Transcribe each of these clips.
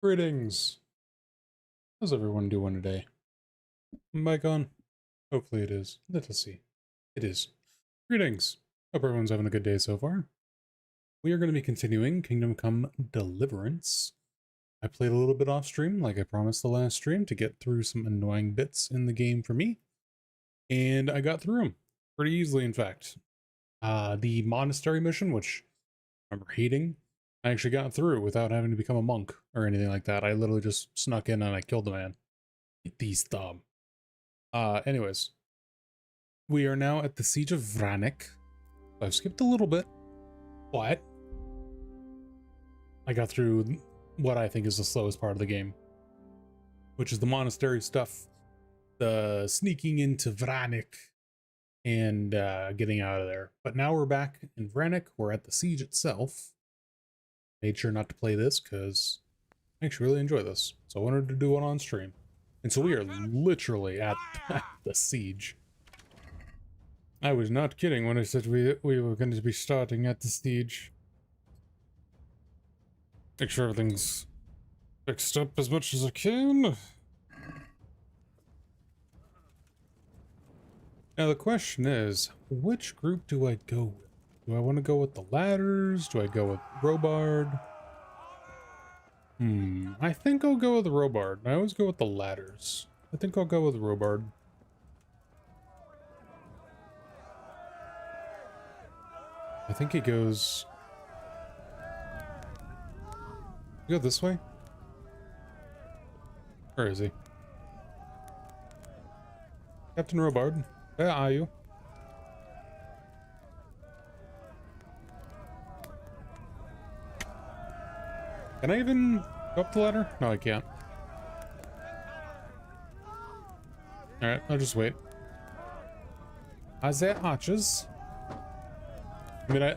Greetings. How's everyone doing today? Mic on? Hopefully it is. Let us see. It is. Greetings. Hope everyone's having a good day so far. We are going to be continuing Kingdom Come Deliverance. I played a little bit off stream, like I promised the last stream, to get through some annoying bits in the game for me. And I got through them. Pretty easily, in fact. The monastery mission, which I remember hating, I actually got through without having to become a monk or anything like that. I literally just snuck in and I killed the man. These thumb. Anyways, we are now at the Siege of Vranik. I've skipped a little bit, but I got through what I think is the slowest part of the game, which is the monastery stuff, the sneaking into Vranik, and getting out of there. But now we're back in Vranik. We're at the siege itself, made sure not to play this because I actually really enjoy this. So I wanted to do it on stream. And so we are literally at the siege. I was not kidding when I said we were going to be starting at the siege. Make sure everything's fixed up as much as I can. Now the question is, which group do I go with? Do I want to go with the ladders? Do I go with Robard? I think I'll go with the Robard. I always go with the ladders. I think I'll go with Robard. I think he goes... You go this way? Where is he? Captain Robard, where are you? Can I even go up the ladder? No, I can't. Alright, I'll just wait. Are there archers? I mean,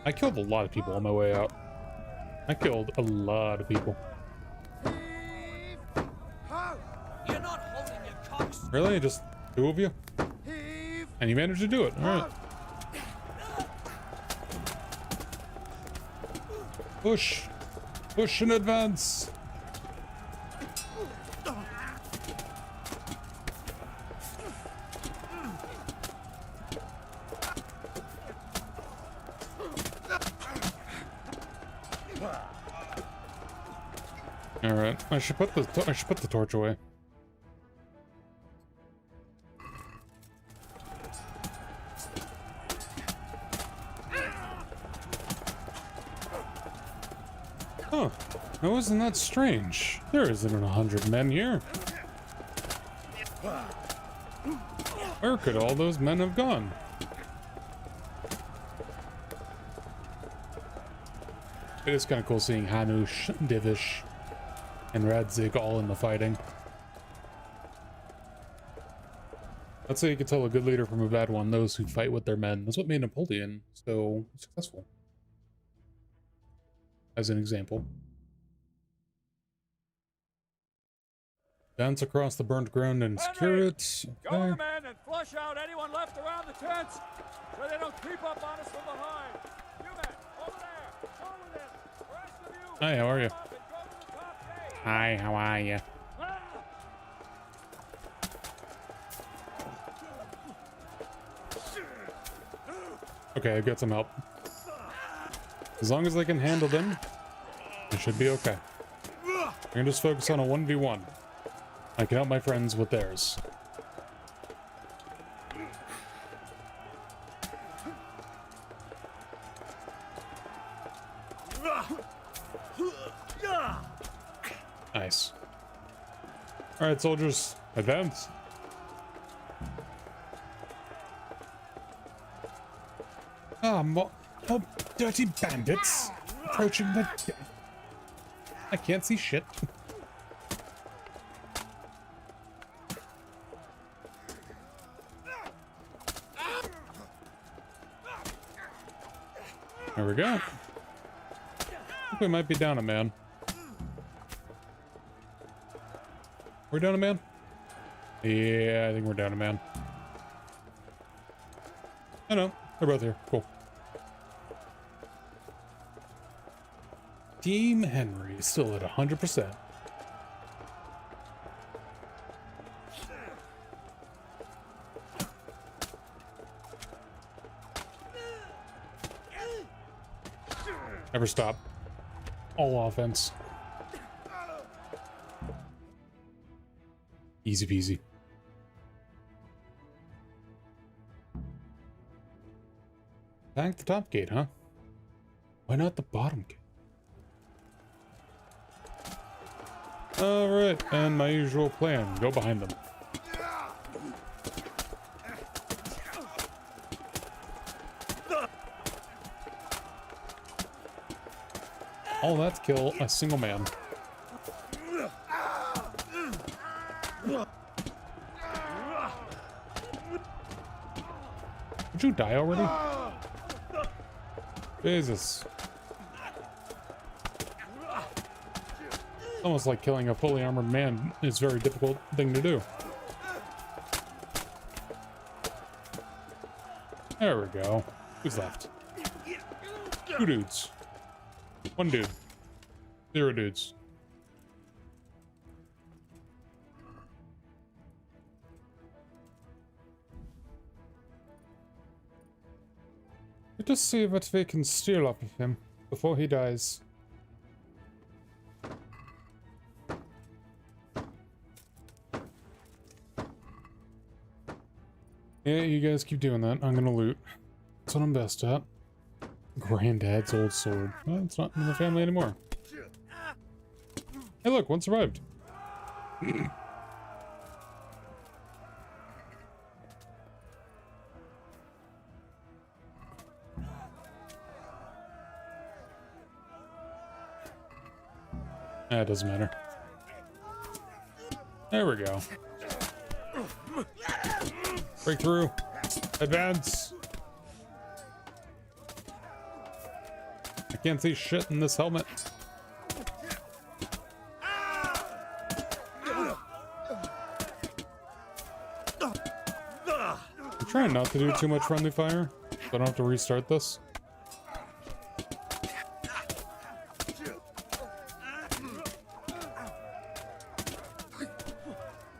I killed a lot of people on my way out. I killed a lot of people. Really? Just 2 of you? And you managed to do it. Alright. Push! Push and advance! Alright, I should put the torch away. Huh. Now isn't that strange? There isn't 100 men here. Where could all those men have gone? It is kind of cool seeing Hanush, Divish, and Radzig all in the fighting. That's how you can tell a good leader from a bad one, those who fight with their men. That's what made Napoleon so successful. As an example. Dance across the burnt ground and secure it. Okay. Go to the men and flush out anyone left around the tents so they don't creep up on us from behind. You men, over there, over them. The rest of you, Hi, how are you? up and go to the top gate. Hi, how are you? Okay, I've got some help. As long as I can handle them, it should be okay. I'm gonna just focus on a 1v1. I can help my friends with theirs. Nice. Alright, soldiers, advance. Oh, dirty bandits approaching the... I can't see shit. There we go. I think we might be down a man. We're down a man? Yeah, I think we're down a man. Oh no, they're both here. Cool. Team Henry is still at 100%. Never stop. All offense. Easy peasy. Back the top gate, huh? Why not the bottom gate? Alright, and my usual plan. Go behind them. All that to kill a single man. Did you die already? Jesus. Almost like killing a fully armored man is a very difficult thing to do. There we go. Who's left? 2 dudes. 1 dude. 0 dudes. Let us see what we can steal off of him before he dies. Yeah, you guys keep doing that. I'm gonna loot. That's what I'm best at. Granddad's old sword. Well, it's not in the family anymore. Hey look, one survived. It doesn't matter. There we go. Breakthrough. Advance. I can't see shit in this helmet. I'm trying not to do too much friendly fire, so I don't have to restart this.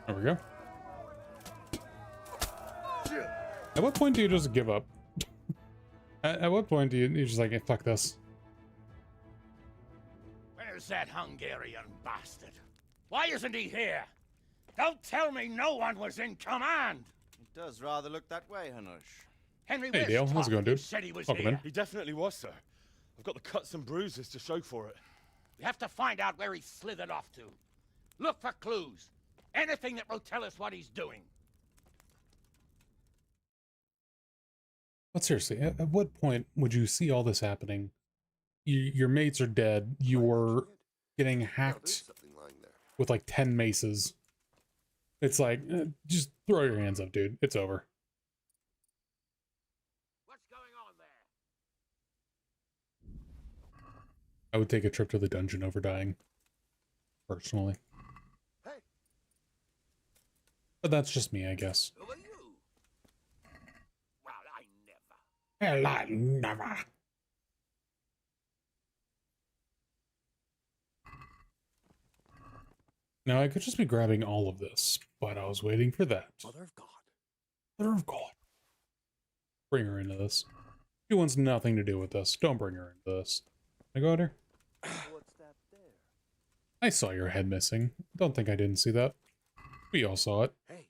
There we go. At what point do you just give up? At what point do you're just like, hey, fuck this? Where's that Hungarian bastard? Why isn't he here? Don't tell me no one was in command! It does rather look that way, Hanush. Henry, Hey where's Dale, how's it going, dude? Said he was Welcome here. in. He definitely was, sir. I've got the cuts and bruises to show for it. We have to find out where he slithered off to. Look for clues. Anything that will tell us what he's doing. But seriously, at what point would you see all this happening? Your mates are dead. You're getting hacked with like 10 maces. It's like, just throw your hands up, dude. It's over. What's going on there? I would take a trip to the dungeon over dying. Personally. Hey. But that's just me, I guess. Who are you? Well, I never. Hell, I never. Now, I could just be grabbing all of this, but I was waiting for that. Mother of God. Mother of God. Bring her into this. She wants nothing to do with this. Don't bring her into this. Can I go at her? What's that there? I saw your head missing. Don't think I didn't see that. We all saw it. Hey.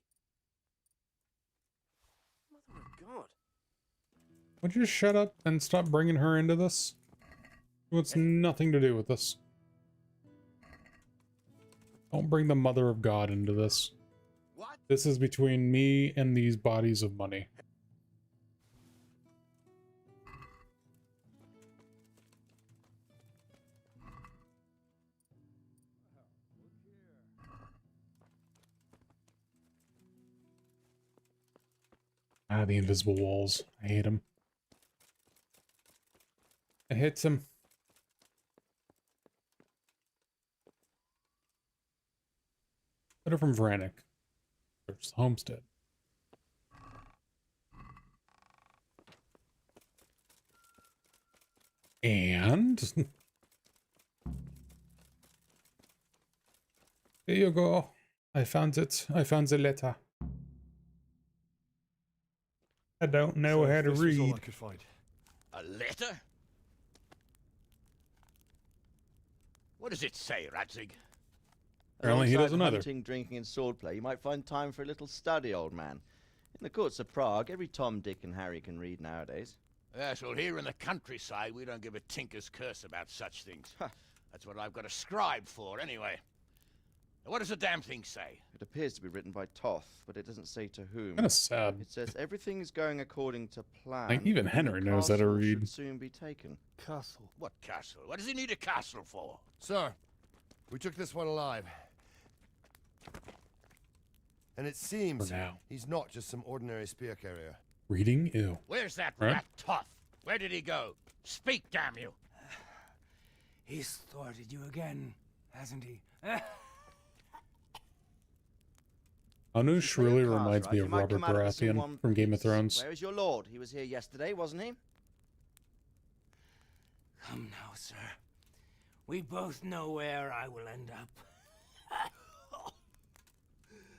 Mother of God. Would you shut up and stop bringing her into this? She wants nothing to do with this. Don't bring the Mother of God into this. What? This is between me and these bodies of money. Ah, the invisible walls. I hate them. I hate them. Letter from Vranik. Search the homestead. And here you go. I found it. I found the letter. I don't know how to This was all I read. could find. A letter? What does it say, Radzig? Apparently he Alongside doesn't either. hunting, drinking, and swordplay, you might find time for a little study, old man. In the courts of Prague, every Tom, Dick, and Harry can read nowadays. Yes, well, here in the countryside, we don't give a tinker's curse about such things. Ha. That's what I've got a scribe for, anyway. Now, what does the damn thing say? It appears to be written by Toth, but it doesn't say to whom. Kind of sad. It says everything's going according to plan. Like, even and the Henry knows how to castle read. should soon be taken. Castle. What castle? What does he need a castle for? Sir, we took this one alive. And it seems For now. he's not just some ordinary spear carrier. Reading? Ew. Where's that Right. rat Toth? Where did he go? Speak, damn you! He's thwarted you again. hasn't he? Anush Play really your cards reminds right, me you of might Robert come out of this in Baratheon one from Game of piece. Thrones. Where is your lord? He was here yesterday, wasn't he? Come now, sir. We both know where I will end up.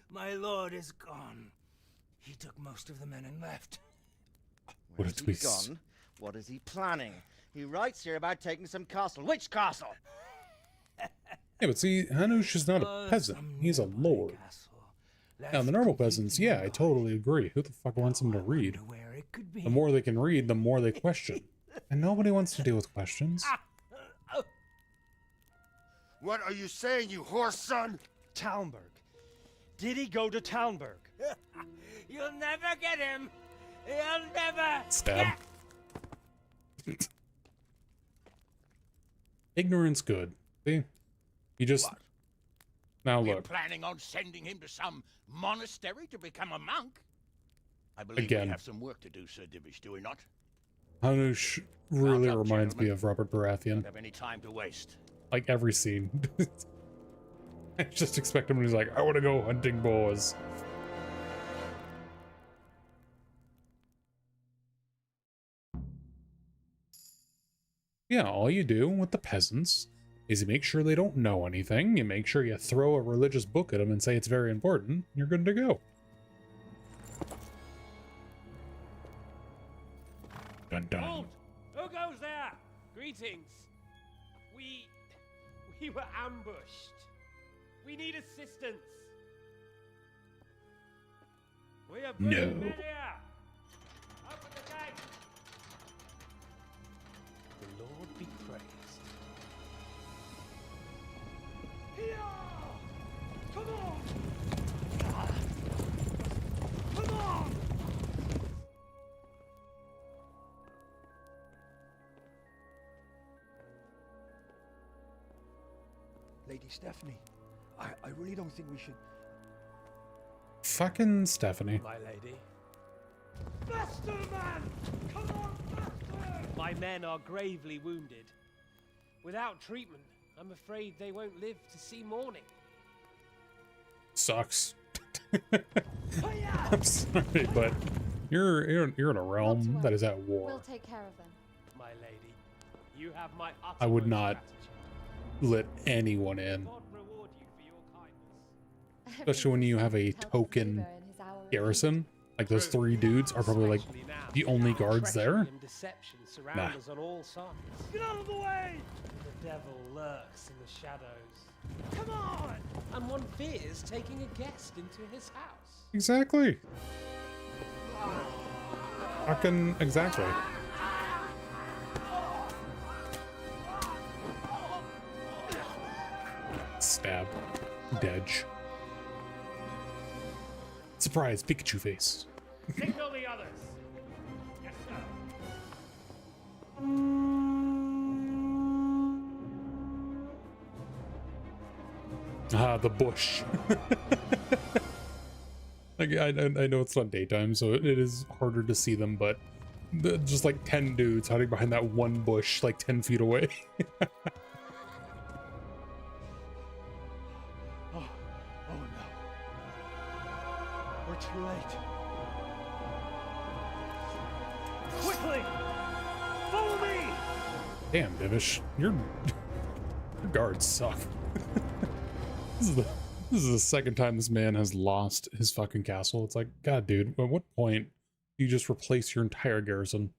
My lord is gone. He took most of the men and left. What a Where's he twist. gone? What is he planning? He writes here about taking some castle. Which castle? Yeah, but see, Hanush is not a Oh, peasant. some He's a nearby lord. castle, Now, the left normal completely peasants, yeah, I unguarded. totally agree. Who the fuck wants them to I read? wonder where it could be. The more they can read, the more they question. And nobody wants to deal with questions. What are you saying, you horse son? Talmberg. Did he go to Talmberg? You'll never get him. You'll never. Stab. Ignorance good. See? You just... What? Now We're look. planning on sending him to some monastery to become a monk? I believe Again. we have some work to do, Sir Divish, do we not? Hanush really Mount up, reminds me gentlemen. of Robert Baratheon. Don't have any time to waste. Like every scene. I just expect him when he's like, I want to go hunting boars. Yeah, all you do with the peasants is you make sure they don't know anything. You make sure you throw a religious book at them and say it's very important. You're good to go. Dun dun. Halt! Who goes there? Greetings. We were ambushed. We need assistance. We are No. bringing men here. Open the gate. The Lord be praised. Here! Come on! Come on! Lady Stephanie, I really don't think we should... Fucking Stephanie. My lady. Faster, man! Come on, faster! My men are gravely wounded. Without treatment, I'm afraid they won't live to see morning. Sucks. I'm sorry, but you're in a realm that is at war. We'll take care of them. My lady, you have my utmost I would not gratitude. let anyone in. God reward you for your kindness. Especially when you have a token garrison. Like those three dudes are probably like Especially now. the only guards Treachery there. and deception surround Nah. us on all sides. Get out of the way! The devil lurks in the shadows. Come on! And one fears taking a guest into his house. Exactly. Fucking exactly. Stab. Dedge. Surprise, Pikachu face. Signal the others. Yes, sir. Ah, the bush. Like, I know it's not daytime, so it is harder to see them, but just like 10 dudes hiding behind that one bush, like 10 feet away. Oh no. We're too late. Quickly! Follow me! Damn, Divish, your guards suck. This is the second time this man has lost his fucking castle. It's like, God, dude, at what point do you just replace your entire garrison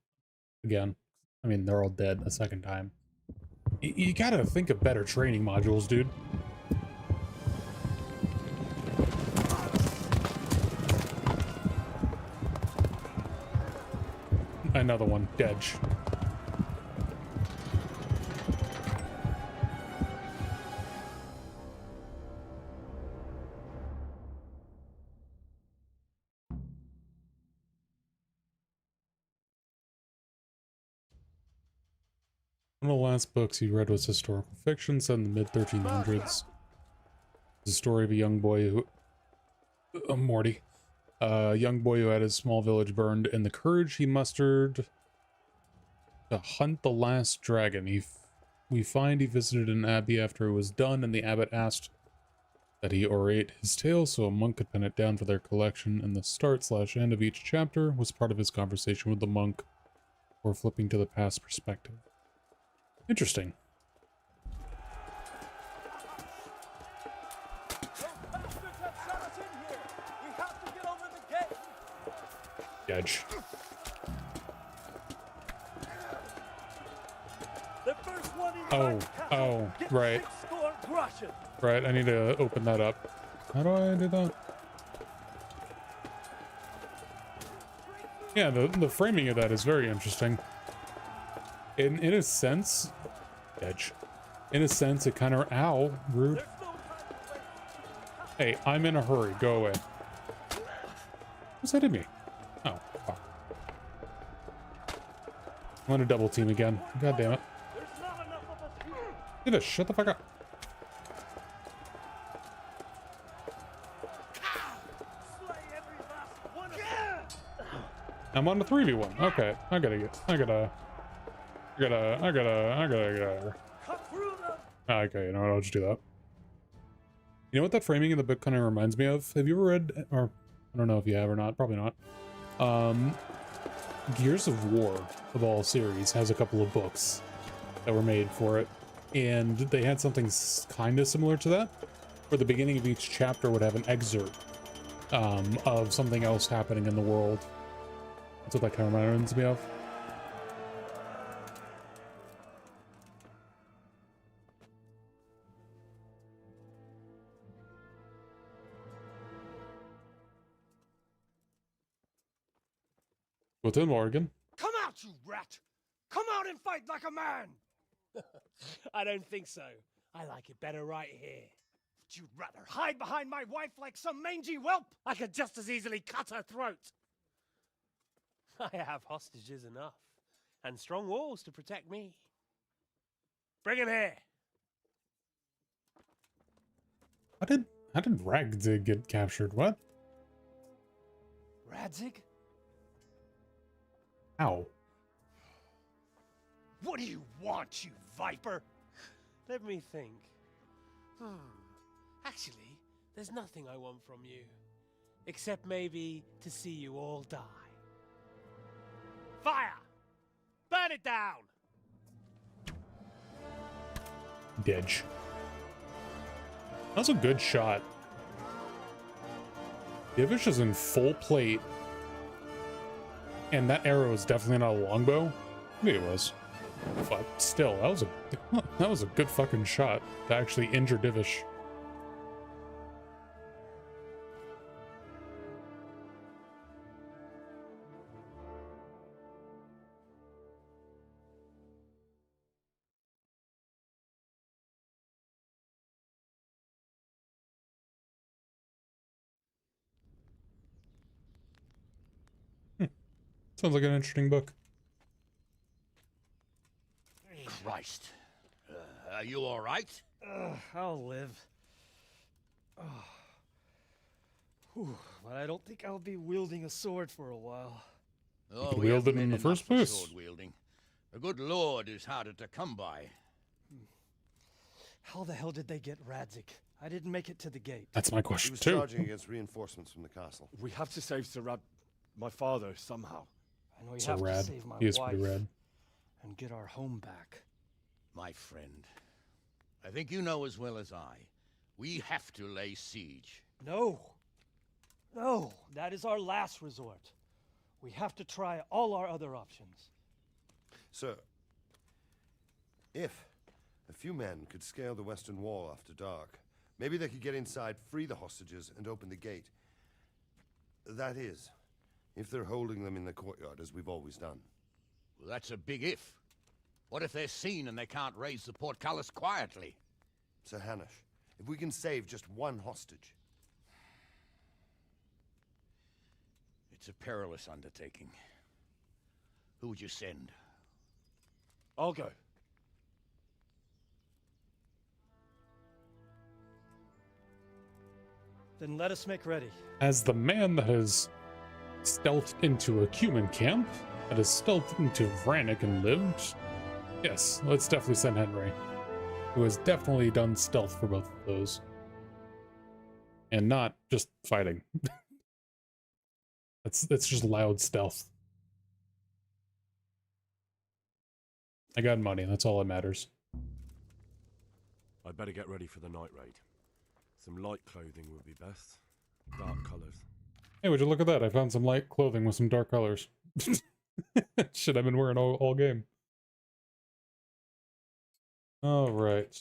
again? I mean, they're all dead a second time. You gotta think of better training modules, dude. Another one, Dedge. One of the last books he read was historical fiction set in the mid-1300s. The story of a young boy who... Morty. A young boy who had his small village burned, and the courage he mustered to hunt the last dragon. He we find he visited an abbey after it was done, and the abbot asked that he orate his tale so a monk could pen it down for their collection, and the start/end of each chapter was part of his conversation with the monk, or flipping to the past perspective. Interesting. Bastards have shut us in here. We have to get over the gate. Edge. The first one in Oh, castle gets right. 6 score groschen. Right, I need to open that up. How do I do that? Yeah, the framing of that is very interesting. In a sense, Edge. In a sense, it kind of rude. There's no time to waste. Hey, I'm in a hurry. Go away. What's that in me? Oh, fuck. I'm gonna double team again. God damn it. There's not enough of us here. Get this. Shut the fuck up. Slay every last one of them. I'm on the 3v1. Okay, I gotta. Cut through them. Okay, you know what? I'll just do that. You know what that framing in the book kind of reminds me of? Have you ever read, or I don't know if you have or not, probably not. Gears of War of all series has a couple of books that were made for it, and they had something kind of similar to that, where the beginning of each chapter would have an excerpt of something else happening in the world. That's what that kind of reminds me of. What's in Morgan? Come out, you rat! Come out and fight like a man! I don't think so. I like it better right here. Would you rather hide behind my wife like some mangy whelp? I could just as easily cut her throat. I have hostages enough, and strong walls to protect me. Bring him here. How did Ragzig get captured? What? Radzig? How? What do you want, you viper? Let me think. Actually, there's nothing I want from you, except maybe to see you all die. Fire! Burn it down! Didge. That was a good shot. Divish is in full plate. And that arrow is definitely not a longbow. Maybe it was. But still, that was a good fucking shot to actually injure Divish. Sounds like an interesting book. Christ. Are you all right? I'll live. Whew, but I don't think I'll be wielding a sword for a while. Oh, could we wield haven't it in been the first enough for place. sword wielding. The good Lord is harder to come by. How the hell did they get Radzig? I didn't make it to the gate. That's my He question was too. charging against reinforcements from the castle. We have to save Sir my father, somehow. I know you So have rad. to save my He is wife pretty rad. and get our home back. My friend, I think you know as well as I, we have to lay siege. No. No, that is our last resort. We have to try all our other options. Sir, if a few men could scale the western wall after dark, maybe they could get inside, free the hostages, and open the gate. That is, if they're holding them in the courtyard, as we've always done. Well, that's a big if. What if they're seen and they can't raise the portcullis quietly? Sir Hanush, if we can save just one hostage. It's a perilous undertaking. Who would you send? I'll go. Then let us make ready. As the man that has stealthed into a human camp, that has stealthed into Vranik and lived, Yes, let's definitely send Henry, who has definitely done stealth for both of those. And not just fighting. That's just loud stealth. I got money, that's all that matters. I'd better get ready for the night raid. Some light clothing would be best. Dark colours. Hey, would you look at that? I found some light clothing with some dark colors. Shit, I've been wearing all game. Alright.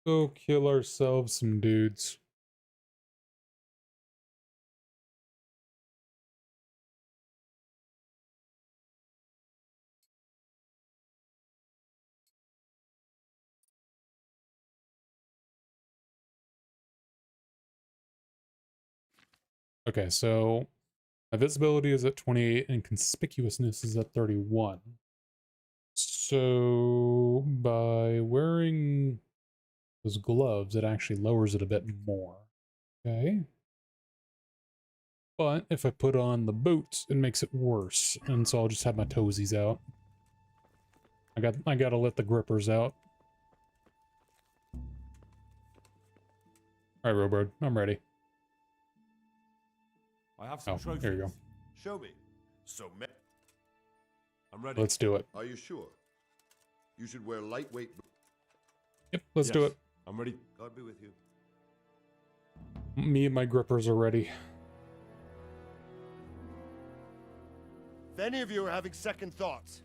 Go kill ourselves some dudes. Okay, so my visibility is at 28 and conspicuousness is at 31. So by wearing those gloves, it actually lowers it a bit more. Okay. But if I put on the boots, it makes it worse. And so I'll just have my toesies out. I gotta let the grippers out. Alright, Robird, I'm ready. I have some trophies. Here you go. Show me. So, I'm ready. Let's do it. are you sure? You should wear lightweight. Yep, let's do Yes, it. I'm ready. God be with you. Me and my grippers are ready. If any of you are having second thoughts,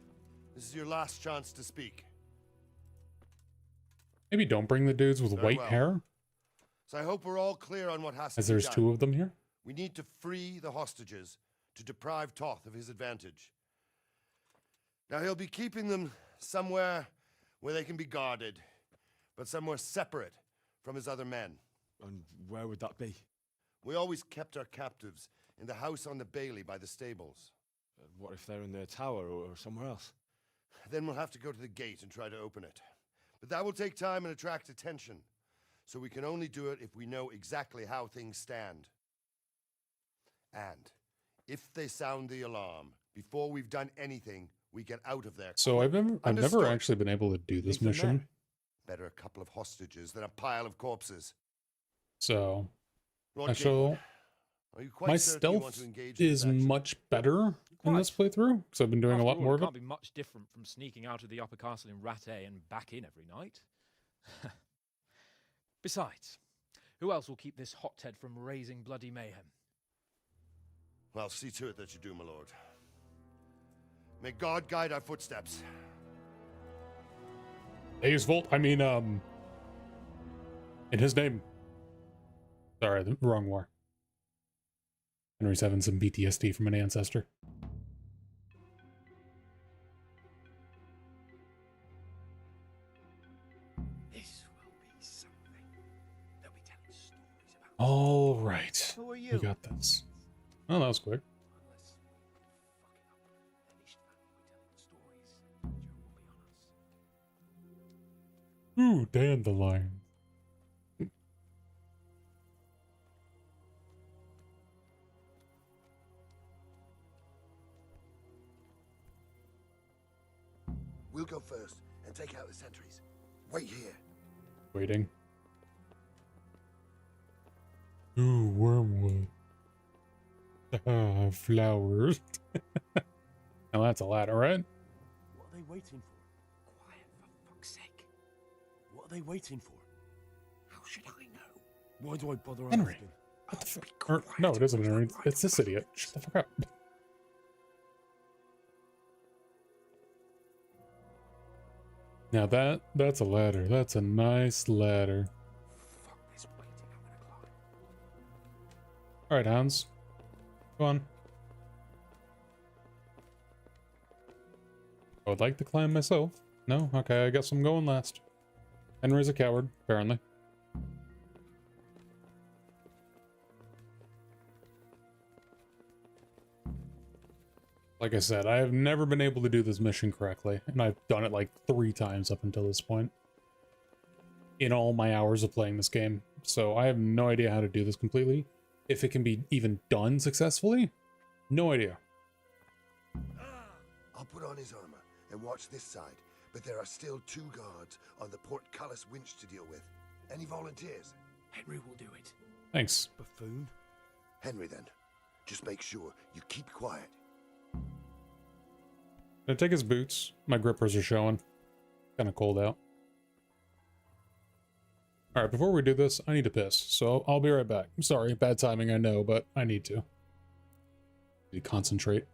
this is your last chance to speak. Maybe don't bring the dudes with Very white well. hair, So I hope we're all clear on what has to as be there's done. 2 of them here. We need to free the hostages to deprive Toth of his advantage. Now he'll be keeping them somewhere where they can be guarded, but somewhere separate from his other men. And where would that be? We always kept our captives in the house on the Bailey by the stables. What if they're in their tower or somewhere else? Then we'll have to go to the gate and try to open it. But that will take time and attract attention. So we can only do it if we know exactly how things stand. And if they sound the alarm before we've done anything, we get out of there. So I've never Understood. actually been able to do this Leave them mission. there. Better a couple of hostages than a pile of corpses. So Lord I shall. Gatewood, are you quite My certain you want stealth to engage in is this action? much better in this playthrough because I've been doing a After lot all, more it of it. can't be much different from sneaking out of the upper castle in Rattay and back in every night. Besides, who else will keep this hothead from raising bloody mayhem? Well, see to it that you do, my lord. May God guide our footsteps. Hayes Volt. I mean, in his name. Sorry, the wrong war. Henry's having some PTSD from an ancestor. This will be something. They'll be telling stories about All right, Who are you? we got this. Oh, that was quick. unless we fuck it up. Then Ishvan will be telling stories. Joe will be on us. Ooh, dandelion. We'll go first and take out the sentries. Wait here. Waiting. Ooh, wormwood. Ah, flowers. Now that's a ladder, right? What are they waiting for? Quiet, for fuck's sake. What are they waiting for? How should I know? Why do I bother Henry. asking? What the fuck? No, it isn't Henry. It's this idiot. Shut the fuck up. Now that's a ladder. That's a nice ladder. Fuck this waiting, I'm gonna climb. Alright, Hans. Go on. I would like to climb myself. No? Okay, I guess I'm going last. Henry's a coward, apparently. Like I said, I have never been able to do this mission correctly, and I've done it like 3 times up until this point. In all my hours of playing this game. So I have no idea how to do this completely. If it can be even done successfully, no idea. I'll put on his armor and watch this side. But there are still 2 guards on the portcullis winch to deal with. Any volunteers? Henry will do it. Thanks. Buffoon. Henry, then. Just make sure you keep quiet. Can I take his boots? My grippers are showing. Kind of cold out. Alright, before we do this, I need to piss, so I'll be right back. I'm sorry, bad timing, I know, but I need to. Need to concentrate.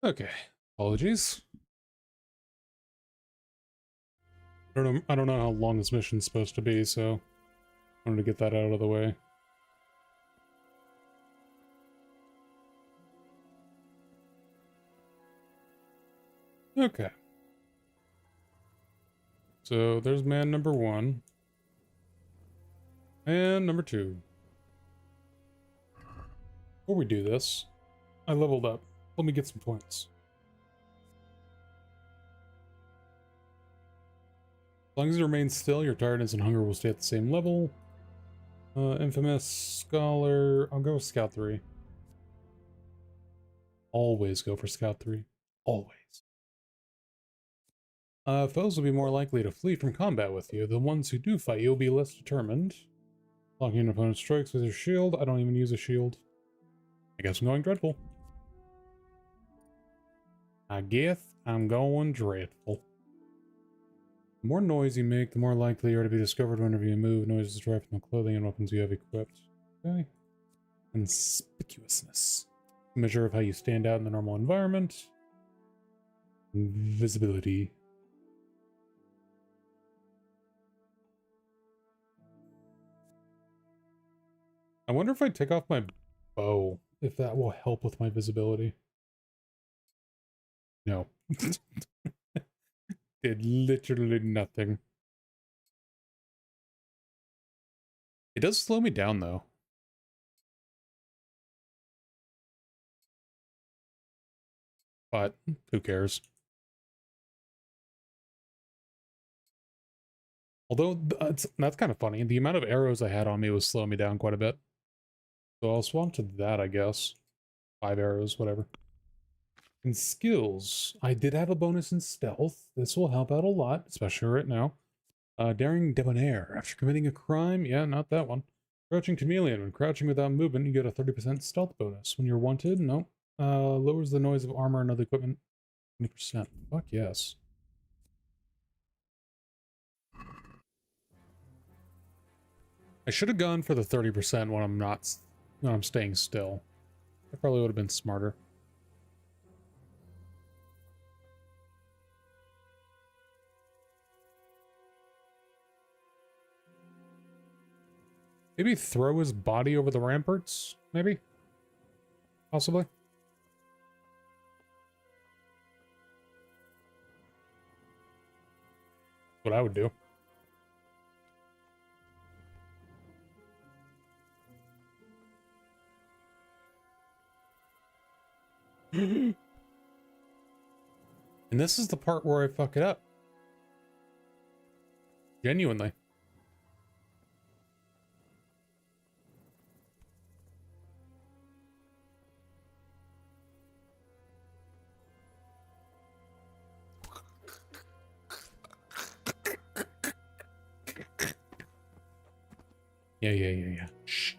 Okay, apologies. I don't know how long this mission's supposed to be, so I wanted to get that out of the way. Okay. So there's man number 1. And number 2. Before we do this, I leveled up. Let me get some points. As long as you remain still, your tiredness and hunger will stay at the same level. Infamous Scholar. I'll go with Scout 3. Always go for Scout 3. Always. Foes will be more likely to flee from combat with you. The ones who do fight you will be less determined. Blocking an opponent's strikes with your shield. I don't even use a shield. I guess I'm going Dreadful. I guess I'm going Dreadful. The more noise you make, the more likely you are to be discovered whenever you move. Noise is derived from the clothing and weapons you have equipped. Okay. Conspicuousness. A measure of how you stand out in the normal environment. Visibility. I wonder if I take off my bow, if that will help with my visibility. No. Did literally nothing. It does slow me down, though. But who cares? Although, that's kind of funny. The amount of arrows I had on me was slowing me down quite a bit. So I'll swap to that, I guess. 5 arrows, whatever. In skills, I did have a bonus in stealth. This will help out a lot, especially right now. Daring Debonair. After committing a crime, yeah, not that one. Crouching Chameleon. When crouching without movement, you get a 30% stealth bonus. When you're wanted, no. Lowers the noise of armor and other equipment 20%. Fuck yes. I should have gone for the 30% when I'm staying still. That probably would have been smarter. Maybe throw his body over the ramparts? Maybe? Possibly? What I would do. And this is the part where I fuck it up. Genuinely. Yeah. Shh.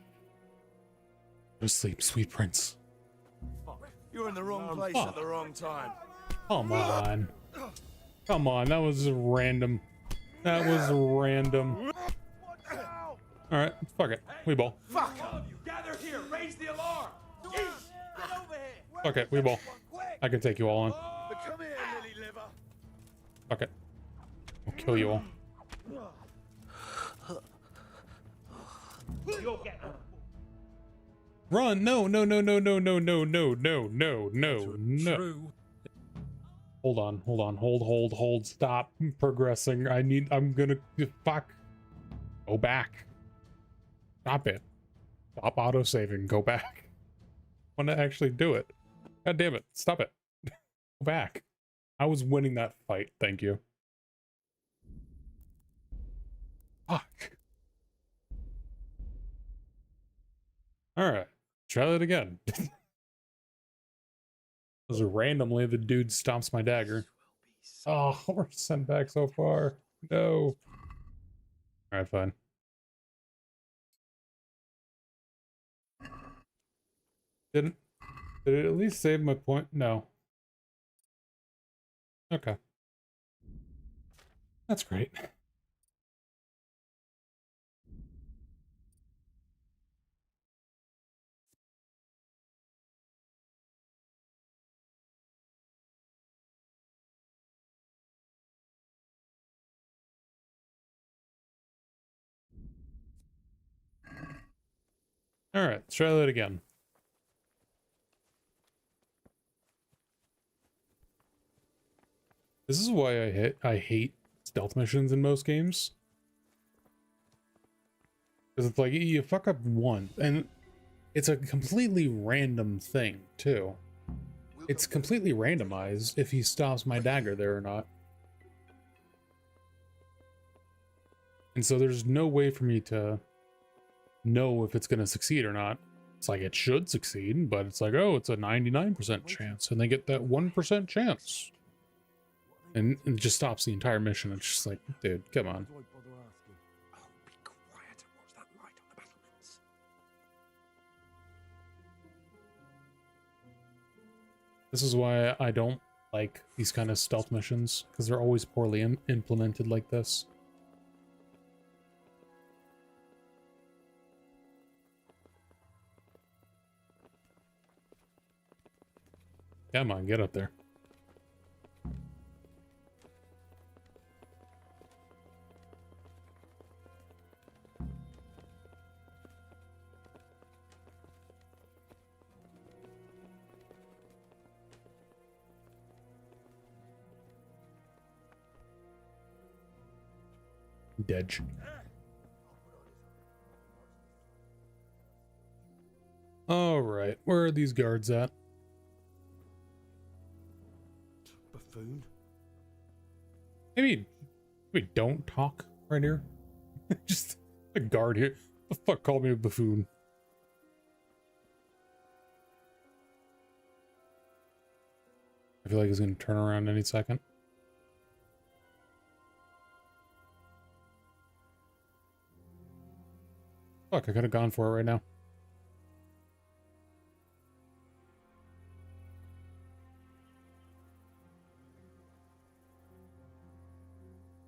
Go to sleep, sweet prince. You're in the wrong place at the wrong time. Come on. Come on, that was random. That was random. Alright, fuck it. We ball. Fuck! You gather here! Raise the alarm! Fuck it, we ball. I can take you all on. Come here, lily liver. Fuck it. I'll kill you all. Run! No. Hold on. Hold. Stop progressing. I'm gonna, fuck. Go back. Stop it. Stop autosaving. Go back. I want to actually do it. God damn it. Stop it. Go back. I was winning that fight. Thank you. Fuck. Alright. Try that again. Randomly, the dude stomps my dagger. Oh, we're sent back so far. No. Alright, fine. Did it at least save my point? No. Okay. That's great. Alright, let's try that again. This is why I hate stealth missions in most games. Because it's like, you fuck up one, and it's a completely random thing, too. It's completely randomized if he stops my dagger there or not. And so there's no way for me to know if it's going to succeed or not. It's like, it should succeed, but it's like, oh, it's a 99% chance, and they get that 1% chance. And it just stops the entire mission. It's just like, dude, come on. Why bother asking? Oh, be quiet and watch that light on the battlements. This is why I don't like these kind of stealth missions, because they're always poorly implemented like this. Come on, get up there. Dead. Alright, where are these guards at? Buffoon? Maybe we don't talk right here. Just a guard here. The fuck called me a buffoon? I feel like he's gonna turn around any second. Fuck, I could have gone for it right now.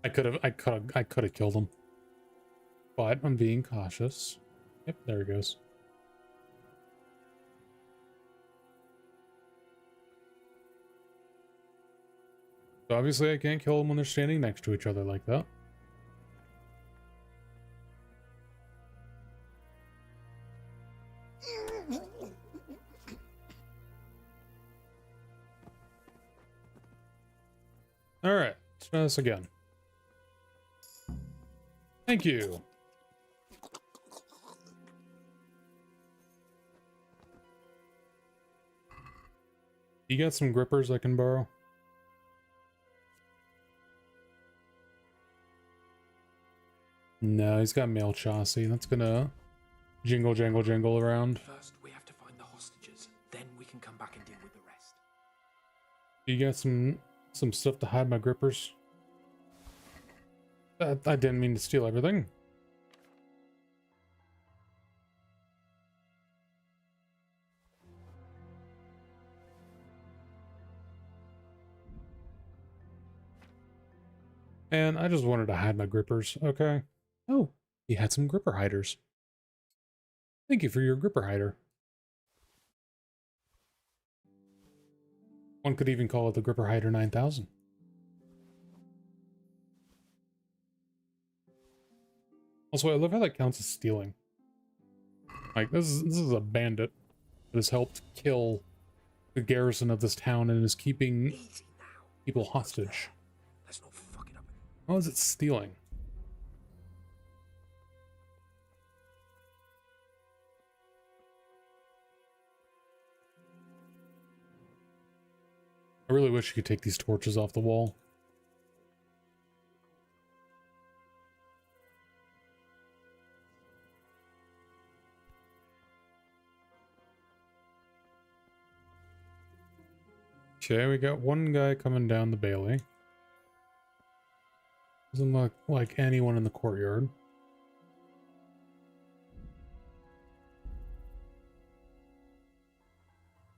I could have killed him. But I'm being cautious. Yep, there he goes. So obviously I can't kill them when they're standing next to each other like that. Alright, let's try this again. Thank you. You got some grippers I can borrow? No, he's got mail chassis. That's gonna jingle, jangle, jingle around. First, we have to find the hostages. Then we can come back and deal with the rest. You got some stuff to hide my grippers? I didn't mean to steal everything. And I just wanted to hide my grippers, okay? Oh, he had some gripper hiders. Thank you for your gripper hider. One could even call it the gripper hider 9000. Also, I love how that counts as stealing. Like, this is a bandit that has helped kill the garrison of this town and is keeping people hostage. Let's not fuck it up. How is it stealing? I really wish you could take these torches off the wall. Okay, we got one guy coming down the bailey. Doesn't look like anyone in the courtyard.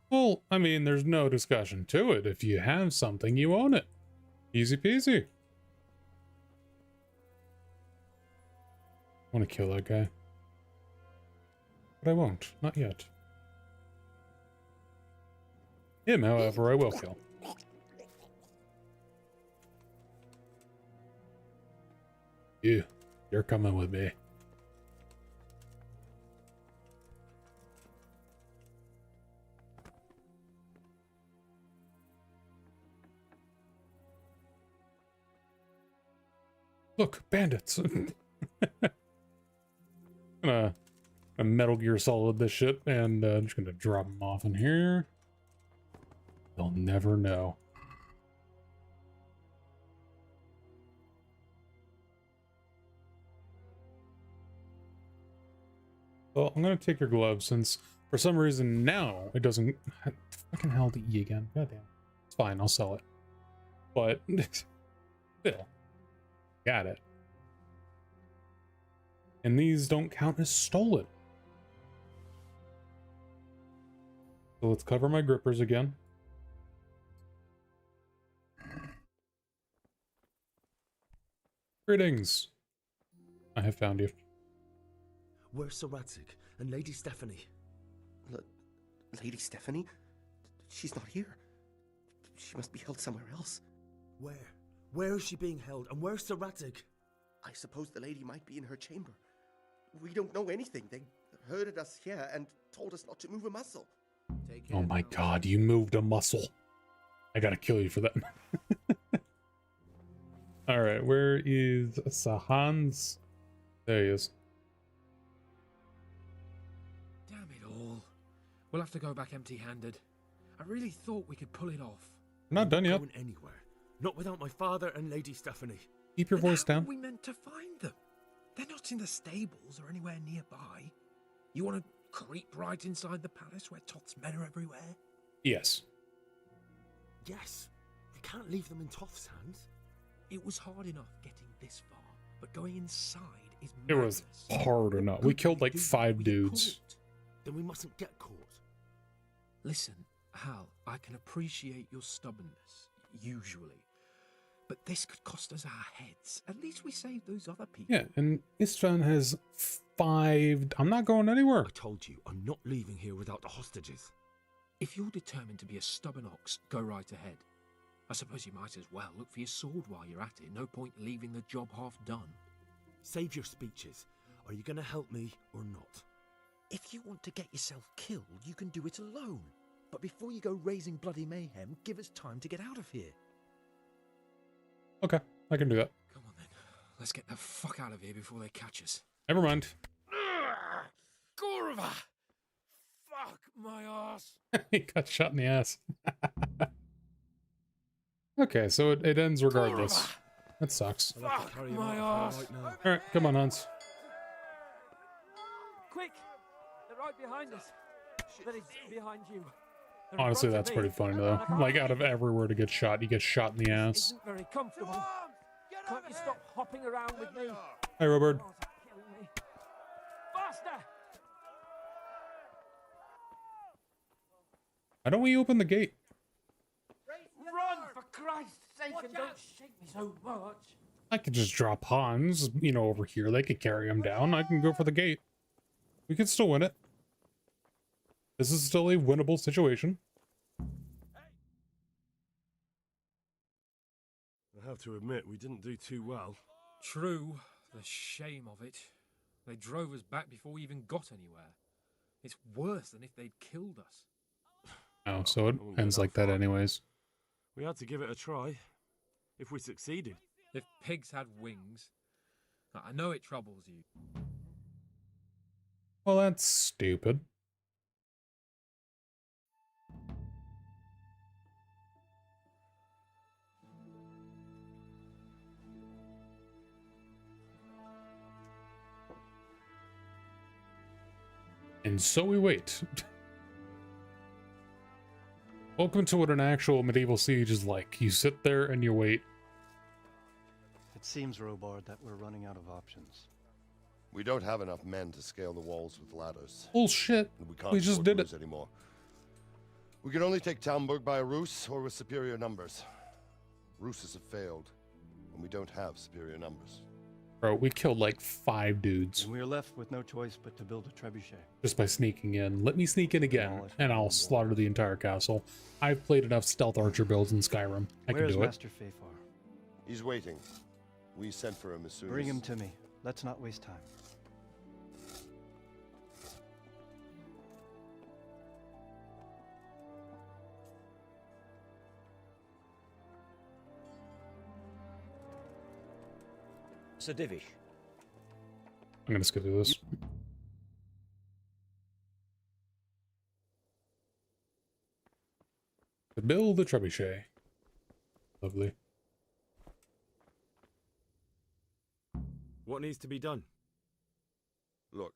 Well, I mean, there's no discussion to it. If you have something, you own it. Easy peasy. I want to kill that guy. But I won't. Not yet. Him, however, I will kill. You're coming with me. Look, bandits. gonna Metal Gear Solid this shit, and I'm just gonna drop them off in here. They'll never know. Well, I'm gonna take your gloves since for some reason now it doesn't. Fucking hell to E again. Goddamn. It's fine. I'll sell it. But still, got it. And these don't count as stolen. So let's cover my grippers again. Greetings. I have found you. Where's Sir Radzig and Lady Stephanie? Lady Stephanie? She's not here. She must be held somewhere else. Where? Where is she being held? And where's Sir Radzig? I suppose the lady might be in her chamber. We don't know anything. They herded us here and told us not to move a muscle. Oh my god, you moved a muscle. I gotta kill you for that. Alright, where is Sahans? There he is. Damn it all. We'll have to go back empty-handed. I really thought we could pull it off. We're not done yet. Going anywhere. Not without my father and Lady Stephanie. Keep your voice down. How are we meant to find them? They're not in the stables or anywhere nearby. You want to creep right inside the palace where Toth's men are everywhere? Yes. Yes. We can't leave them in Toth's hands. It was hard enough getting this far, but going inside is It was hard enough. We killed like 5 dudes. Then we mustn't get caught. Listen, Hal, I can appreciate your stubbornness, usually. But this could cost us our heads. At least we saved those other people. Yeah, and Istvan has 5... I'm not going anywhere. I told you, I'm not leaving here without the hostages. If you're determined to be a stubborn ox, go right ahead. I suppose you might as well look for your sword while you're at it. No point leaving the job half done. Save your speeches. Are you going to help me or not? If you want to get yourself killed, you can do it alone. But before you go raising bloody mayhem, give us time to get out of here. Okay, I can do that. Come on then. Let's get the fuck out of here before they catch us. Never mind. Gorva! Fuck my ass! He got shot in the ass. Okay, so it ends regardless. That sucks. Fuck my ass! Alright, come on, Hans. Quick! They're right behind us. But it's behind you. They're in Honestly, front of that's me. pretty funny though. Like out of everywhere to get shot, you get shot in the ass. Isn't very comfortable. Can't you stop hopping around with me? Hi, Robert. Oh, they're killing me. Faster! Why don't we open the gate? Run, for Christ's sake, and don't shake me so much. I could just drop Hans, you know, over here. They could carry him down. I can go for the gate. We could still win it. This is still a winnable situation. I have to admit, we didn't do too well. True. The shame of it. They drove us back before we even got anywhere. It's worse than if they'd killed us. Oh, so it ends like that anyways. We had to give it a try. If we succeeded. If pigs had wings. I know it troubles you. Well, that's stupid. And so we wait. Welcome to what an actual medieval siege is like. You sit there and you wait. It seems, Robard, that we're running out of options. We don't have enough men to scale the walls with ladders. Bullshit. And we can't We just afford did to it. lose anymore. We can only take Talmberg by a ruse or with superior numbers. Ruses have failed, and we don't have superior numbers. Bro, we killed like 5 dudes. And we're left with no choice but to build a trebuchet. Just by sneaking in. Let me sneak in again, and I'll slaughter the entire castle. I've played enough stealth archer builds in Skyrim. I can Where's do it. Master Fafar? He's waiting. We sent for him as soon Bring as... him to me. Let's not waste time. Sir Divish. I'm gonna skip through this. To build the trebuchet. Lovely. What needs to be done? Look,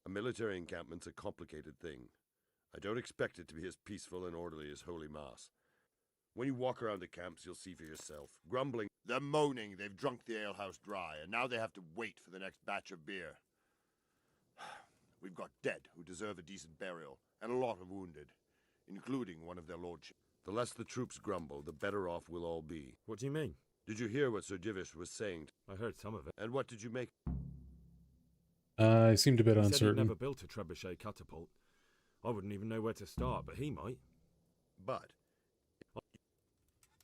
a military encampment's a complicated thing. I don't expect it to be as peaceful and orderly as Holy Mass. When you walk around the camps, you'll see for yourself. Grumbling, they're moaning they've drunk the alehouse dry, and now they have to wait for the next batch of beer. We've got dead who deserve a decent burial, and a lot of wounded, including one of their lordships. The less the troops grumble, the better off we'll all be. What do you mean? Did you hear what Sir Divish was saying? I heard some of it. And what did you make? I seemed a bit He said uncertain. he'd never built a trebuchet catapult. I wouldn't even know where to start, but he might. But...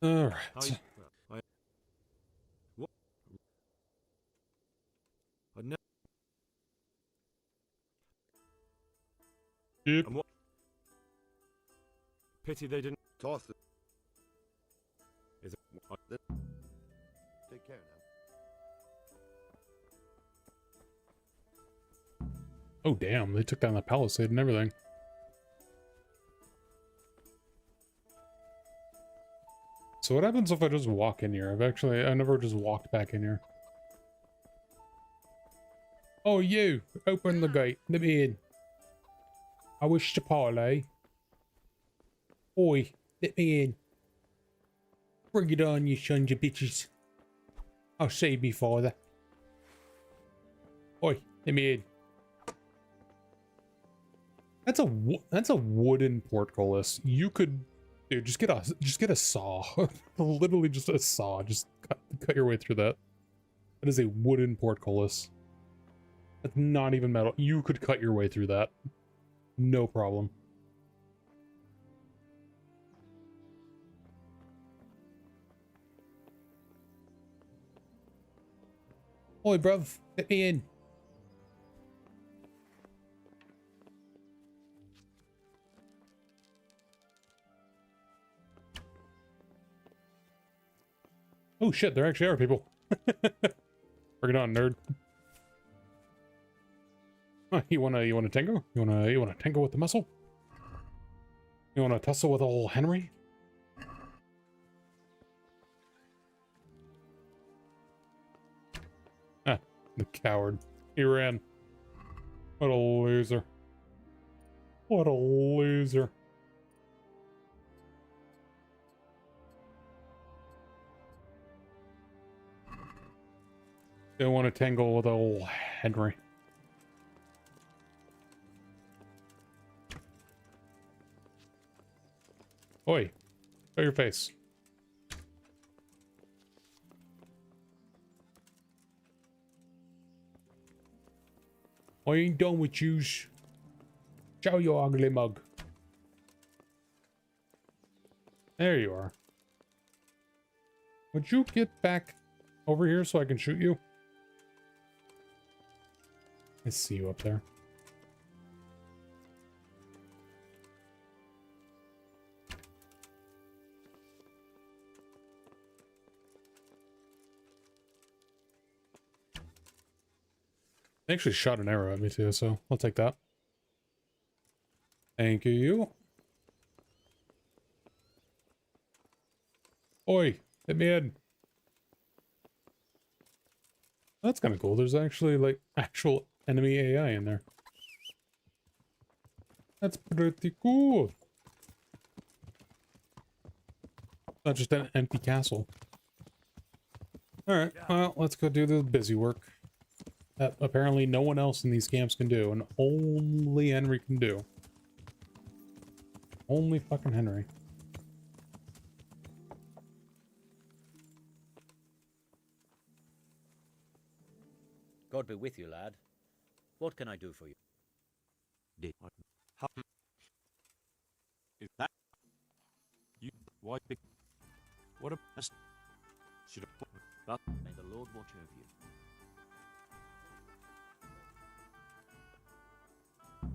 Alright. What? I never... Yep. And what? Pity they didn't... Toss the... Is it... Take care now. Oh damn, they took down the palisade and everything. So what happens if I just walk in here? I never just walked back in here. Oh you, open the gate, let me in. I wish to parley. Oi, let me in. Bring it on, you sons of bitches. I'll save me father. Oi, let me in. That's a wooden portcullis. You could, dude, just get a saw. Literally just a saw. Just cut your way through that. That is a wooden portcullis. That's not even metal. You could cut your way through that. No problem. Oi, bruv, let me in. Oh shit, there actually are people. Bring it on, nerd. Oh, you wanna tango? You wanna tango with the muscle? You wanna tussle with old Henry? Ah, the coward. He ran. What a loser. What a loser. Don't want to tangle with old Henry. Oi, show your face. I ain't done with yous. Show your ugly mug. There you are. Would you get back over here so I can shoot you? I see you up there. They actually shot an arrow at me too, so I'll take that. Thank you. Oi, let me in. That's kind of cool. There's actually like actual enemy AI in there. That's pretty cool. Not just an empty castle. Alright, well, let's go do the busy work. That apparently no one else in these camps can do, and only Henry can do. Only fucking Henry. God be with you, lad. What can I do for you? Is that you? Why? What a should have. May the Lord watch over you.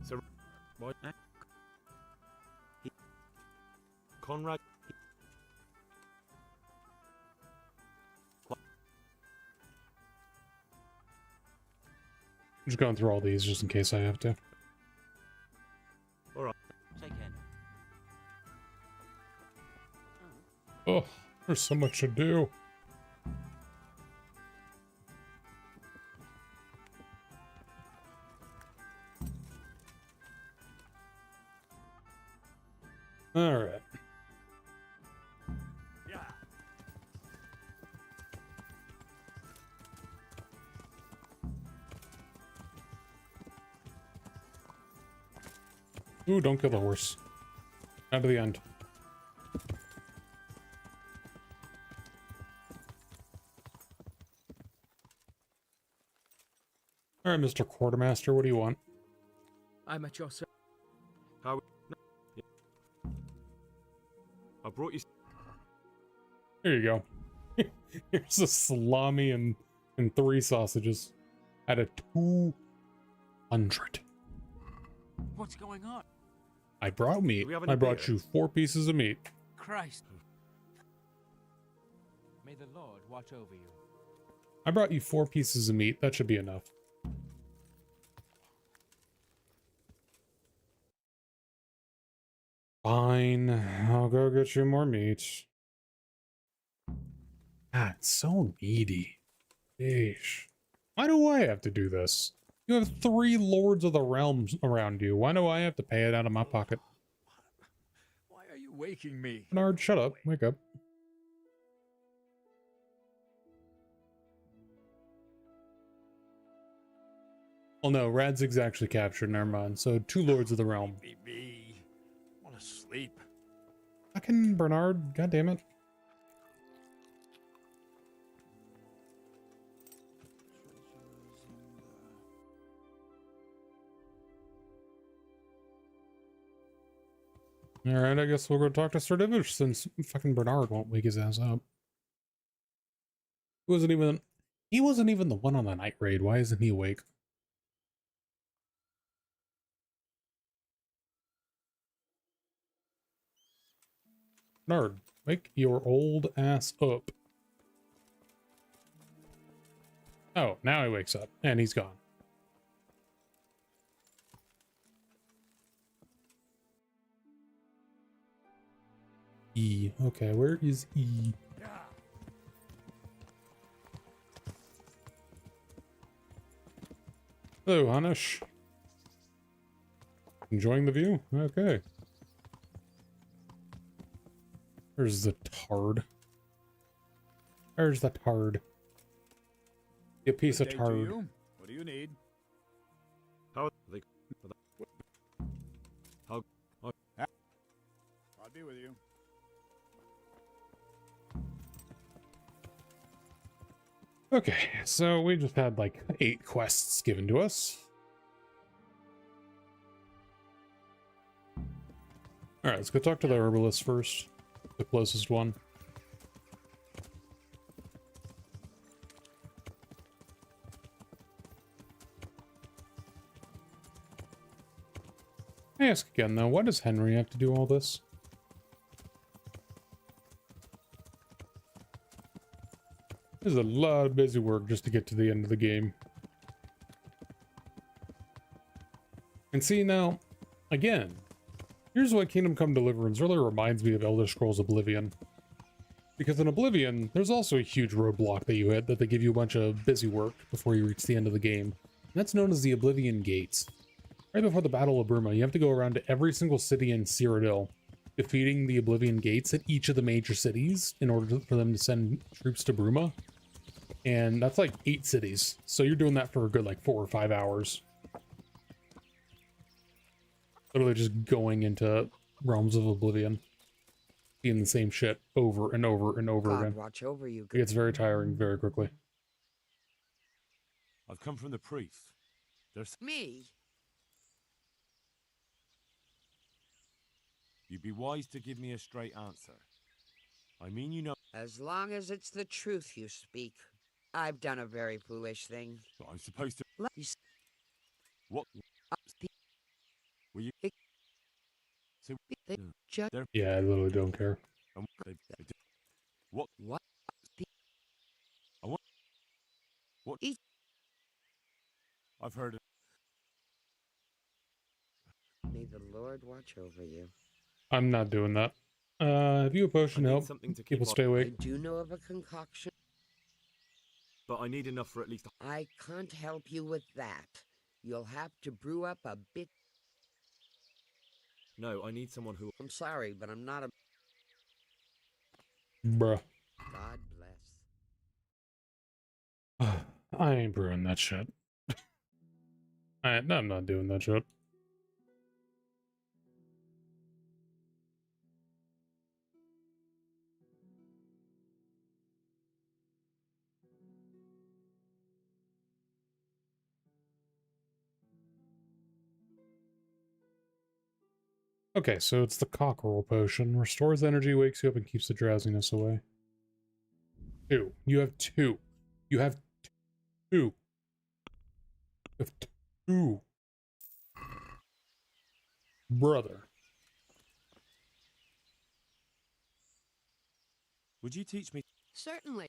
So, why? Conrad. just going through all these just in case I have to. All right. Take care. Oh, there's so much to do. All right. Ooh, don't kill the horse. Not to the end. All right, Mr. Quartermaster, what do you want? I'm at your service. How? I brought you. Here you go. Here's a salami and 3 sausages out of 200. What's going on? I brought meat. have any I brought beer? you 4 pieces of meat. Christ. May the Lord watch over you. I brought you 4 pieces of meat. That should be enough. Fine. I'll go get you more meat. Ah, it's so needy. Yeesh. Why do I have to do this? You have 3 lords of the realms around you. Why do I have to pay it out of my pocket? Why are you waking me? Bernard, shut up. Wake up. Oh no, Radzig's actually captured. Never mind. So 2 lords of the realm. Me. I want to sleep. Fucking Bernard. God damn it. Alright, I guess we'll go talk to Sir Divish since fucking Bernard won't wake his ass up. He wasn't even the one on the night raid. Why isn't he awake? Bernard, wake your old ass up. Oh, now he wakes up and he's gone. E. Okay, where is E? Hello, Hanish. Enjoying the view? Okay. There's the tard. There's the tard. A piece of tard. What do you need? How? They, how? I'll be with you. Okay, so we just had like 8 quests given to us. Alright, let's go talk to the herbalist first. The closest one. I ask again though, why does Henry have to do all this? There's a lot of busy work just to get to the end of the game. And see now, again, here's what Kingdom Come Deliverance really reminds me of Elder Scrolls Oblivion. Because in Oblivion, there's also a huge roadblock that you hit that they give you a bunch of busy work before you reach the end of the game. And that's known as the Oblivion Gates. Right before the Battle of Bruma, you have to go around to every single city in Cyrodiil, defeating the Oblivion Gates at each of the major cities in order for them to send troops to Bruma. And that's like 8 cities. So you're doing that for a good like 4 or 5 hours. Literally just going into realms of Oblivion. Seeing the same shit over and over and over again. Watch over you. It gets very tiring very quickly. I've come from the priest. There's Me? You'd be wise to give me a straight answer. I mean, you know. As long as it's the truth you speak. I've done a very foolish thing. But I'm supposed to. What? Were you? So Yeah, I literally don't care. What? What? I want. What? I've heard it. May the Lord watch over you. I'm not doing that. Have you a potion I to need help something to keep people on- stay I awake? do know of a concoction. But I need enough for at least. I can't help you with that. You'll have to brew up a bit. No, I need someone who. I'm sorry, but I'm not a. Bruh. God bless. I ain't brewing that shit. I'm not doing that shit. Okay, so it's the cockerel potion. Restores energy, wakes you up, and keeps the drowsiness away. 2. You have 2. You have 2. You have 2. Brother. Would you teach me? Certainly.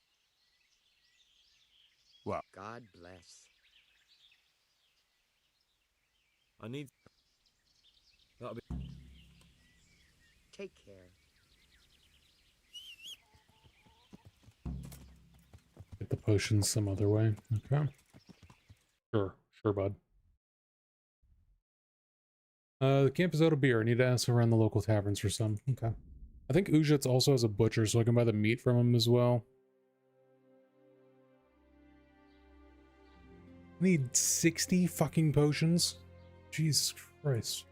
What? God bless. I need. That'll be. Take care. Get the potions some other way. Okay. Sure, bud. The camp is out of beer. I need to ask around the local taverns for some. Okay. I think Ujits also has a butcher, so I can buy the meat from him as well. I need 60 fucking potions? Jesus Christ.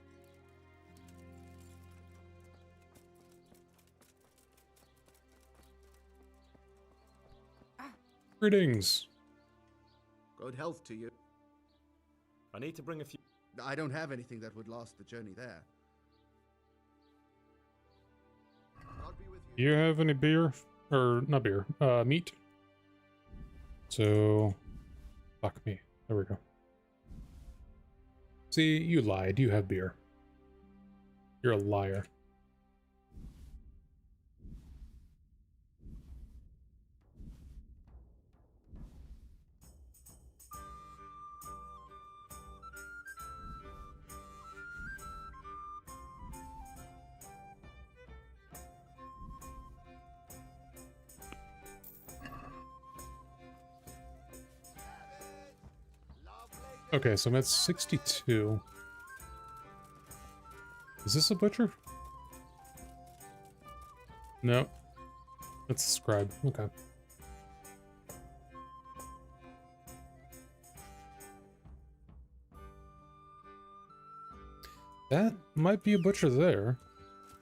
Greetings. Good health to you. I need to bring a few. I don't have anything that would last the journey there. I'll be with Do you have any beer? Or, not beer, meat? So, fuck me. There we go. See, you lied. You have beer. You're a liar. Okay, so I'm at 62. Is this a butcher? No. That's a scribe. Okay. That might be a butcher there.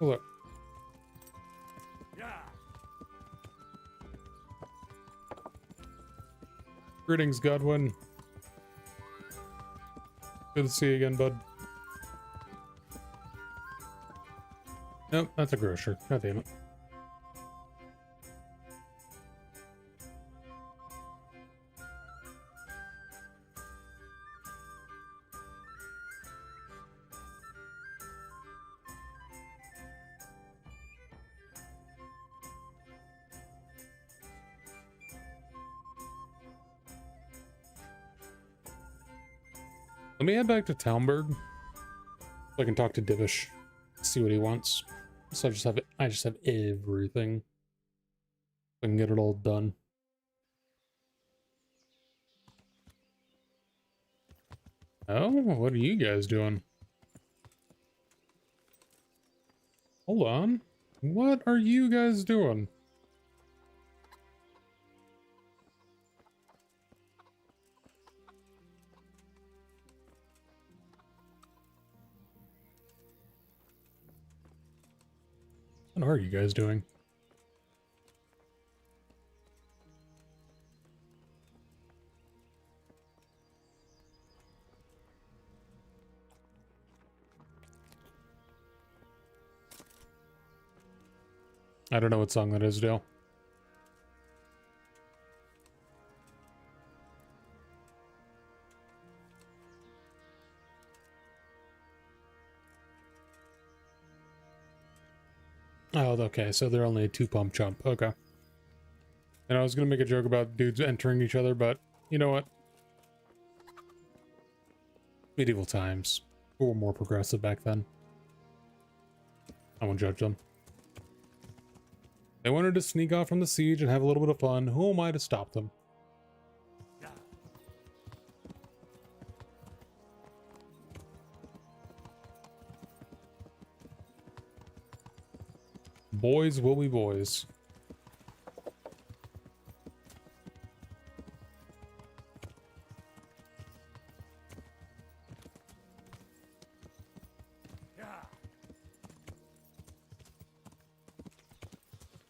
Oh, look. Greetings, Godwin. Good to see you again, bud. Nope, that's a grocer. God damn it. Let me head back to Talmberg so I can talk to Divish, see what he wants. So I just have everything. I can get it all done. Oh, what are you guys doing? Hold on. What are you guys doing? What are you guys doing? I don't know what song that is, Dale. Oh, okay, so they're only a 2-pump jump. Okay. And I was gonna make a joke about dudes entering each other, but you know what? Medieval times. We were more progressive back then. I won't judge them. They wanted to sneak off from the siege and have a little bit of fun. Who am I to stop them? Boys will be boys.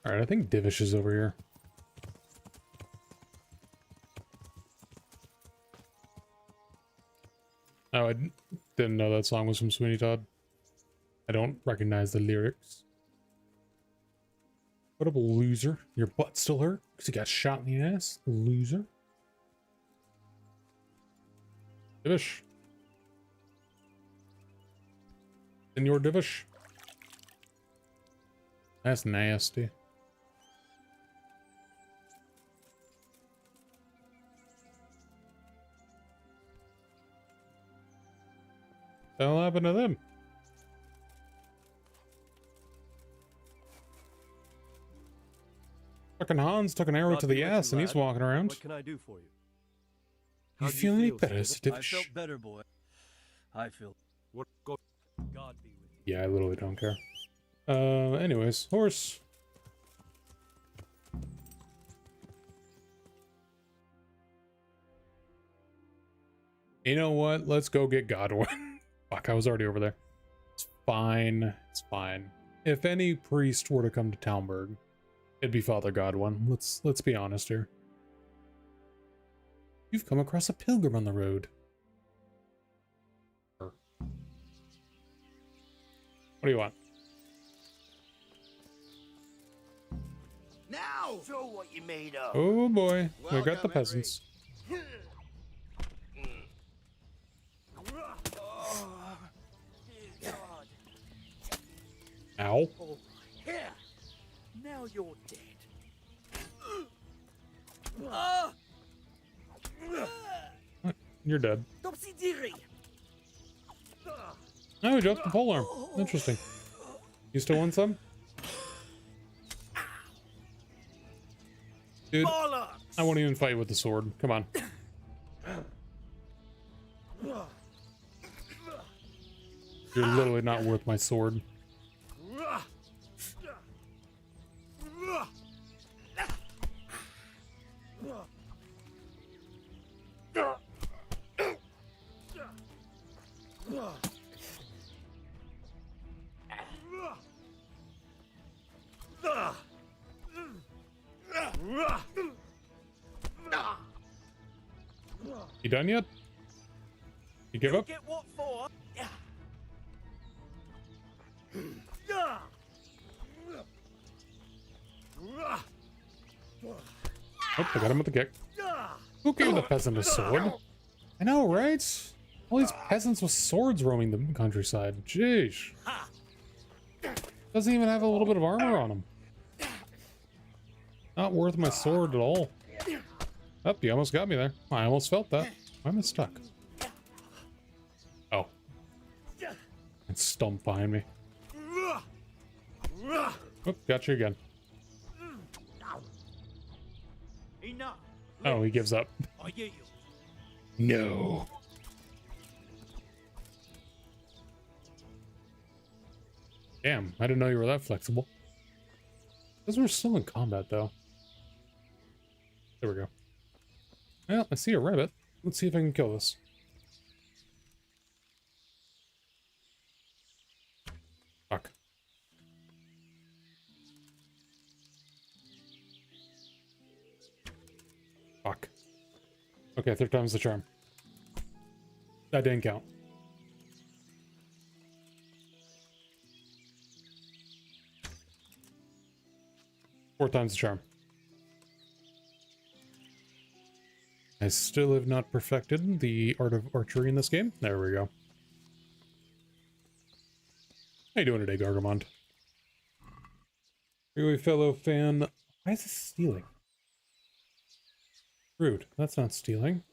Alright, I think Divish is over here. Oh, I didn't know that song was from Sweeney Todd. I don't recognize the lyrics. What up, loser? Your butt still hurt? Because you got shot in the ass? Loser. Divish. Senor Divish. That's nasty. What the hell happened to them? Fucking Hans took an arrow to the ass and he's walking around. What can I do for you? You feel any better, I Divish? felt better, boy. I feel. What? God be with you. Yeah, I literally don't care. Anyways, horse. You know what? Let's go get Godwin. Fuck, I was already over there. It's fine. It's fine. If any priest were to come to Talmberg, it'd be Father Godwin. Let's be honest here. You've come across a pilgrim on the road. What do you want? Now, show what you made of. Oh boy, we got Welcome, the peasants. Ow. Oh, here. Now you're dead. You're dead. Topsy-dirty. Oh, he dropped the polearm. Interesting. You still want some? Dude, I won't even fight with the sword. Come on. You're literally not worth my sword. You done yet? You give up? Get what for? Oh, I got him with the kick. Who gave the peasant a sword? I know, right? All these peasants with swords roaming the countryside. Jeez. Doesn't even have a little bit of armor on him. Not worth my sword at all. Oh, you almost got me there. I almost felt that. Why am I stuck? Oh. And stomp behind me. Oh, got you again. Enough. Oh, he gives up. I get you. No. Damn, I didn't know you were that flexible. Those were still in combat, though. There we go. Well, I see a rabbit. Let's see if I can kill this. Fuck. Fuck. Okay, third time's the charm. That didn't count. Four times the charm. I still have not perfected the art of archery in this game. There we go. How you doing today, Gargamond? Are you a fellow fan? Why is this stealing? Rude. That's not stealing.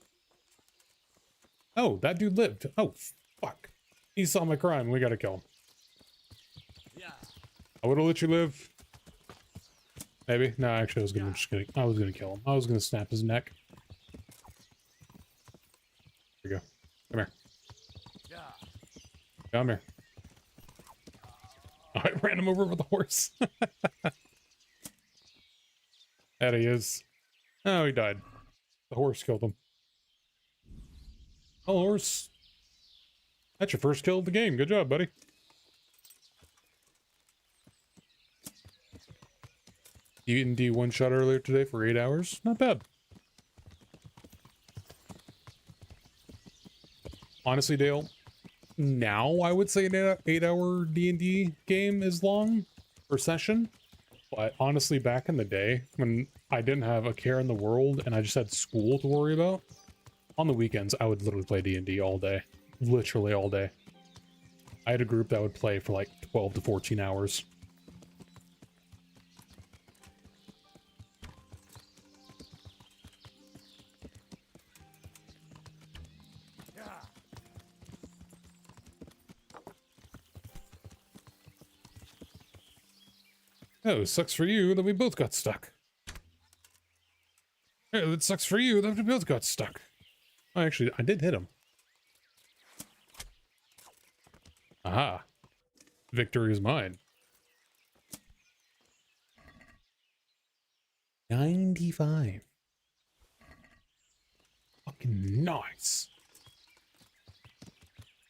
Oh, that dude lived. Oh, fuck. He saw my crime. We gotta kill him. I would've let you live. Maybe. No, actually, I was gonna kill him. I was gonna snap his neck. Here we go. Come here. Come here. Oh, I ran him over with a horse. There he is. Oh, he died. The horse killed him. Oh, horse. That's your first kill of the game. Good job, buddy. D&D one-shot earlier today for 8 hours. Not bad. Honestly, Dale, now I would say an 8-hour D&D game is long per session. But honestly, back in the day, when I didn't have a care in the world and I just had school to worry about, on the weekends, I would literally play D&D all day. Literally all day. I had a group that would play for like 12 to 14 hours. Oh, sucks for you that we both got stuck. Yeah, that sucks for you that we both got stuck. Oh, actually, I did hit him. Aha. Victory is mine. 95. Fucking nice.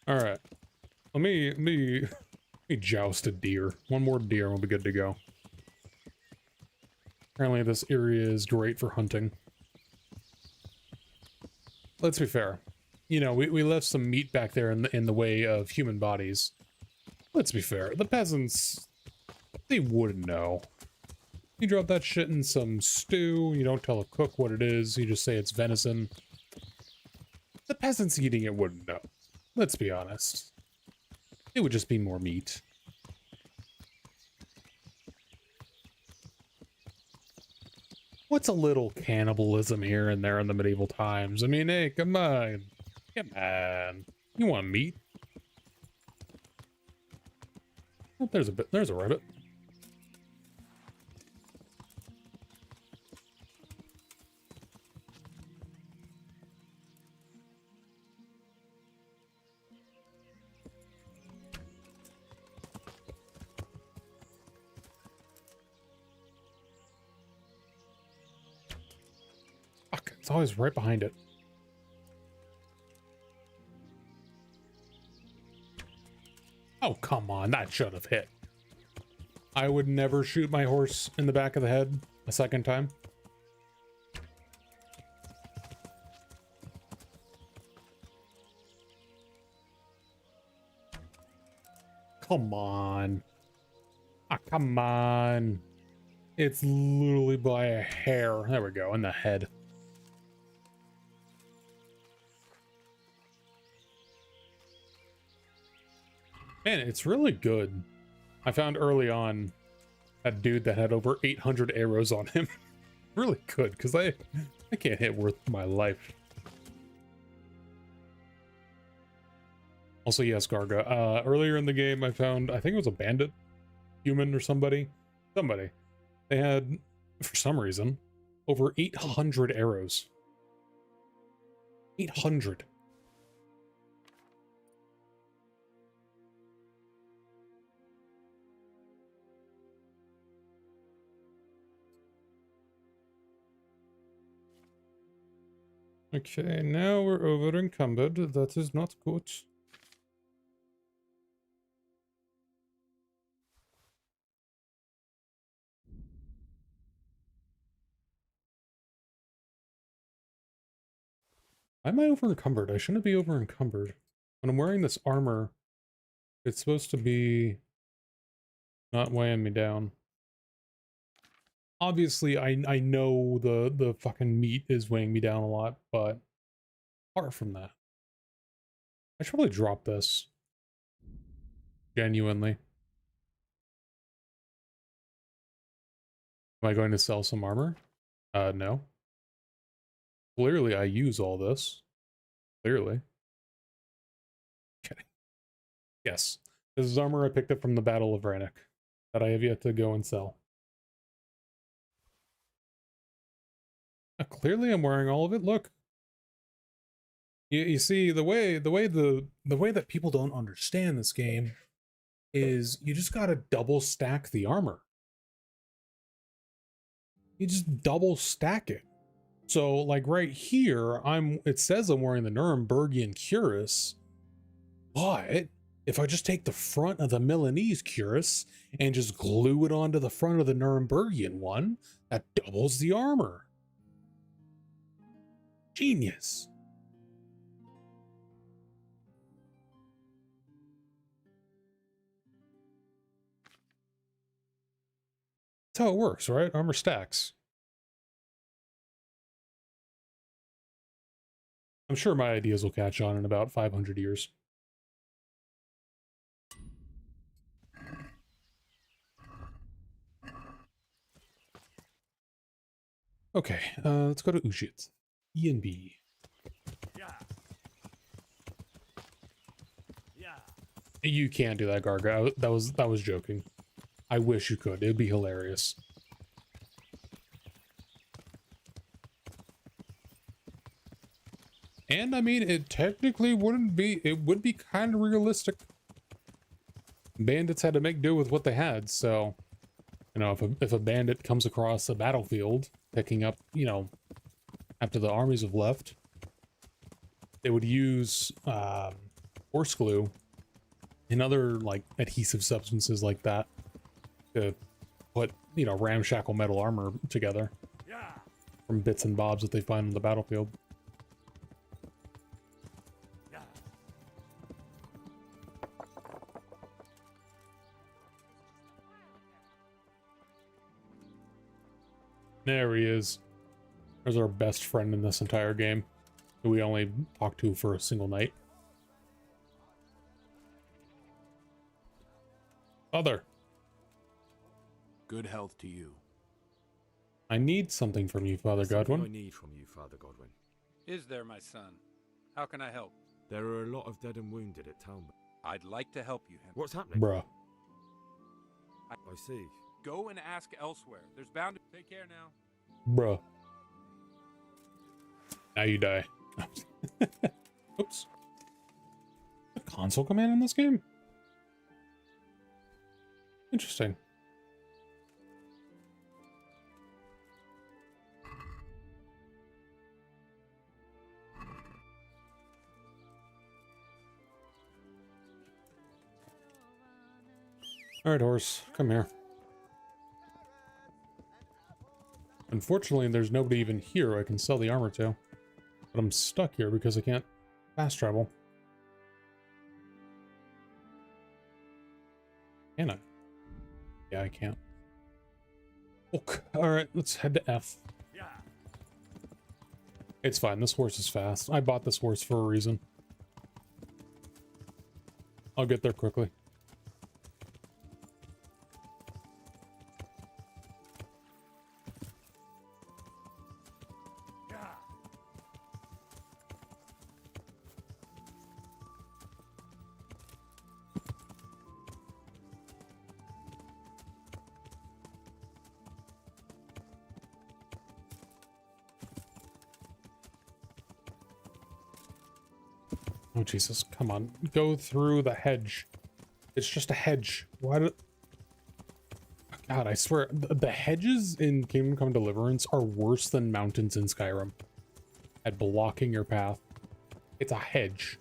Alright. Let me joust a deer. One more deer and we'll be good to go. Apparently this area is great for hunting. Let's be fair. You know, we left some meat back there in the way of human bodies. Let's be fair. The peasants, they wouldn't know. You drop that shit in some stew, you don't tell a cook what it is, you just say it's venison. The peasants eating it wouldn't know. Let's be honest. It would just be more meat. What's a little cannibalism here and there in the medieval times? I mean, hey, come on. Come on. You want meat? Oh, there's a rabbit. Fuck, it's always right behind it. Oh, come on, that should have hit. I would never shoot my horse in the back of the head a second time. Come on. Ah, come on. It's literally by a hair. There we go, in the head. Man, it's really good. I found early on that dude that had over 800 arrows on him. Really good, because I can't hit worth my life. Also, yes, Garga. Earlier in the game, I found, I think it was a bandit, human or somebody. They had, for some reason, over 800 arrows. 800. Okay, now we're over encumbered. That is not good. Why am I over encumbered? I shouldn't be over encumbered. When I'm wearing this armor, it's supposed to be not weighing me down. Obviously, I know the fucking meat is weighing me down a lot, but apart from that, I should probably drop this. Genuinely. Am I going to sell some armor? No. Clearly, I use all this. Clearly. Yes. This is armor I picked up from the Battle of Rannoch that I have yet to go and sell. Clearly I'm wearing all of it. Look. You see, the way that people don't understand this game is you just gotta double stack the armor. You just double stack it. So like right here, it says I'm wearing the Nurembergian cuirass, but if I just take the front of the Milanese cuirass and just glue it onto the front of the Nurembergian one, that doubles the armor. Genius. That's how it works, right? Armor stacks. I'm sure my ideas will catch on in about 500 years. Okay, let's go to Ushit. E and B. Yeah. Yeah. You can't do that, Garga. That was joking. I wish you could. It'd be hilarious. And I mean, it technically wouldn't be. It would be kind of realistic. Bandits had to make do with what they had, so you know, if a bandit comes across a battlefield, picking up, you know, after the armies have left, they would use horse glue and other like adhesive substances like that to put, you know, ramshackle metal armor together from bits and bobs that they find on the battlefield. There he is. There's our best friend in this entire game, who we only talked to for a single night. Father. Good health to you. I need something from you, Father Godwin. I need from you, Father Godwin. Is there, my son? How can I help? There are a lot of dead and wounded at town. I'd like to help you, Henry. What's happening? Bruh. I see. Go and ask elsewhere. There's bound to... Take care now. Bruh. Now you die. Oops. A console command in this game? Interesting. Alright, horse, come here. Unfortunately, there's nobody even here I can sell the armor to. But I'm stuck here because I can't fast travel. Can I? Yeah, I can't. Okay. Alright, let's head to F. It's fine, this horse is fast. I bought this horse for a reason. I'll get there quickly. Oh, Jesus. Come on. Go through the hedge. It's just a hedge. Why do... God, I swear. The hedges in Kingdom Come Deliverance are worse than mountains in Skyrim at blocking your path. It's a hedge.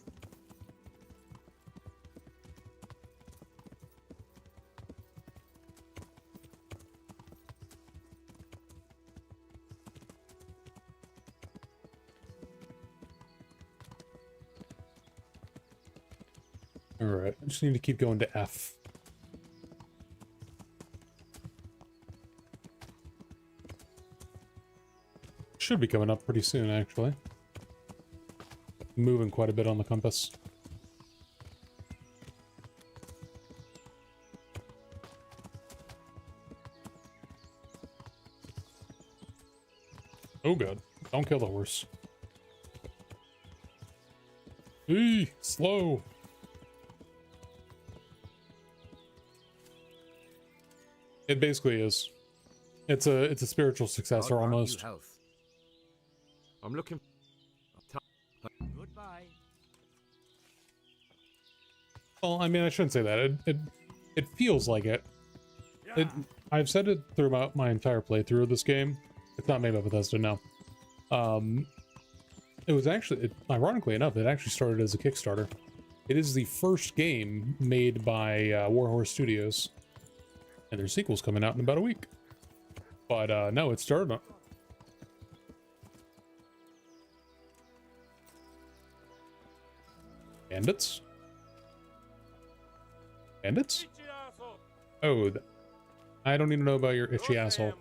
Alright, I just need to keep going to F. Should be coming up pretty soon, actually. Moving quite a bit on the compass. Oh god, don't kill the horse. Eee, slow. It basically is. It's a spiritual successor God grant you almost. health. I'm looking. Goodbye. Well, I mean, I shouldn't say that. It feels like it. I've said it throughout my entire playthrough of this game. It's not made by Bethesda, no. It was actually, ironically enough, it actually started as a Kickstarter. It is the first game made by Warhorse Studios, and their sequel's coming out in about a week. But no, it started on. Bandits? Bandits? Oh, I don't even know about your itchy asshole.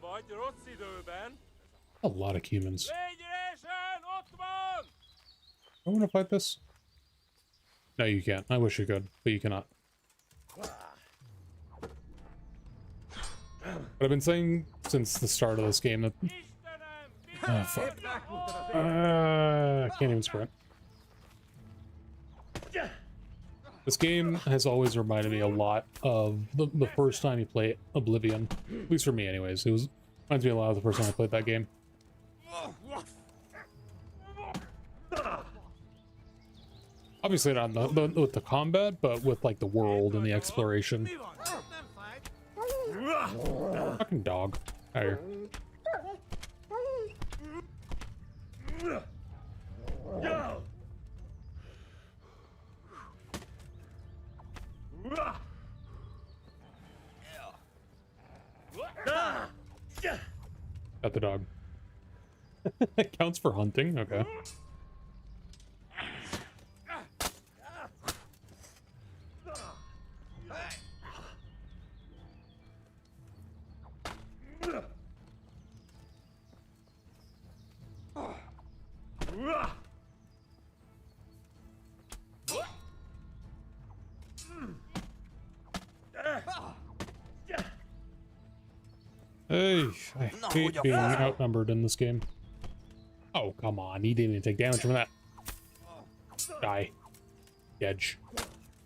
A lot of humans. I want to fight this? No, you can't. I wish you could, but you cannot. But I've been saying since the start of this game that... Oh, fuck. I can't even sprint. This game has always reminded me a lot of the first time you play Oblivion. At least for me, anyways. It reminds me a lot of the first time I played that game. Obviously not with the combat, but with like the world and the exploration. Fucking dog. Out here. Got the dog. It counts for hunting, okay. Hey, I hate being outnumbered in this game. Oh, come on. He didn't even take damage from that. Die. Edge.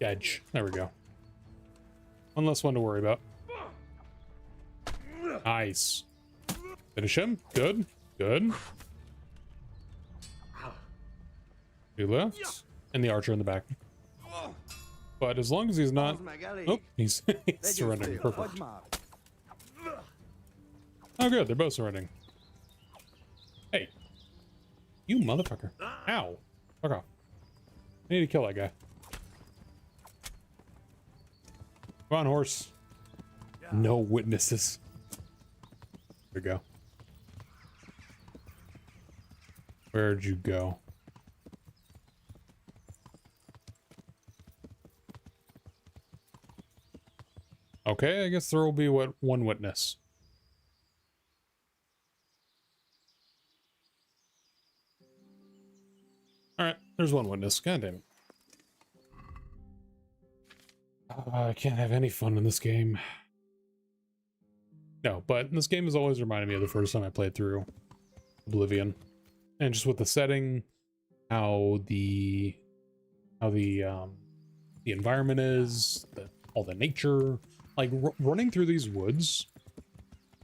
Edge. There we go. One less one to worry about. Nice. Finish him. Good. Good. Two left. And the archer in the back. But as long as he's not... Oh, he's surrendering. Perfect. Oh, good. They're both surrendering. Hey. You motherfucker. Ow. Fuck off. I need to kill that guy. Come on, horse. No witnesses. There we go. Where'd you go? Okay, I guess there will be one witness. Alright, there's one witness. God damn it. I can't have any fun in this game. No, but this game has always reminded me of the first time I played through Oblivion. And just with the setting, how the environment is, all the nature, like running through these woods,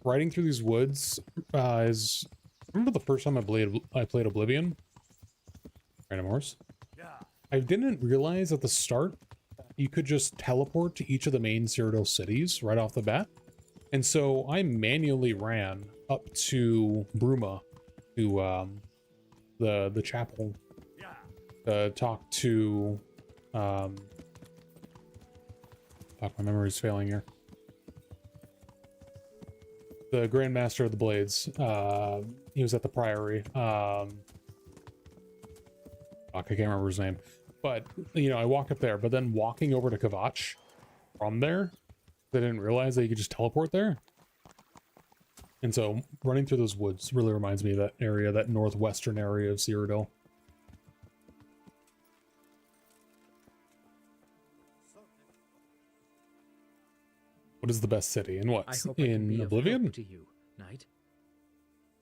riding through these woods is... Remember the first time I played Oblivion? Random horse. I didn't realize at the start you could just teleport to each of the main Cyrodiil cities right off the bat. And so I manually ran up to Bruma, to the chapel, to talk to fuck, my memory's failing here. The Grand Master of the Blades. He was at the Priory. Fuck, I can't remember his name. But, you know, I walked up there, but then walking over to Kvatch from there, I didn't realize that you could just teleport there. And so running through those woods really reminds me of that area, that northwestern area of Cyrodiil. What is the best city? In what? In Oblivion? To you, Knight.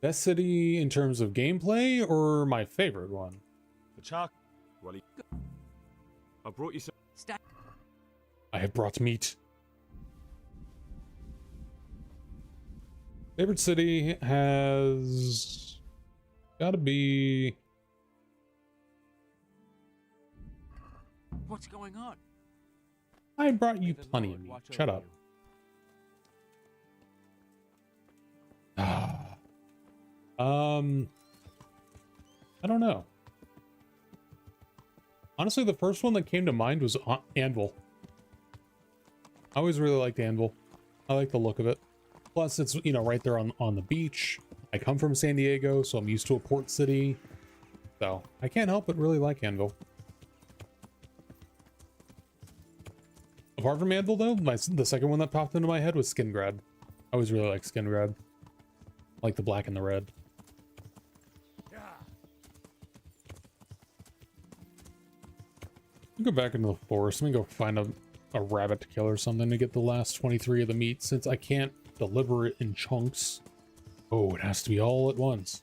Best city in terms of gameplay or my favorite one? The chalk. Well, I brought you some. I have brought meat. Favorite city has gotta be... What's going on? I brought you plenty of meat. Shut up. I don't know. Honestly, the first one that came to mind was Anvil. I always really liked Anvil. I like the look of it. Plus, it's, you know, right there on the beach. I come from San Diego, so I'm used to a port city. So, I can't help but really like Anvil. Apart from Anvil, though, the second one that popped into my head was Skingrad. I always really liked Skingrad. I like the black and the red. Go back into the forest. Let me go find a rabbit to kill or something to get the last 23 of the meat, since I can't deliver it in chunks. Oh, it has to be all at once.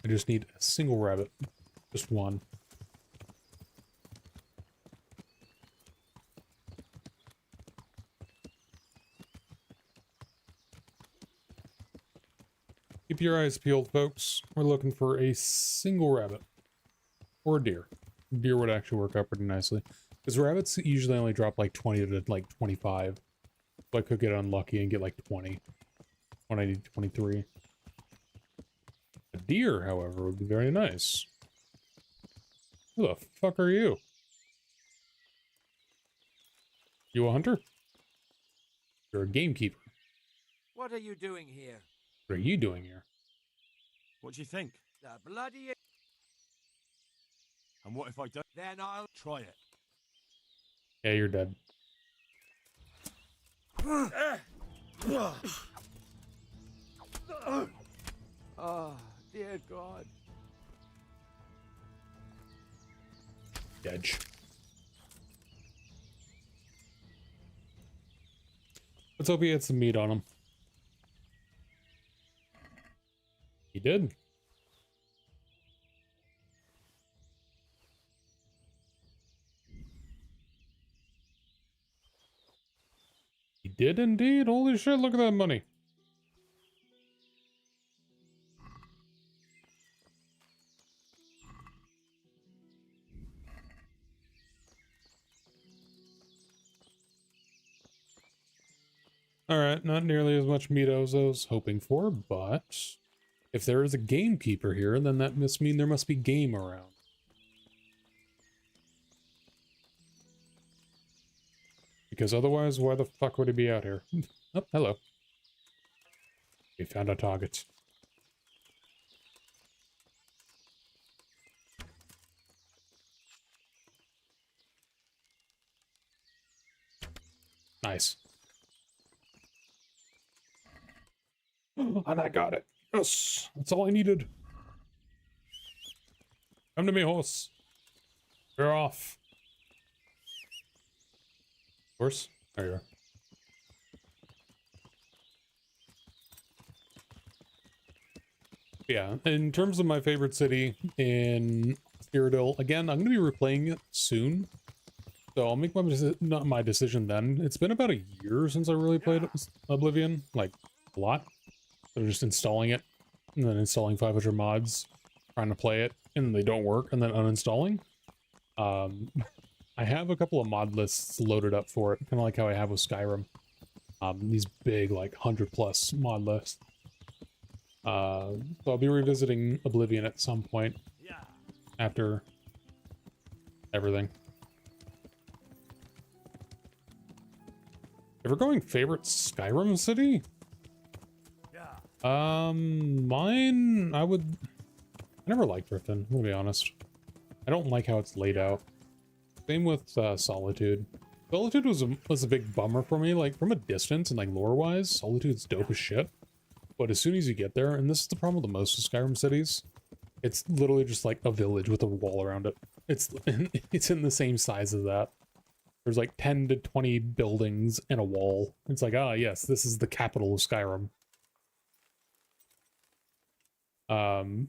I just need a single rabbit. Just one. Keep your eyes peeled, folks. We're looking for a single rabbit. Or a deer. Deer would actually work out pretty nicely. Because rabbits usually only drop like 20 to like 25. So I could get unlucky and get like 20. When I need 23. A deer, however, would be very nice. Who the fuck are you? You a hunter? You're a gamekeeper. What are you doing here? What are you doing here? What do you think? The bloody... And what if I don't? Then I'll... Try it. Yeah, you're dead. Oh, dear God. Edge. Let's hope he had some meat on him. He did. He did indeed. Holy shit, look at that money. Alright, not nearly as much meat as I was hoping for, but if there is a gamekeeper here, then that must mean there must be game around. Because otherwise, why the fuck would he be out here? Oh, hello. We found a target. Nice. And I got it. Yes, that's all I needed. Come to me, horse. You're off. Horse? There you are. Yeah, in terms of my favorite city in Cyrodiil, again, I'm going to be replaying it soon. So I'll make not my decision then. It's been about a year since I really played Oblivion. Like, a lot. So just installing it, and then installing 500 mods, trying to play it, and they don't work, and then uninstalling. I have a couple of mod lists loaded up for it, kind of like how I have with Skyrim. These big, like, 100+ mod lists. So I'll be revisiting Oblivion at some point after everything. If we're going favorite Skyrim city? Mine, I never liked Riften, to be honest. I don't like how it's laid out. Same with Solitude. Solitude was a big bummer for me, like, from a distance and, like, lore-wise, Solitude's dope as shit. But as soon as you get there, and this is the problem with most of Skyrim cities, it's literally just like a village with a wall around it. It's in the same size as that. There's like 10 to 20 buildings and a wall. It's like, ah, yes, this is the capital of Skyrim. But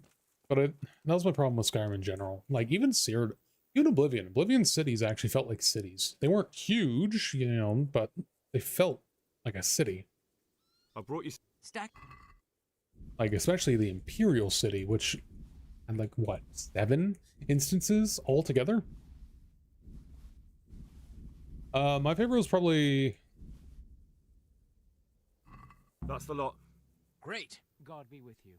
that was my problem with Skyrim in general. Like, even Oblivion cities actually felt like cities. They weren't huge, you know, but they felt like a city. I brought you stack. Like, especially the Imperial City, which had like, what, 7 instances altogether? My favorite was probably... That's the lot. Great. God be with you.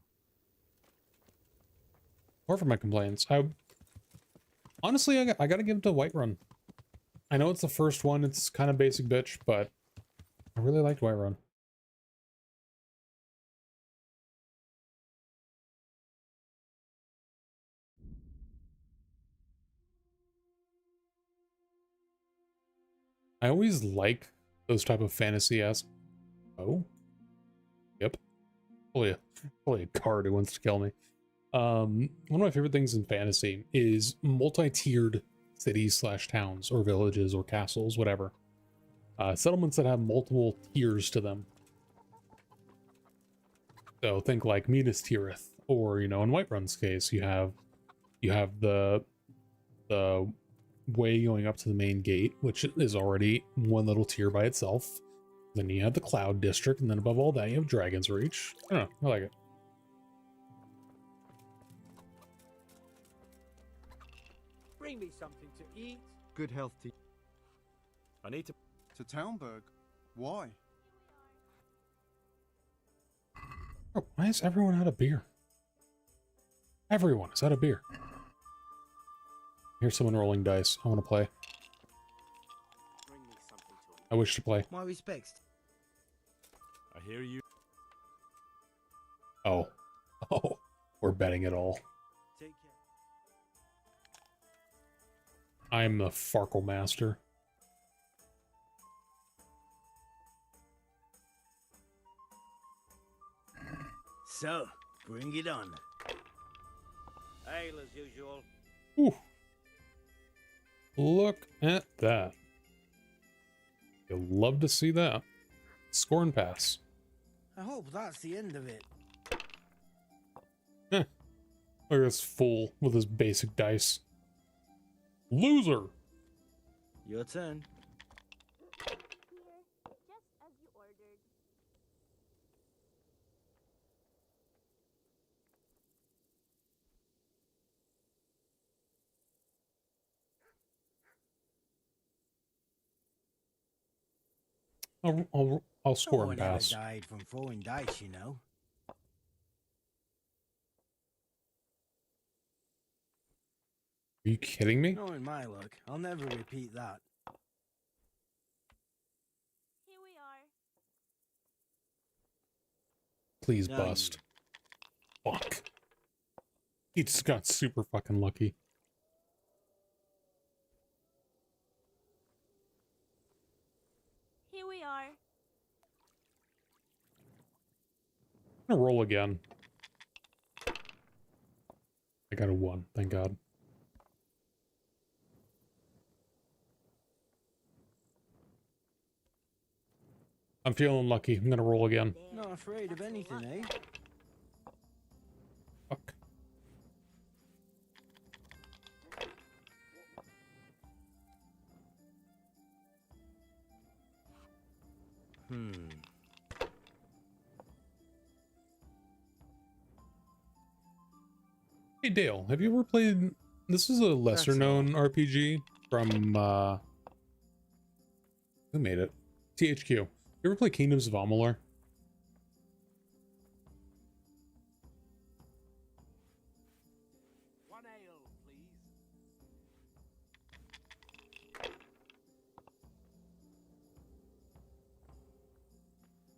Or for my complaints. Honestly, I gotta give it to Whiterun. I know it's the first one, it's kind of basic bitch, but I really liked Whiterun. I always like those type of fantasy-esque... Oh? Yep. Probably a card who wants to kill me. One of my favorite things in fantasy is multi-tiered cities slash towns or villages or castles, whatever. Settlements that have multiple tiers to them. So think like Minas Tirith, or, you know, in Whiterun's case, you have the way going up to the main gate, which is already one little tier by itself. Then you have the Cloud District, and then above all that, you have Dragon's Reach. I don't know, I like it. Bring me something to eat. Good health to you. I need to... To Townburg? Why? Oh, why is everyone out of beer? Everyone is out of beer. Here's someone rolling dice. I want to play. Bring me something to eat. I wish to play. My respects. I hear you. Oh. Oh. We're betting it all. Take care. I'm the Farkle Master. So, bring it on. Ale as usual. Ooh. Look at that. You'll love to see that. Score and pass. I hope that's the end of it. Look at this fool with his basic dice. Loser! Your turn. I'll score and pass. Died from throwing dice, you know. Are you kidding me? Knowing my luck, I'll never repeat that. Here we are. Please bust. Fuck. He just got super fucking lucky. Here we are. I'm gonna roll again. I got a 1, thank God. I'm feeling lucky. I'm gonna roll again. Not afraid of anything, eh? Fuck. Hey Dale, have you ever played... This is a lesser known RPG from, who made it? THQ. You ever play Kingdoms of Amalur? One ale, please.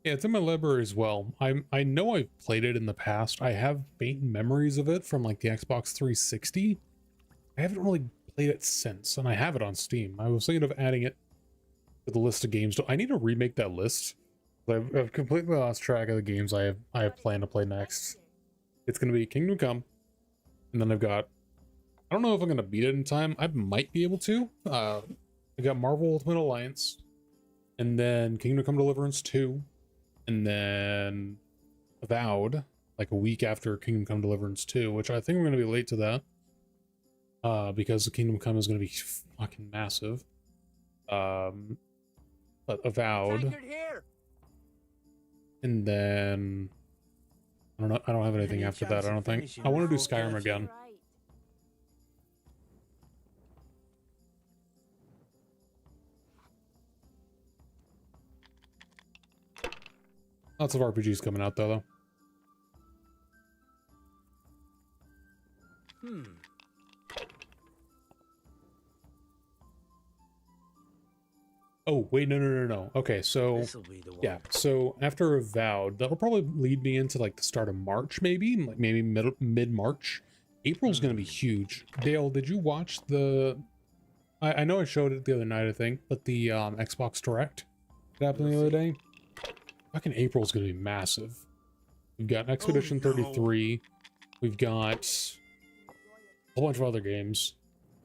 Yeah, it's in my library as well. I know I've played it in the past. I have faint memories of it from like the Xbox 360. I haven't really played it since, and I have it on Steam. I was thinking of adding it to the list of games. I need to remake that list. I've completely lost track of the games I have planned to play next. It's going to be Kingdom Come, and then I've got... I don't know if I'm going to beat it in time. I might be able to. We got Marvel Ultimate Alliance, and then Kingdom Come Deliverance 2, and then VoD, like a week after Kingdom Come Deliverance 2, which I think we're going to be late to that, because the Kingdom Come is going to be fucking massive. But Avowed, and then I don't know. I don't have anything after that. I don't think. I want to do Skyrim again. Lots of RPGs coming out though. Oh, wait, no. Okay, so This'll be the one. yeah, so after Avowed, that'll probably lead me into like the start of March, maybe, like maybe mid-March. April's gonna be huge. Dale, did you watch the? I know I showed it the other night, I think, but the Xbox Direct that happened the other day. Fucking April's gonna be massive. We've got Expedition 33. We've got a whole bunch of other games,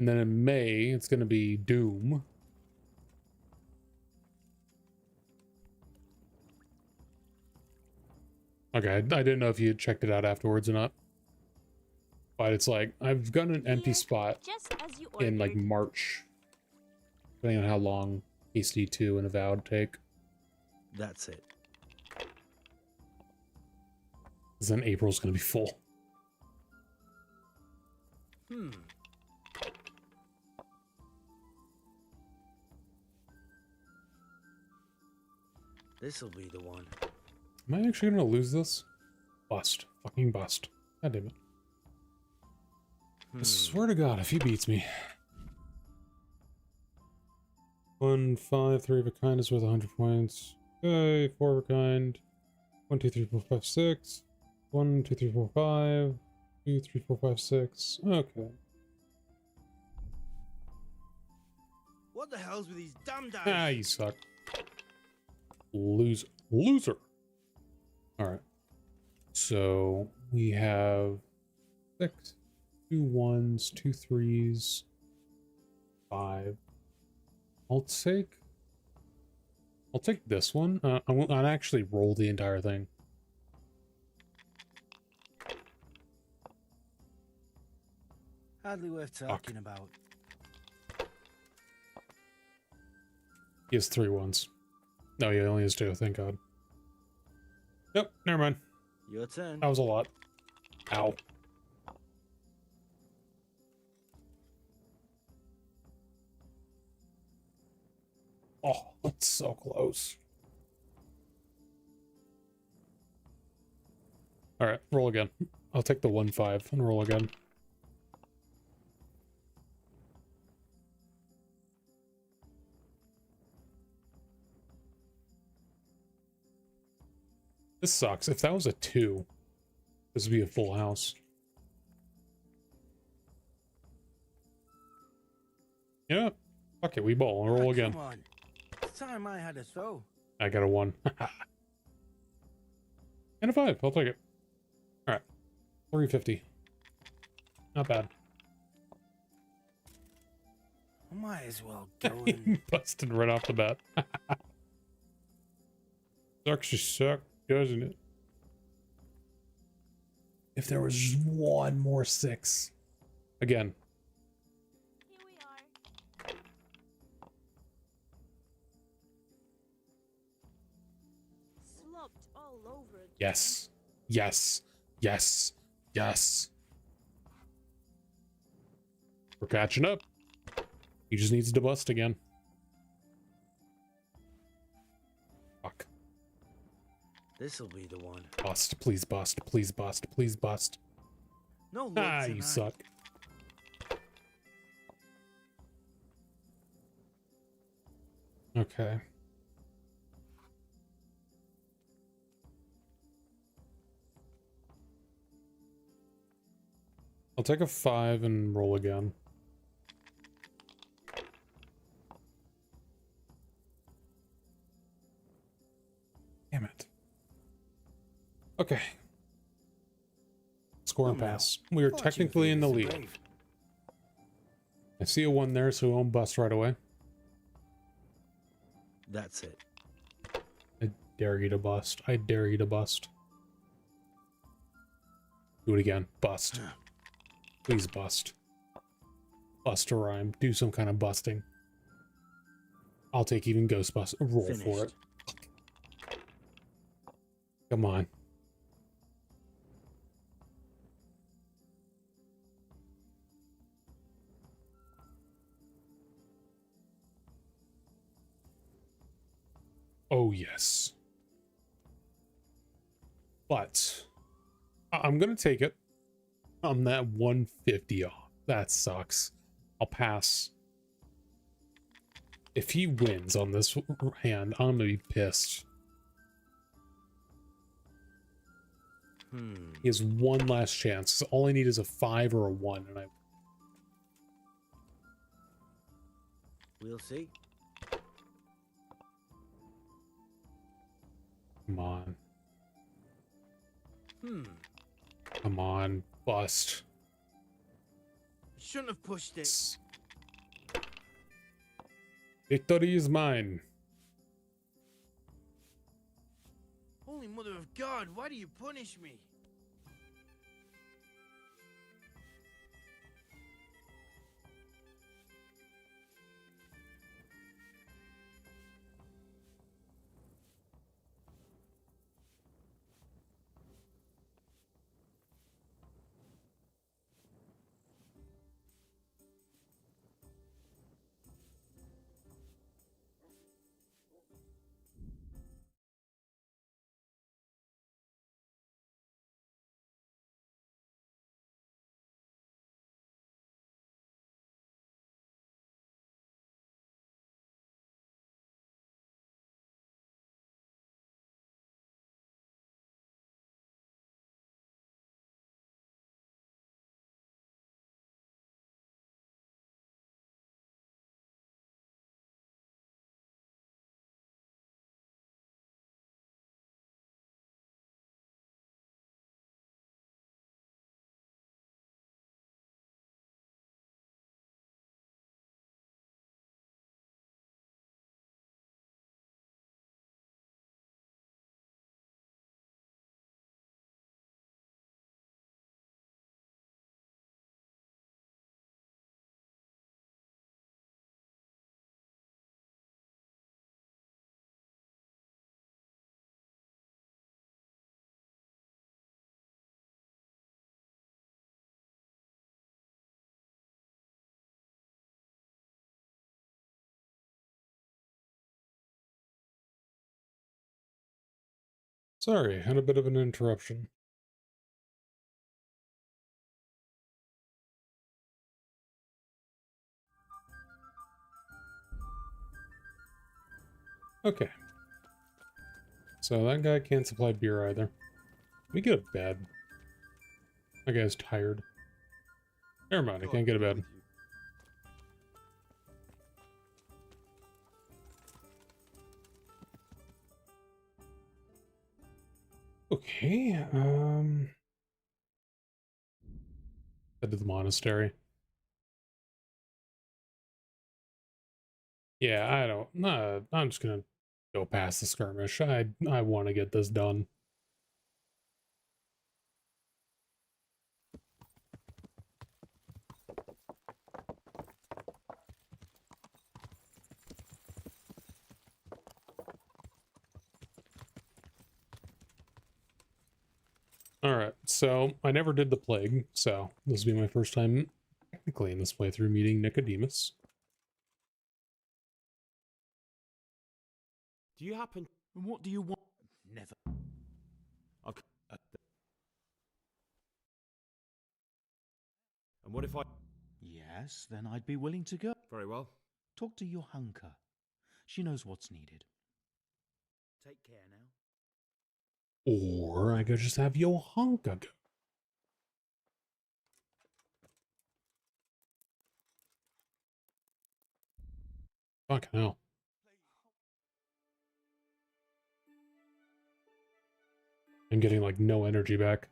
and then in May it's gonna be Doom. Okay, I didn't know if you had checked it out afterwards or not. But it's like, I've got an empty spot in like March. Depending on how long HD2 and Avowed take. That's it. Because then April's going to be full. This'll be the one. Am I actually going to lose this? Bust. Fucking bust. God damn it. I swear to God, if he beats me. 1, 5, 3 of a kind is worth 100 points. Okay, 4 of a kind. 1, 2, 3, 4, 5, 6. 1, 2, 3, 4, 5. 2, 3, 4, 5, 6. Okay. What the hell's with these damn dice? Ah, you suck. Loser. Alright. So, we have 6. 2 1s, 2 3s, 5. I'll take this one. I won't actually roll the entire thing. Hardly worth talking about. He has 3 1s. No, he only has 2, thank God. Nope, never mind. Your turn. That was a lot. Ow. Oh, that's so close. Alright, roll again. I'll take the 1-5 and roll again. This sucks. If that was a 2, this would be a full house. Yeah. Fuck it, we ball and roll again. Come on. It's time I had a throw. I got a 1. And a 5. I'll take it. Alright. 350. Not bad. I might as well go and... Busted right off the bat. Sucks to suck, doesn't it? If there was just one more 6. Again. Here we are. Sloped all over again. Yes. Yes. Yes. Yes. We're catching up. He just needs to bust again. Fuck. This'll be the one. Bust. Please bust. Please bust. Please bust. No luck Ah, you tonight. suck. Okay. I'll take a 5 and roll again. Damn it. Okay. Score and pass. We are technically in the lead. I see a 1 there, so we won't bust right away. That's it. I dare you to bust. I dare you to bust. Do it again. Bust. Please bust. Bust a rhyme. Do some kind of busting. I'll take even Ghost Bust. Roll Finished. for it. Come on. Oh, yes. But I'm going to take it. I'm that 150 off. That sucks. I'll pass. If he wins on this hand, I'm going to be pissed. He has one last chance. All I need is a 5 or a 1, and We'll see. Come on. Come on. Bust. Shouldn't have pushed it. Victory is mine. Holy Mother of God, why do you punish me? Sorry, had a bit of an interruption. Okay. So that guy can't supply beer either. Let me get a bed. That guy's tired. Never mind, I can't get a bed. Okay, head to the monastery. Yeah, I don't. Nah, I'm just gonna go past the skirmish. I want to get this done. Alright, so I never did the plague, so this will be my first time technically in this playthrough meeting Nicodemus. Do you happen... What do you want? Never. Okay. And what if I... Yes, then I'd be willing to go. Very well. Talk to your hunker. She knows what's needed. Take care now. Or I could just have Johanka go. Fucking hell. I'm getting like no energy back.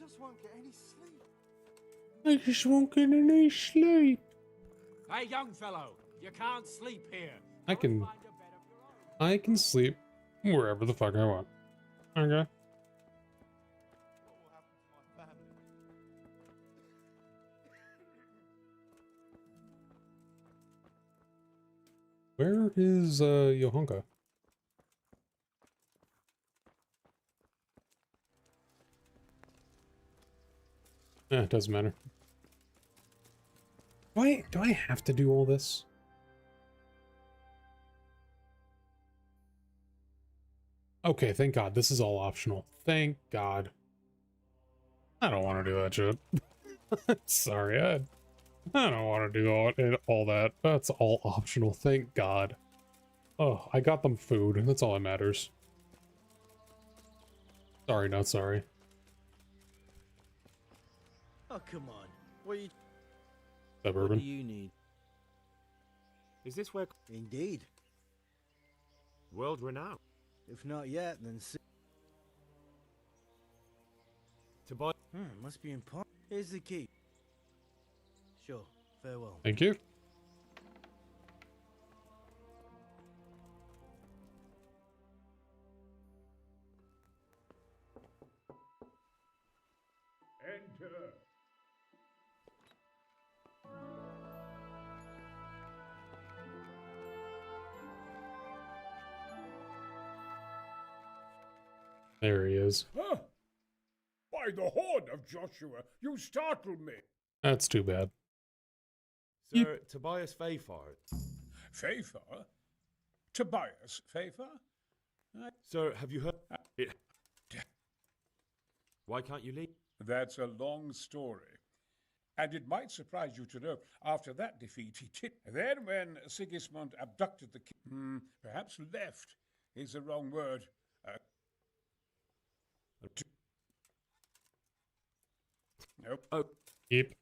just won't get any sleep. I just won't get any sleep. Hey, young fellow, you can't sleep here. I can sleep wherever the fuck I want. Okay. Where is Yohonka? It doesn't matter. Why do I have to do all this? Okay, thank God. This is all optional. Thank God. I don't want to do that shit. Sorry, I don't want to do all that. That's all optional. Thank God. Oh, I got them food. That's all that matters. Sorry, not sorry. Oh, come on. What are you... Suburban. What do you need? Is this where... Indeed. World renowned? If not yet, then... To buy... must be important. Here's the key. Sure. Farewell. Thank you. Enter. There he is. Huh? By the horn of Joshua, you startled me. That's too bad. Sir, Tobias Fayfar. Fayfar? Tobias Fayfar? Sir, have you heard... Why can't you leave? That's a long story. And it might surprise you to know, after that defeat, he did. Then when Sigismund abducted the king, perhaps left is the wrong word. Nope. Oh. Yep.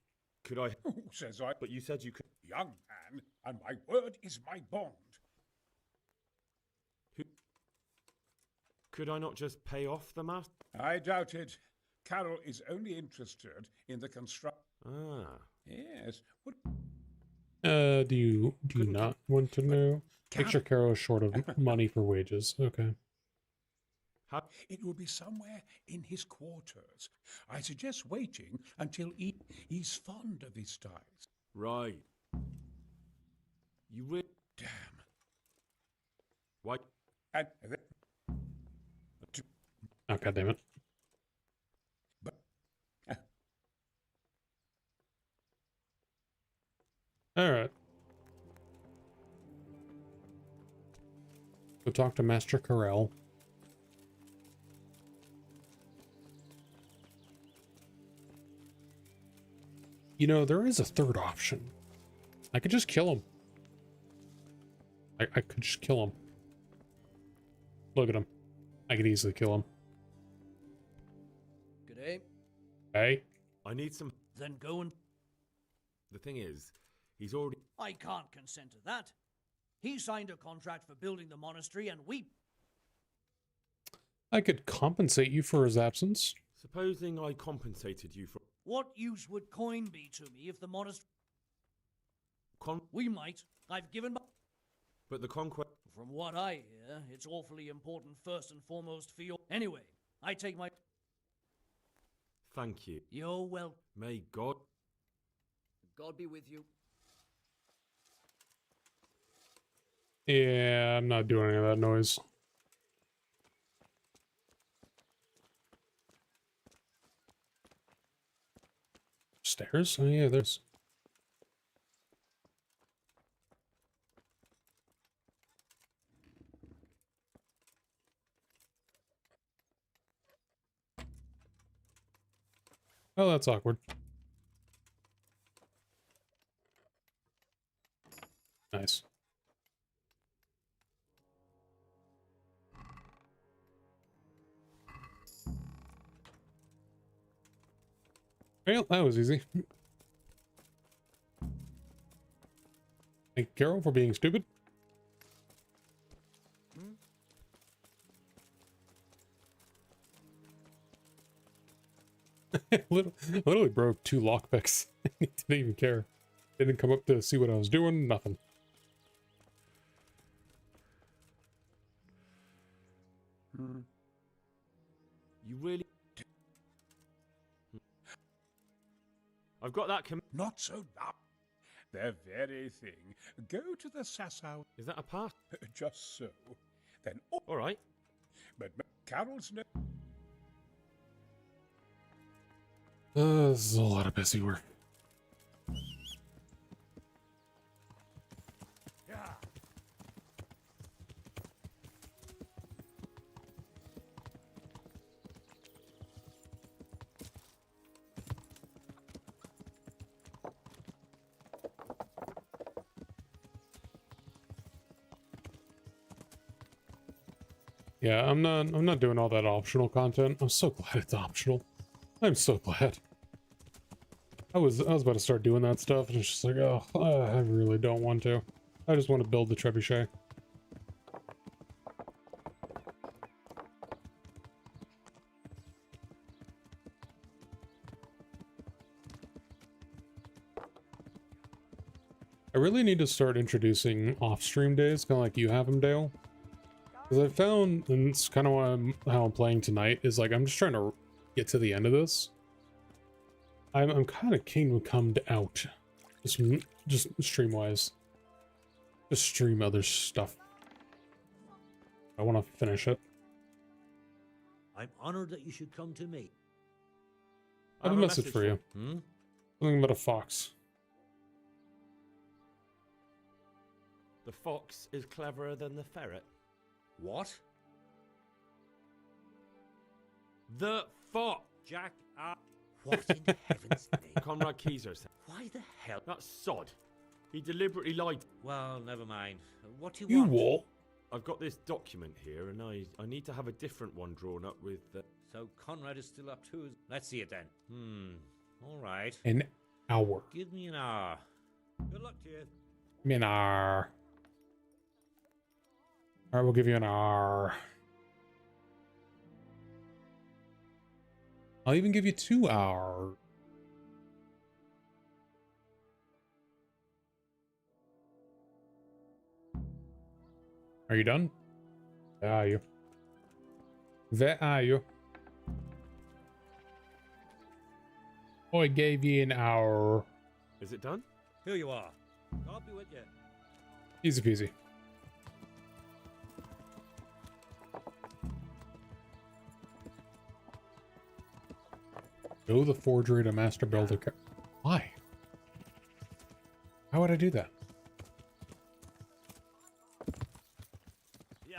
Could I... Who says I... But you said you could... Young man, and my word is my bond. Could I not just pay off the master? I doubt it. Carol is only interested in the construct. Ah. Yes. What? Do you not want to know? Picture Carol is short of money for wages. Okay. It will be somewhere in his quarters. I suggest waiting until he's fond of his styles. Right. You really... Damn. Why? And Oh, God damn it. All right. Go talk to Master Carell. You know, there is a third option. I could just kill him. I could just kill him. Look at him. I could easily kill him. Good day. Hey? I need some... Then go and... The thing is, he's already... I can't consent to that. He signed a contract for building the monastery and we... I could compensate you for his absence. Supposing I compensated you for... What use would coin be to me if the monastery... We might. I've given... But the conquest... From what I hear, it's awfully important first and foremost for your... Anyway, I take my... Thank you. You're welcome. May God... God be with you. Yeah, I'm not doing any of that noise. Stairs? Oh yeah, there's... Oh, that's awkward. Nice. Well, that was easy. Thank you, Carol, for being stupid. Literally broke 2 lockpicks. He didn't even care. Didn't come up to see what I was doing. Nothing. You really... I've got that Not so loud. The very thing. Go to the Sassow. Is that a pass? Just so. Then... All right. But Carol's no... This is a lot of busy work. Yeah, I'm not doing all that optional content. I'm so glad it's optional. I'm so glad. I was about to start doing that stuff, and it's just like, oh, I really don't want to. I just want to build the trebuchet. I really need to start introducing off-stream days, kind of like you have them, Dale. Because I found, and it's kind of how I'm playing tonight, is like I'm just trying to get to the end of this. I'm kind of Kingdom Come out, just stream-wise. Just stream other stuff. I want to finish it. I'm honored that you should come to me. I have a message for you. Hmm? Something about a fox. The fox is cleverer than the ferret. What? The fox! Jack, what in heaven's name? Conrad Keyser said. Why the hell? That sod. He deliberately lied. Well, never mind. What do You want? what? I've got this document here, and I need to have a different one drawn up with... So Conrad is still up to his... Let's see it then. All right. An hour. Give me an hour. Good luck to you. Give me an hour. Alright, we'll give you an hour. I'll even give you 2 hours. Are you done? Where are you? Where are you? I gave you an hour. Is it done? Here you are. I'll be with you. Easy peasy. Go to the forgery to master builder. Why? How would I do that? Yeah.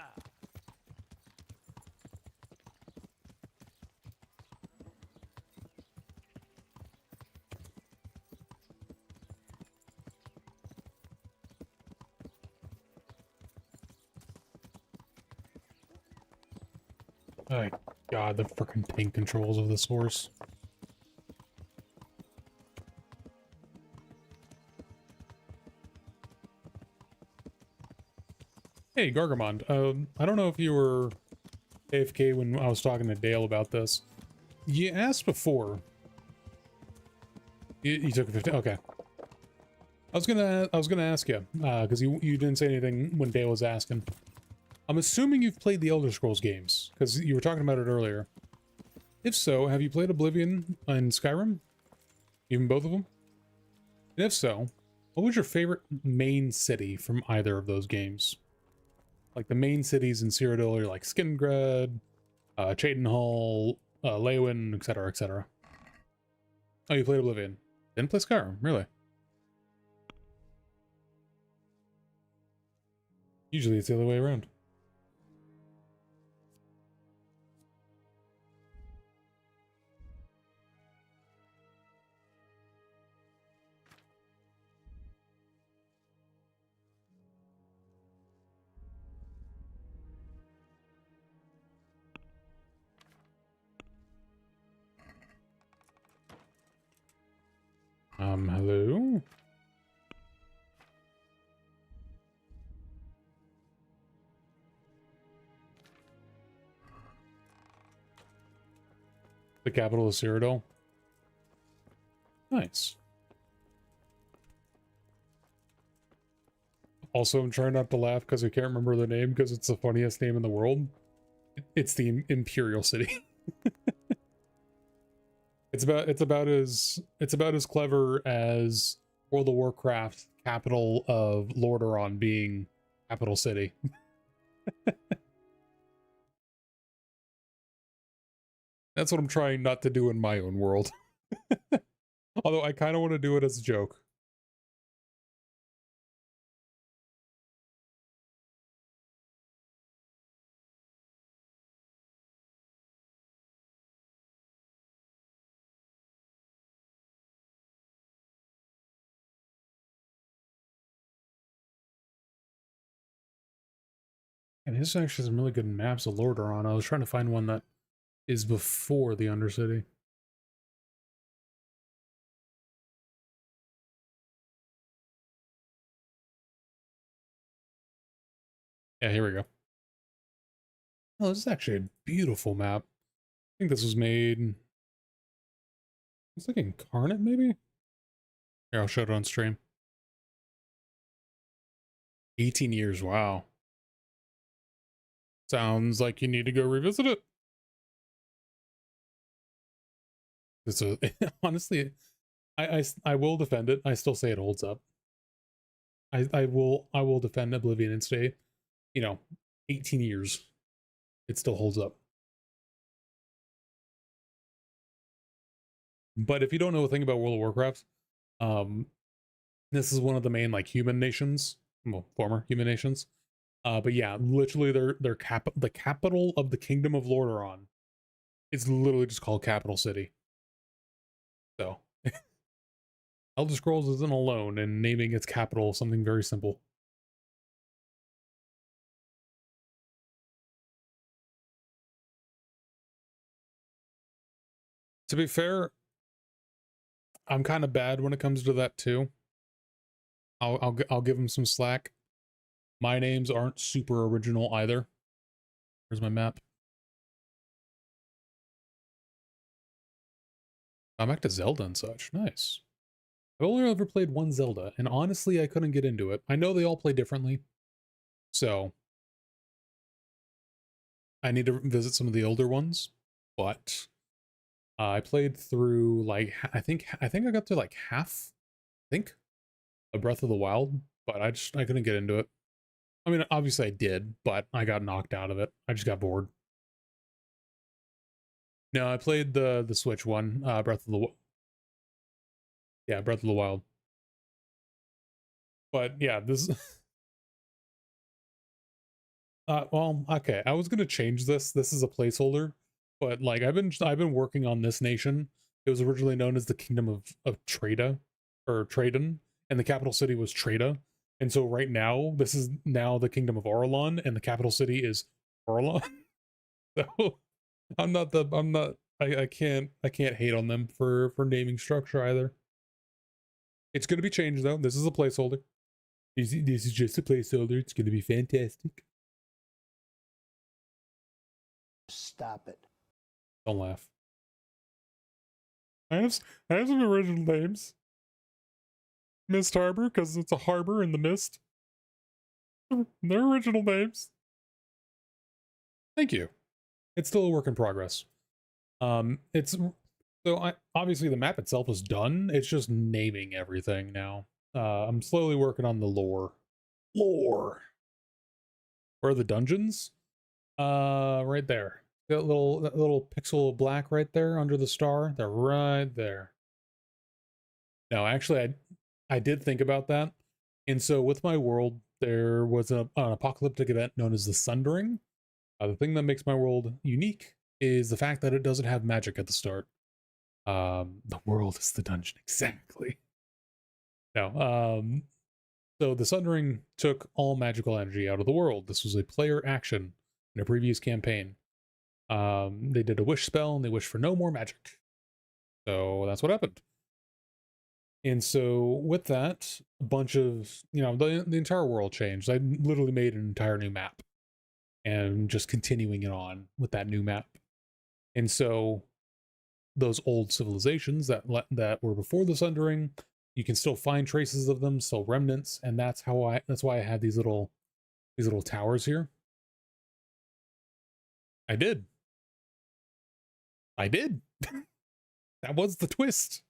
My God, the freaking tank controls of this horse. Hey, Gargamond. I don't know if you were AFK when I was talking to Dale about this. You asked before. You took a 15. Okay. I was gonna ask you because you didn't say anything when Dale was asking. I'm assuming you've played the Elder Scrolls games because you were talking about it earlier. If so, have you played Oblivion and Skyrim? Even both of them? And if so, what was your favorite main city from either of those games? Like the main cities in Cyrodiil are like Skindred, Cheydinhal, Leywin, etc., etc. Oh, you played Oblivion. Didn't play Skyrim, really? Usually it's the other way around. Hello? The capital of Cyrodiil? Nice. Also, I'm trying not to laugh because I can't remember the name because it's the funniest name in the world. It's the Imperial City. It's about as clever as World of Warcraft capital of Lordaeron being capital city. That's what I'm trying not to do in my own world. Although I kind of want to do it as a joke. And this actually some really good maps of Lordaeron. I was trying to find one that is before the Undercity. Yeah, here we go. Oh, this is actually a beautiful map. I think this was made... It's like Incarnate, maybe? Here, I'll show it on stream. 18 years, wow. Sounds like you need to go revisit it. It's a, honestly, I will defend it. I still say it holds up. I will defend Oblivion and say, you know, 18 years. It still holds up. But if you don't know a thing about World of Warcraft, this is one of the main like human nations, well, former human nations. But yeah, literally the capital of the Kingdom of Lordaeron is literally just called Capital City. So Elder Scrolls isn't alone in naming its capital something very simple. To be fair, I'm kind of bad when it comes to that too. I'll give them some slack. My names aren't super original either. Here's my map. I'm back to Zelda and such. Nice. I've only ever played one Zelda, and honestly, I couldn't get into it. I know they all play differently, so I need to visit some of the older ones. But I played through like I think I got to like half. I think of Breath of the Wild, but I couldn't get into it. I mean, obviously I did, but I got knocked out of it. I just got bored. No, I played the Switch one, Breath of the Breath of the Wild. But yeah, this well, okay. I was gonna change this. This is a placeholder, but like I've been working on this nation. It was originally known as the Kingdom of Trada or Traden, and the capital city was Trada. And so right now, this is now the Kingdom of Orlon, and the capital city is Orlon. So I can't hate on them for naming structure either. It's gonna be changed though. This is a placeholder. This is just a placeholder. It's gonna be fantastic. Stop it. Don't laugh. I have some original names. Mist Harbor, because it's a harbor in the mist. They're original names. Thank you. It's still a work in progress. Obviously the map itself is done. It's just naming everything now. I'm slowly working on the lore. Where are the dungeons? Right there. That little pixel of black right there under the star. They're right there. No, actually, I did think about that. And so with my world, there was an apocalyptic event known as the Sundering. The thing that makes my world unique is the fact that it doesn't have magic at the start. The world is the dungeon, exactly. No, so the Sundering took all magical energy out of the world. This was a player action in a previous campaign. They did a wish spell and they wished for no more magic. So that's what happened. And so with that, a bunch of, the entire world changed. I literally made an entire new map and just continuing it on with that new map. And so those old civilizations that were before the Sundering. You can still find traces of them, still remnants, and that's why I had these little towers here. I did. That was the twist.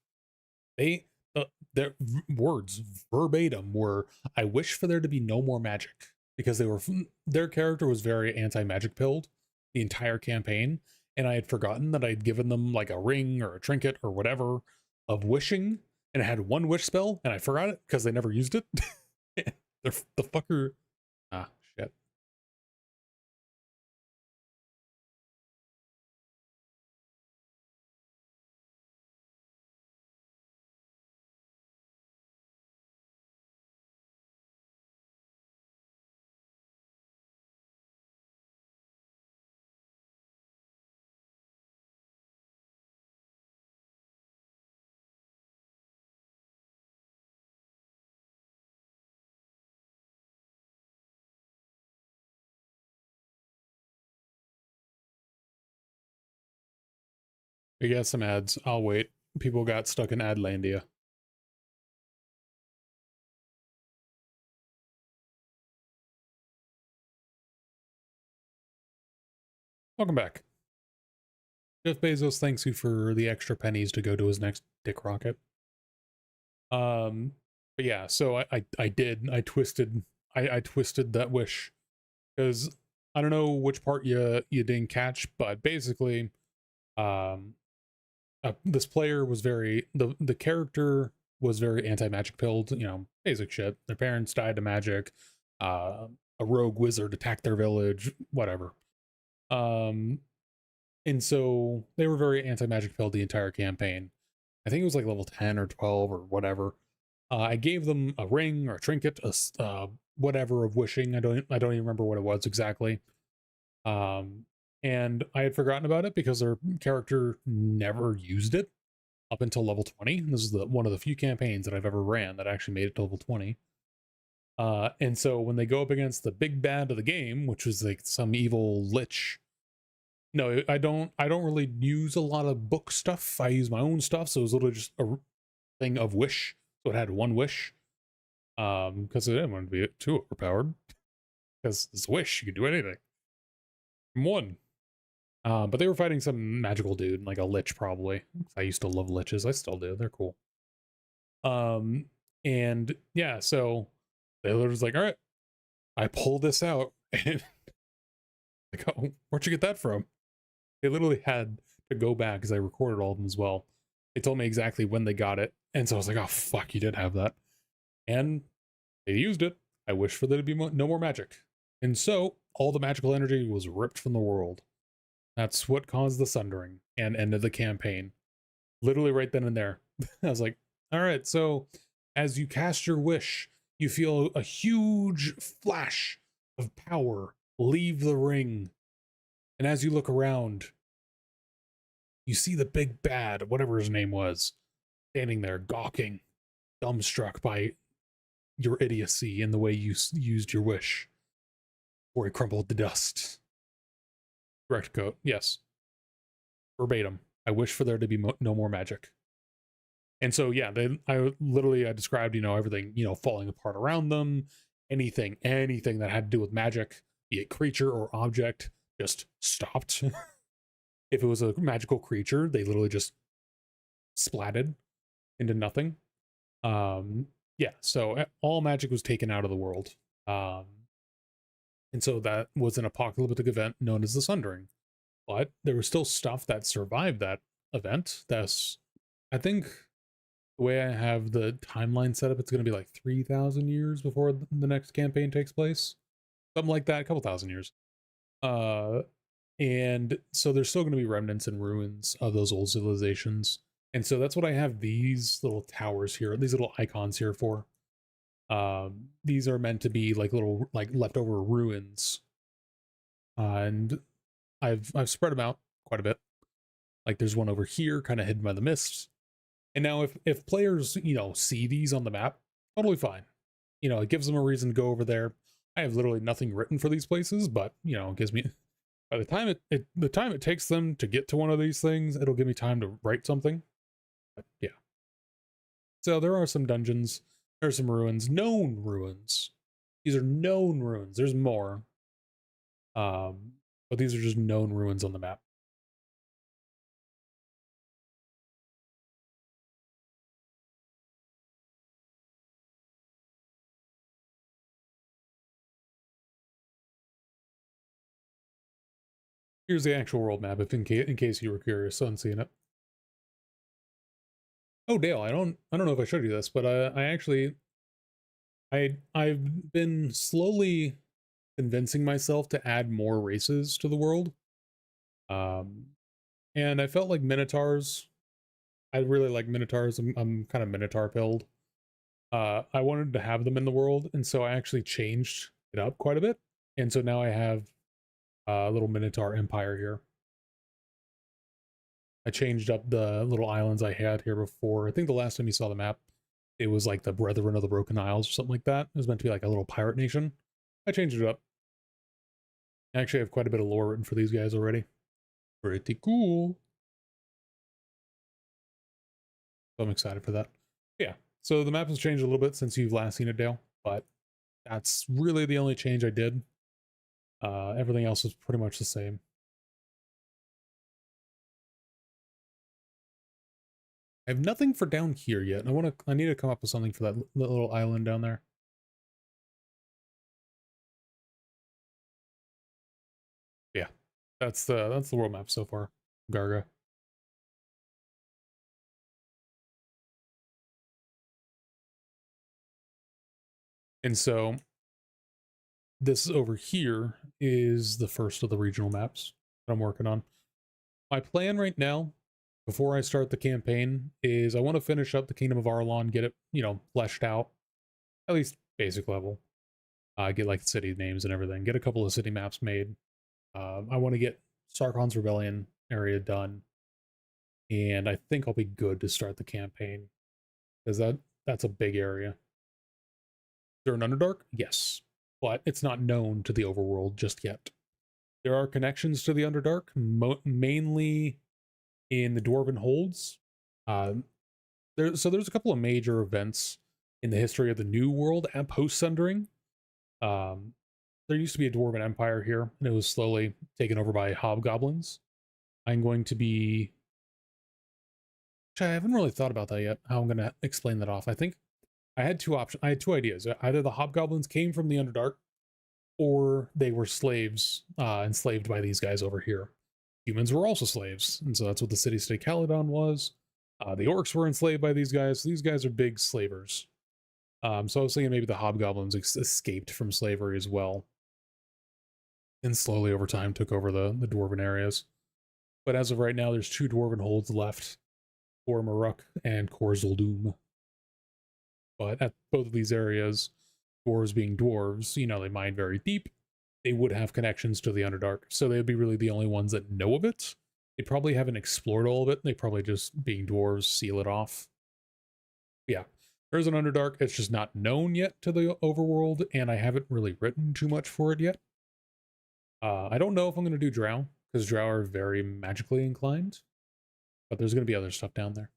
Their words verbatim were, "I wish for there to be no more magic," because their character was very anti-magic pilled the entire campaign, and I had forgotten that I'd given them like a ring or a trinket or whatever of wishing, and it had one wish spell, and I forgot it because they never used it. The fucker. Ah, shit. We got some ads. I'll wait. People got stuck in Adlandia. Welcome back. Jeff Bezos thanks you for the extra pennies to go to his next dick rocket. But yeah, so I twisted that wish, because I don't know which part you didn't catch, but basically, this player was the character was very anti-magic pilled, you know, basic shit. Their parents died to magic, a rogue wizard attacked their village, whatever. And so they were very anti-magic pilled the entire campaign. I think it was like level 10 or 12 or whatever. I gave them a ring or a trinket, whatever of wishing. I don't even remember what it was exactly. And I had forgotten about it because their character never used it up until level 20. This is one of the few campaigns that I've ever ran that actually made it to level 20. And so when they go up against the big bad of the game, which was like some evil lich. No, I don't really use a lot of book stuff. I use my own stuff, so it was literally just a thing of wish. So it had one wish. Because I didn't want to be too overpowered. Because it's a wish, you can do anything. One. But they were fighting some magical dude, like a lich probably. I used to love liches. I still do. They're cool. And yeah, so they were just like, all right, I pulled this out, and like, oh, where'd you get that from? They literally had to go back because I recorded all of them as well. They told me exactly when they got it, and so I was like, oh fuck, you did have that. And they used it. I wish for there to be no more magic. And so all the magical energy was ripped from the world. That's what caused the Sundering and ended the campaign. Literally right then and there. I was like, all right, so as you cast your wish, you feel a huge flash of power leave the ring. And as you look around, you see the big bad, whatever his name was, standing there gawking, dumbstruck by your idiocy and the way you used your wish. Before he crumbled to dust. Direct quote, yes. Verbatim. I wish for there to be no more magic. And so, yeah, I described, you know, everything, you know, falling apart around them. Anything that had to do with magic, be it creature or object, just stopped. If it was a magical creature, they literally just splatted into nothing. Yeah, so all magic was taken out of the world. And so that was an apocalyptic event known as the Sundering. But there was still stuff that survived that event. That's, I think, the way I have the timeline set up, it's going to be like 3,000 years before the next campaign takes place. Something like that, a couple thousand years. And so there's still going to be remnants and ruins of those old civilizations. And so that's what I have these little towers here, these little icons here for. These are meant to be like little leftover ruins. And I've spread them out quite a bit. Like there's one over here, kind of hidden by the mist. And now if players, you know, see these on the map, totally fine. You know, it gives them a reason to go over there. I have literally nothing written for these places, but, you know, it gives me By the time it takes them to get to one of these things, it'll give me time to write something. But yeah. So there are some dungeons. There are some ruins. Known ruins. These are known ruins. There's more. But these are just known ruins on the map. Here's the actual world map, if in case you were curious on seeing it. Oh, Dale, I don't know if I showed you this, but I've been slowly convincing myself to add more races to the world. And I felt like Minotaurs. I really like Minotaurs. I'm kind of Minotaur pilled. I wanted to have them in the world, and so I actually changed it up quite a bit. And so now I have a little Minotaur empire here. I changed up the little islands I had here before. I think the last time you saw the map, it was like the Brethren of the Broken Isles or something like that. It was meant to be like a little pirate nation. I changed it up. I actually have quite a bit of lore written for these guys already. Pretty cool. So I'm excited for that. Yeah, so the map has changed a little bit since you've last seen it, Dale, but that's really the only change I did. Everything else is pretty much the same. I have nothing for down here yet. I need to come up with something for that little island down there. Yeah, that's the world map so far. Garga. And so this over here is the first of the regional maps that I'm working on. My plan right now, before I start the campaign, is I want to finish up the Kingdom of Arlon, get it, fleshed out, at least basic level. Get like city names and everything. Get a couple of city maps made. I want to get Sarkon's Rebellion area done, and I think I'll be good to start the campaign, because that's a big area. Is there an Underdark? Yes, but it's not known to the overworld just yet. There are connections to the Underdark, mainly in the Dwarven Holds. There's a couple of major events in the history of the New World and post-Sundering. There used to be a Dwarven Empire here, and it was slowly taken over by hobgoblins. I'm going to be... I haven't really thought about that yet, how I'm going to explain that off. I think I had two options. I had two ideas. Either the hobgoblins came from the Underdark, or they were slaves, enslaved by these guys over here. Humans were also slaves, and so that's what the city-state Caledon was. The orcs were enslaved by these guys. These guys are big slavers. So I was thinking maybe the hobgoblins escaped from slavery as well, and slowly over time took over the dwarven areas. But as of right now, there's two dwarven holds left, Cor Maruk and Cor Zuldum. But at both of these areas, dwarves being dwarves, they mine very deep. They would have connections to the Underdark, so they would be really the only ones that know of it. They probably haven't explored all of it. They probably just, being dwarves, seal it off. Yeah, there's an Underdark. It's just not known yet to the overworld, and I haven't really written too much for it yet. I don't know if I'm going to do Drow, because Drow are very magically inclined, but there's going to be other stuff down there.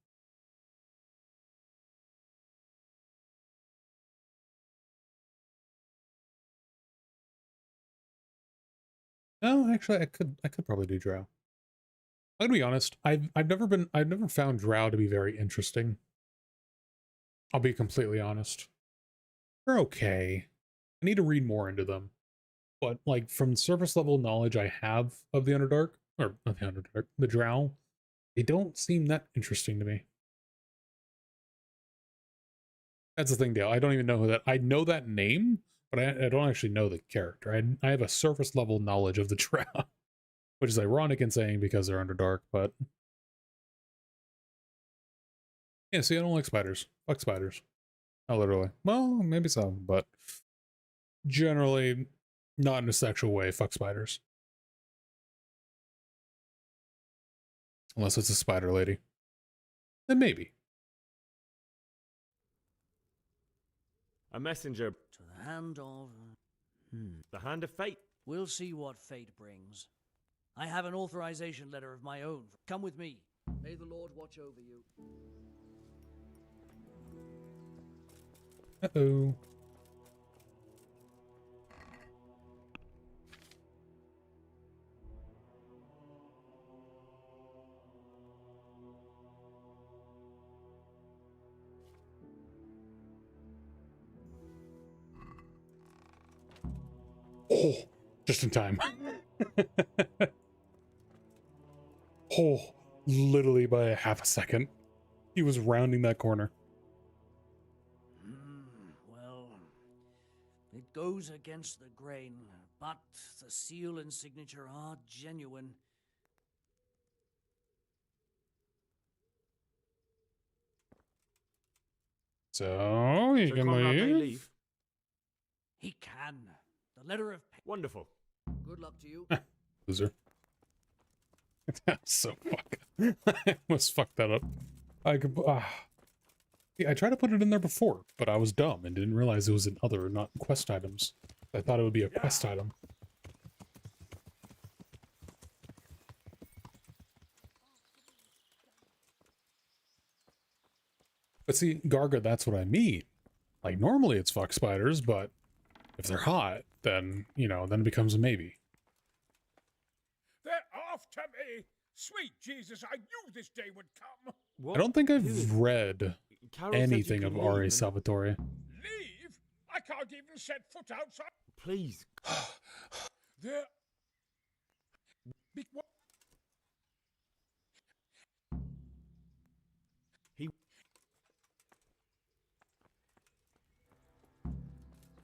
No, actually, I could probably do Drow. I'm gonna be honest. I've never found Drow to be very interesting. I'll be completely honest. They're okay. I need to read more into them, but like from surface level knowledge I have of the Underdark, or not the Underdark, the Drow, they don't seem that interesting to me. That's the thing, Dale. I don't even know who that. I know that name, but I don't actually know the character. I have a surface level knowledge of the Drow, which is ironic in saying because they're Underdark, but yeah. See, I don't like spiders. Fuck spiders. Not literally. Well, maybe some, but generally not in a sexual way. Fuck spiders. Unless it's a spider lady. Then maybe. A messenger. To the hand of... The hand of fate. We'll see what fate brings. I have an authorization letter of my own. Come with me. May the Lord watch over you. Uh-oh. Oh, just in time. Oh, literally by a half a second. He was rounding that corner. Well, it goes against the grain, but the seal and signature are genuine. So, you can Conrad may leave? leave? He can. The letter of... Wonderful. Good luck to you. Loser. That's so fucking... I almost fucked that up. I could... Yeah, I tried to put it in there before, but I was dumb and didn't realize it was in other, not quest items. I thought it would be a quest item. But see, Garga, that's what I mean. Like, normally it's fuck spiders, but if they're hot, then, you know, then it becomes a maybe. They're after me! Sweet Jesus, I knew this day would come! I don't think I've read Carol said you anything could of leave R.A. and- Salvatore. Leave? I can't even set foot outside. Please. They're... What?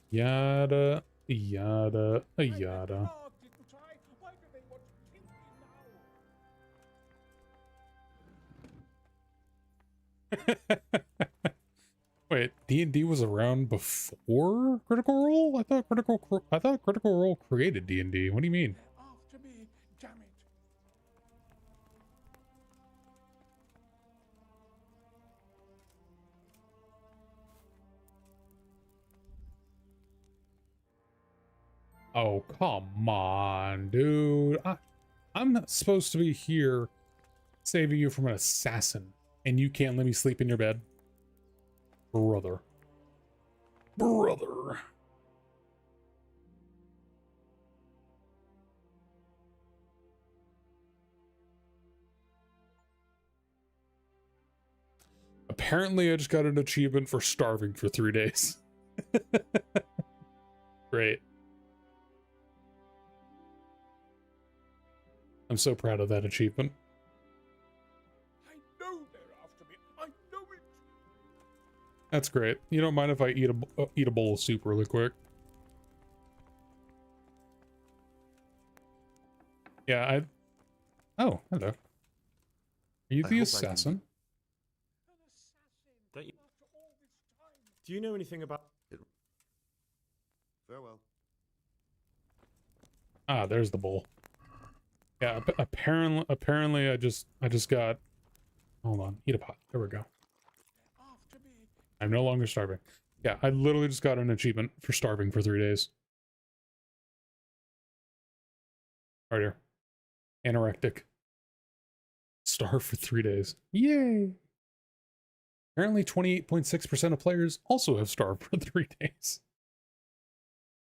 Yada, yada, yada. Why do they want to kill me now? Wait, D&D was around before Critical Role? I thought Critical Role created D&D. What do you mean? After me, damn it. Oh, come on, dude. I'm not supposed to be here saving you from an assassin, and you can't let me sleep in your bed? Brother. Brother. Apparently, I just got an achievement for starving for 3 days. Great. I'm so proud of that achievement. I know they're after me. I know it. That's great. You don't mind if I eat a bowl of soup really quick? Yeah, Oh, hello. Are you the assassin? Don't you... Do you know anything about... Farewell. Ah, there's the bowl. Yeah, apparently I just got... Hold on, eat a pot. There we go. I'm no longer starving. Yeah, I literally just got an achievement for starving for 3 days. Right here. Anorectic. Starve for 3 days. Yay! Apparently 28.6% of players also have starved for 3 days.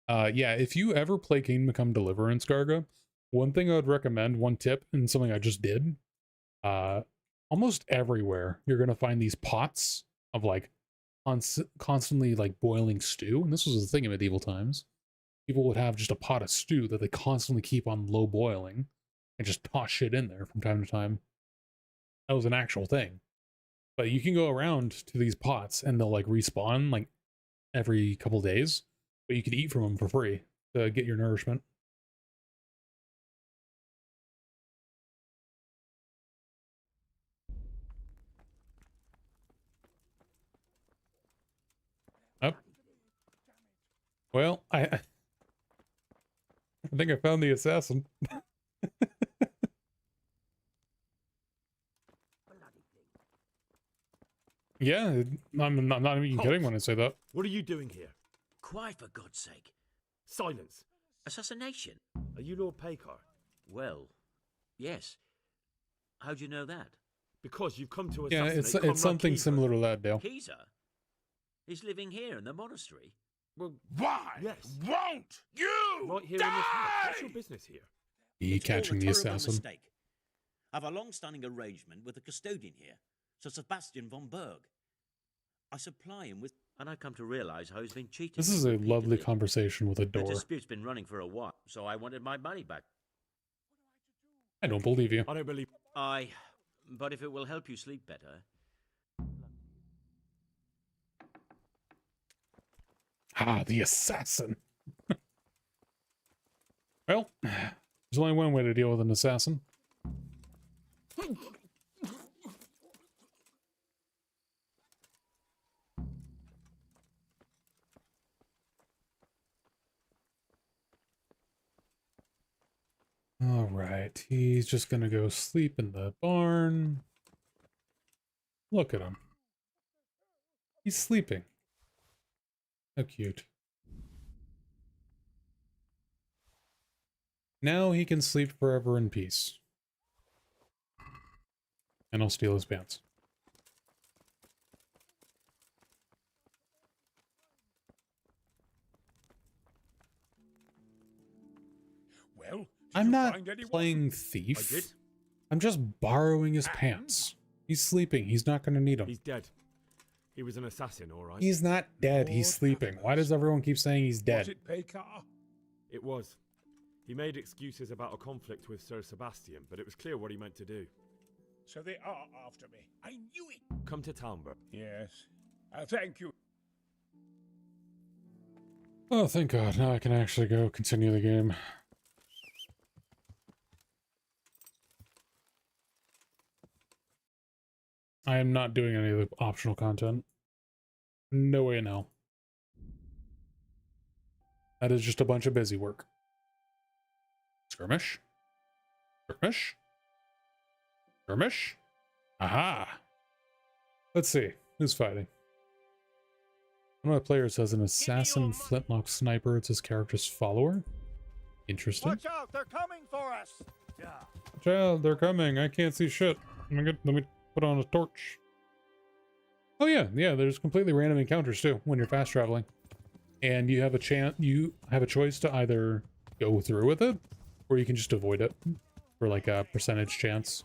Yeah, if you ever play Kingdom Come Deliverance, Garga, one thing I would recommend, one tip, and something I just did, almost everywhere you're going to find these pots of like constantly like boiling stew. And this was the thing in medieval times. People would have just a pot of stew that they constantly keep on low boiling and just toss shit in there from time to time. That was an actual thing. But you can go around to these pots and they'll like respawn like every couple days, but you can eat from them for free to get your nourishment. Up. Well, I think I found the assassin. Yeah, I'm not even kidding when I say that. What are you doing here? Quiet, for God's sake. Silence. Assassination? Are you Lord Paycar? Well, Yes. How'd you know that? Because you've come to Yeah, assassinate it's something similar to that, Dale. Keezer? He's living here in the monastery. Well, why won't you right here die? in this house. What's your business here? He catching the It's all a terrible assassin. mistake. I've a long-standing arrangement with the custodian here, Sir Sebastian von Berg. I supply him with, and I come to realize how he's been cheated. This is a lovely conversation with a The door. dispute's been running for a while, so I wanted my money back. I don't believe you. I don't believe. But if it will help you sleep better. Ah, the assassin. Well, there's only one way to deal with an assassin. Alright, he's just gonna go sleep in the barn. Look at him. He's sleeping. How cute. Now he can sleep forever in peace. And I'll steal his pants. Well, I'm not find anyone? playing thief. I'm just borrowing his pants. He's sleeping. He's not going to need them. He's dead. He was an assassin, all right. He's not dead. He's sleeping. Why does everyone keep saying he's dead? It was. He made excuses about a conflict with Sir Sebastian, but it was clear what he meant to do. So they are after me. I knew it. Come to Talmberg. Yes. Thank you. Oh, thank God. Now I can actually go continue the game. I am not doing any of the optional content. No way in hell. That is just a bunch of busy work. Skirmish? Skirmish? Skirmish? Aha! Let's see. Who's fighting? One of my players has an assassin flintlock sniper. It's his character's follower. Interesting. Watch out! They're coming for us! Yeah. Watch out, they're coming. I can't see shit. Let me put on a torch. Oh yeah, there's completely random encounters too when you're fast traveling. And you have a choice to either go through with it, or you can just avoid it for like a percentage chance.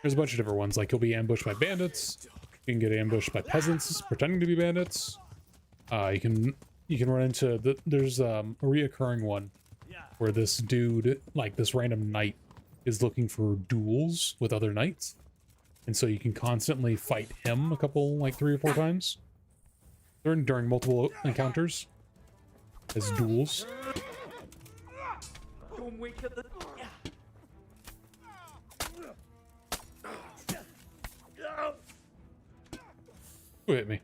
There's a bunch of different ones, like you'll be ambushed by bandits, you can get ambushed by peasants pretending to be bandits. You can run into there's a reoccurring one where this dude, like this random knight, is looking for duels with other knights, and so you can constantly fight him a couple, like 3 or 4 times during multiple encounters as duels. Who hit me?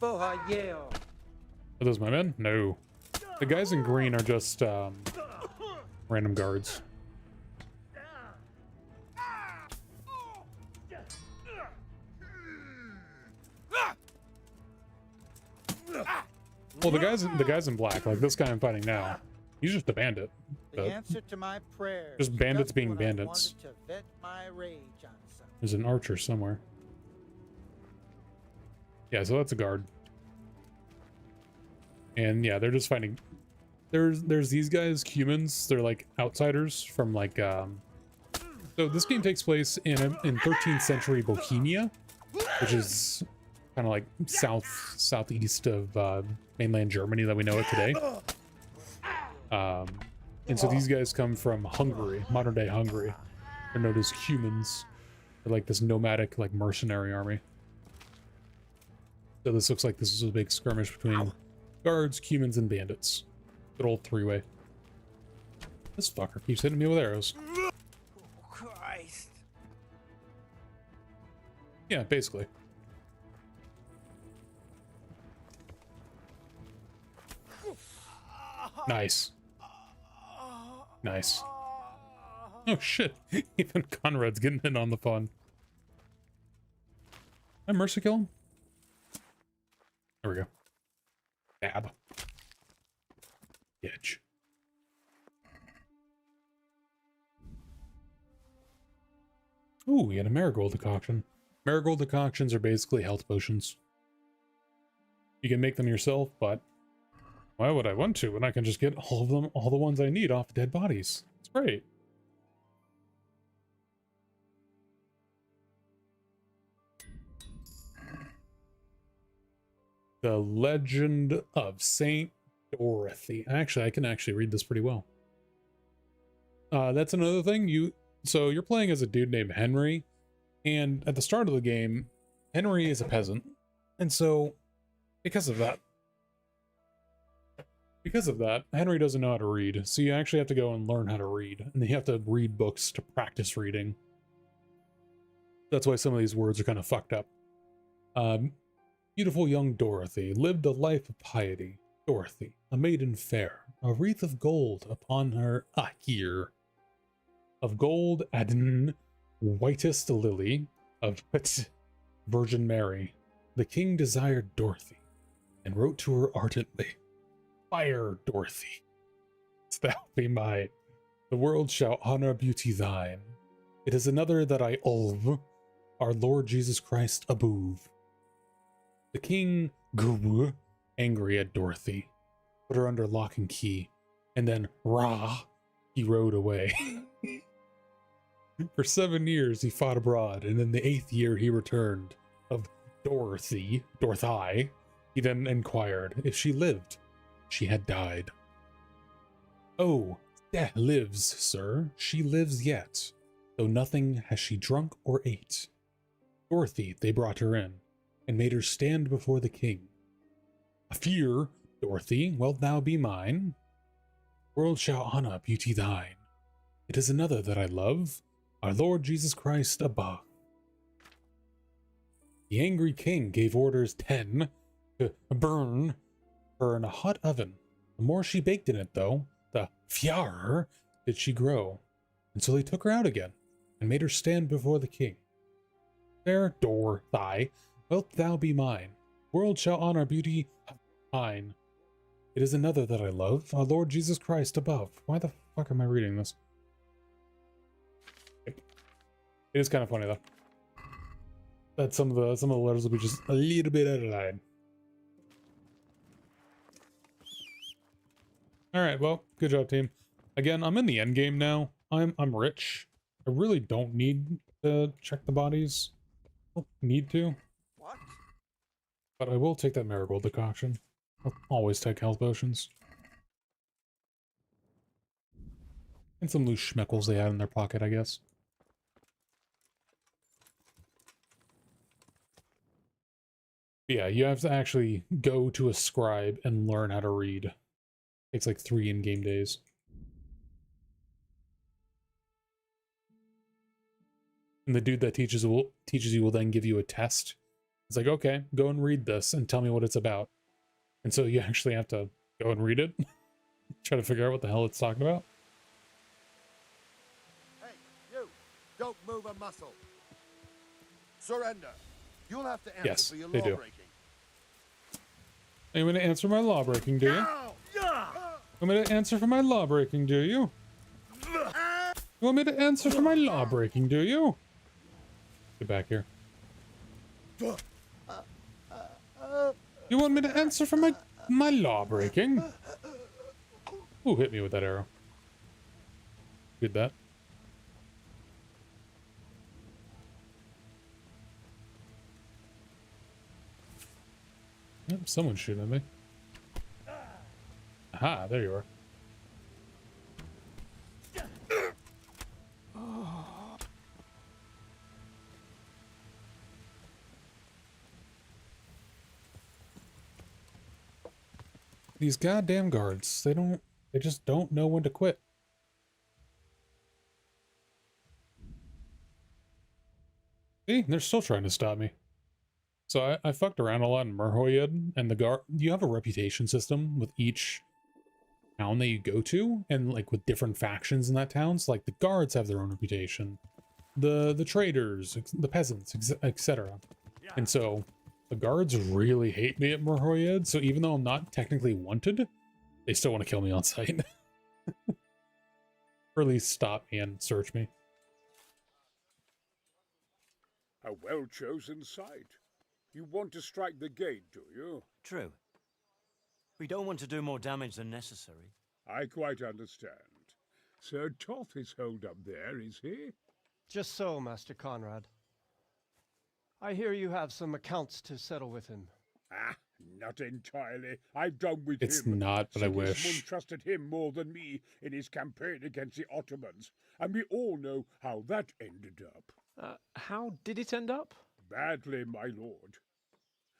Are those my men? No. The guys in green are just random guards. Well, the guys in black, like this guy I'm fighting now, he's just a bandit. The answer to my prayers. Just bandits being bandits. To vent my rage on something. There's an archer somewhere. Yeah, so that's a guard. And yeah, they're just fighting. There's these guys, humans. They're like outsiders from like. So this game takes place in 13th century Bohemia, which is kind of like southeast of mainland Germany that we know it today. And so these guys come from Hungary, modern day Hungary. They're known as humans. They're like this nomadic, like mercenary army. So this looks like this is a big skirmish between guards, humans, and bandits. Good old 3-way. This fucker keeps hitting me with arrows. Oh, Christ. Yeah, basically. Nice. Nice. Oh shit. Even Conrad's getting in on the fun. Can I mercy kill him? There we go. Stab. Edge. Ooh, we had a marigold decoction. Marigold decoctions are basically health potions. You can make them yourself, but why would I want to when I can just get all of them, all the ones I need off dead bodies? It's great. The Legend of Saint Dorothy. Actually, I can actually read this pretty well. That's another thing. So you're playing as a dude named Henry, and at the start of the game, Henry is a peasant, and so because of that, Henry doesn't know how to read. So you actually have to go and learn how to read, and you have to read books to practice reading. That's why some of these words are kind of fucked up. Beautiful young Dorothy lived a life of piety. Dorothy, a maiden fair, a wreath of gold upon her ear. Of gold Adon, whitest lily, of Virgin Mary. The king desired Dorothy, and wrote to her ardently, Fire, Dorothy, thou be mine. The world shall honor beauty thine. It is another that I love, our Lord Jesus Christ above. The king grew angry at Dorothy, put her under lock and key, and then, he rode away. For 7 years he fought abroad, and in the 8th year he returned. Of Dorothy, he then inquired if she lived. She had died. Oh, death lives, sir. She lives yet, though nothing has she drunk or ate. Dorothy, they brought her in, and made her stand before the king. A fear, Dorothy, wilt thou be mine? World shall honor beauty thine. It is another that I love, our Lord Jesus Christ above. The angry king gave orders 10 to burn her in a hot oven. The more she baked in it, though, the fairer did she grow. And so they took her out again, and made her stand before the king. Fair Dorothy, wilt thou be mine? World shall honor beauty thine. It is another that I love, our Lord Jesus Christ above. Why the fuck am I reading this? It is kind of funny though. That some of the letters will be just a little bit out of line. Alright, well, good job, team. Again, I'm in the end game now. I'm rich. I really don't need to check the bodies. I don't need to. What? But I will take that marigold decoction. I'll always take health potions. And some loose schmeckles they had in their pocket, I guess. But yeah, you have to actually go to a scribe and learn how to read. Takes like 3 in-game days. And the dude that teaches you will then give you a test. It's like, okay, go and read this and tell me what it's about. And so you actually have to go and read it. Try to figure out what the hell it's talking about. Hey, you! Don't move a muscle. Surrender. You'll have to answer for your they do. lawbreaking. Are you going to answer my law-breaking, do you? You want me to answer for my law-breaking, do you? You want me to answer for my law-breaking, do you? Get back here. You want me to answer for my law-breaking? Ooh, hit me with that arrow. Did that. Yep, someone's shooting at me. Aha, there you are. These goddamn guards, they just don't know when to quit. See, they're still trying to stop me. So I fucked around a lot in Merhoyed, and the guard, you have a reputation system with each town that you go to, and like with different factions in that town. So like the guards have their own reputation, the traders, the peasants, etc. And so the guards really hate me at Merhoyed, so even though I'm not technically wanted, they still want to kill me on sight. Or at least stop me and search me. A well-chosen site. You want to strike the gate, do you? True. We don't want to do more damage than necessary. I quite understand. Sir Toth is holed up there, is he? Just so, Master Conrad. I hear you have some accounts to settle with him. Ah, not entirely. I've done with It's him. not, but I Sigismund wish. trusted him more than me in his campaign against the Ottomans, and we all know how that ended up. How did it end up? Badly, my lord.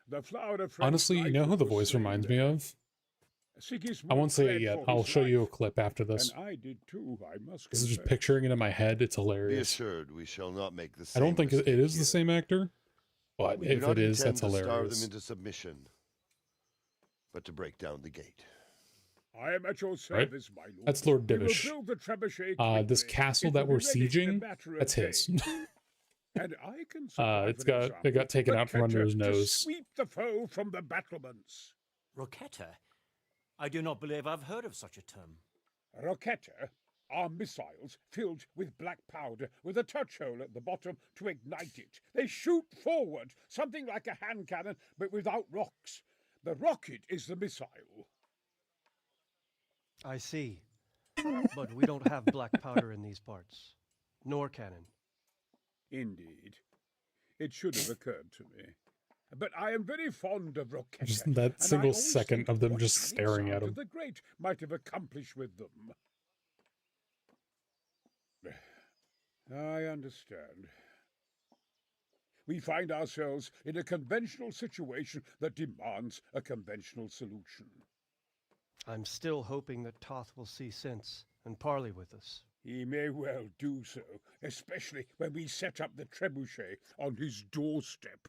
The flower of French Honestly, you know who knighthood the was voice slain reminds there. me of? Sigismund I won't say it fled yet. for I'll his show you a life, clip after this. And I did too, I must This is just confess. picturing it in my head. It's Be hilarious. assured, we shall not make the I same don't think it mistake is here. the same actor, but We do if not it is, intend that's to starve hilarious. them into submission, but to break down the gate. I am at your Right? service, my lord. That's Lord We will Divish. build the trebuchet This quickly. castle It that will we're be ready in a sieging, matter of that's his. days. And I can supply, It for got example, taken out from under his Roketa nose. to sweep the foe from the battlements. Roketa? I do not believe I've heard of such a term. Roketa are missiles filled with black powder with a touch hole at the bottom to ignite it. They shoot forward, something like a hand cannon, but without rocks. The rocket is the missile. I see. But we don't have black powder in these parts. Nor cannon. Indeed. It should have occurred to me. But I am very fond of Roketa. Just that and I single always second think of them what just staring at Alexander him. the Great might have accomplished with them. I understand. We find ourselves in a conventional situation that demands a conventional solution. I'm still hoping that Toth will see sense and parley with us. He may well do so, especially when we set up the trebuchet on his doorstep.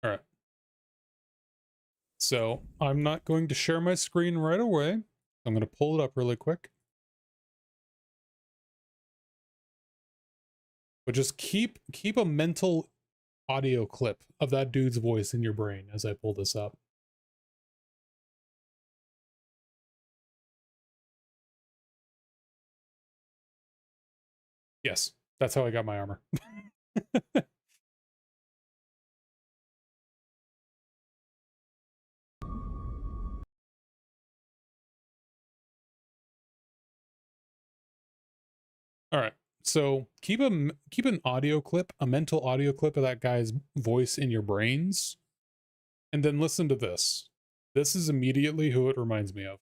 All right. So I'm not going to share my screen right away. I'm going to pull it up really quick. But just keep a mental audio clip of that dude's voice in your brain as I pull this up. Yes, that's how I got my armor. All right. So keep an audio clip, a mental audio clip of that guy's voice in your brains, and then listen to this. This is immediately who it reminds me of.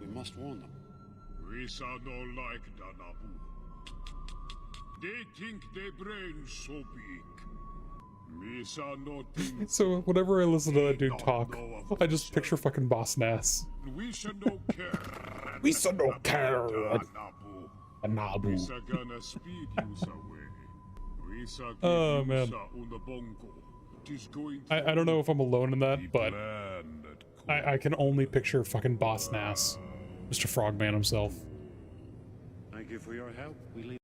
We must warn them. We shall not like Danabu. They think their brains so big. We shall not think. So whenever I listen to that dude talk, I just picture fucking Boss Nass. We shall not care. We shall not care. Danabu. We shall gonna speed you away. We shall give Oh man. I don't know if I'm alone in that, but I can only picture fucking Boss Nass. Mr. Frogman himself. Thank you for your help. We leave.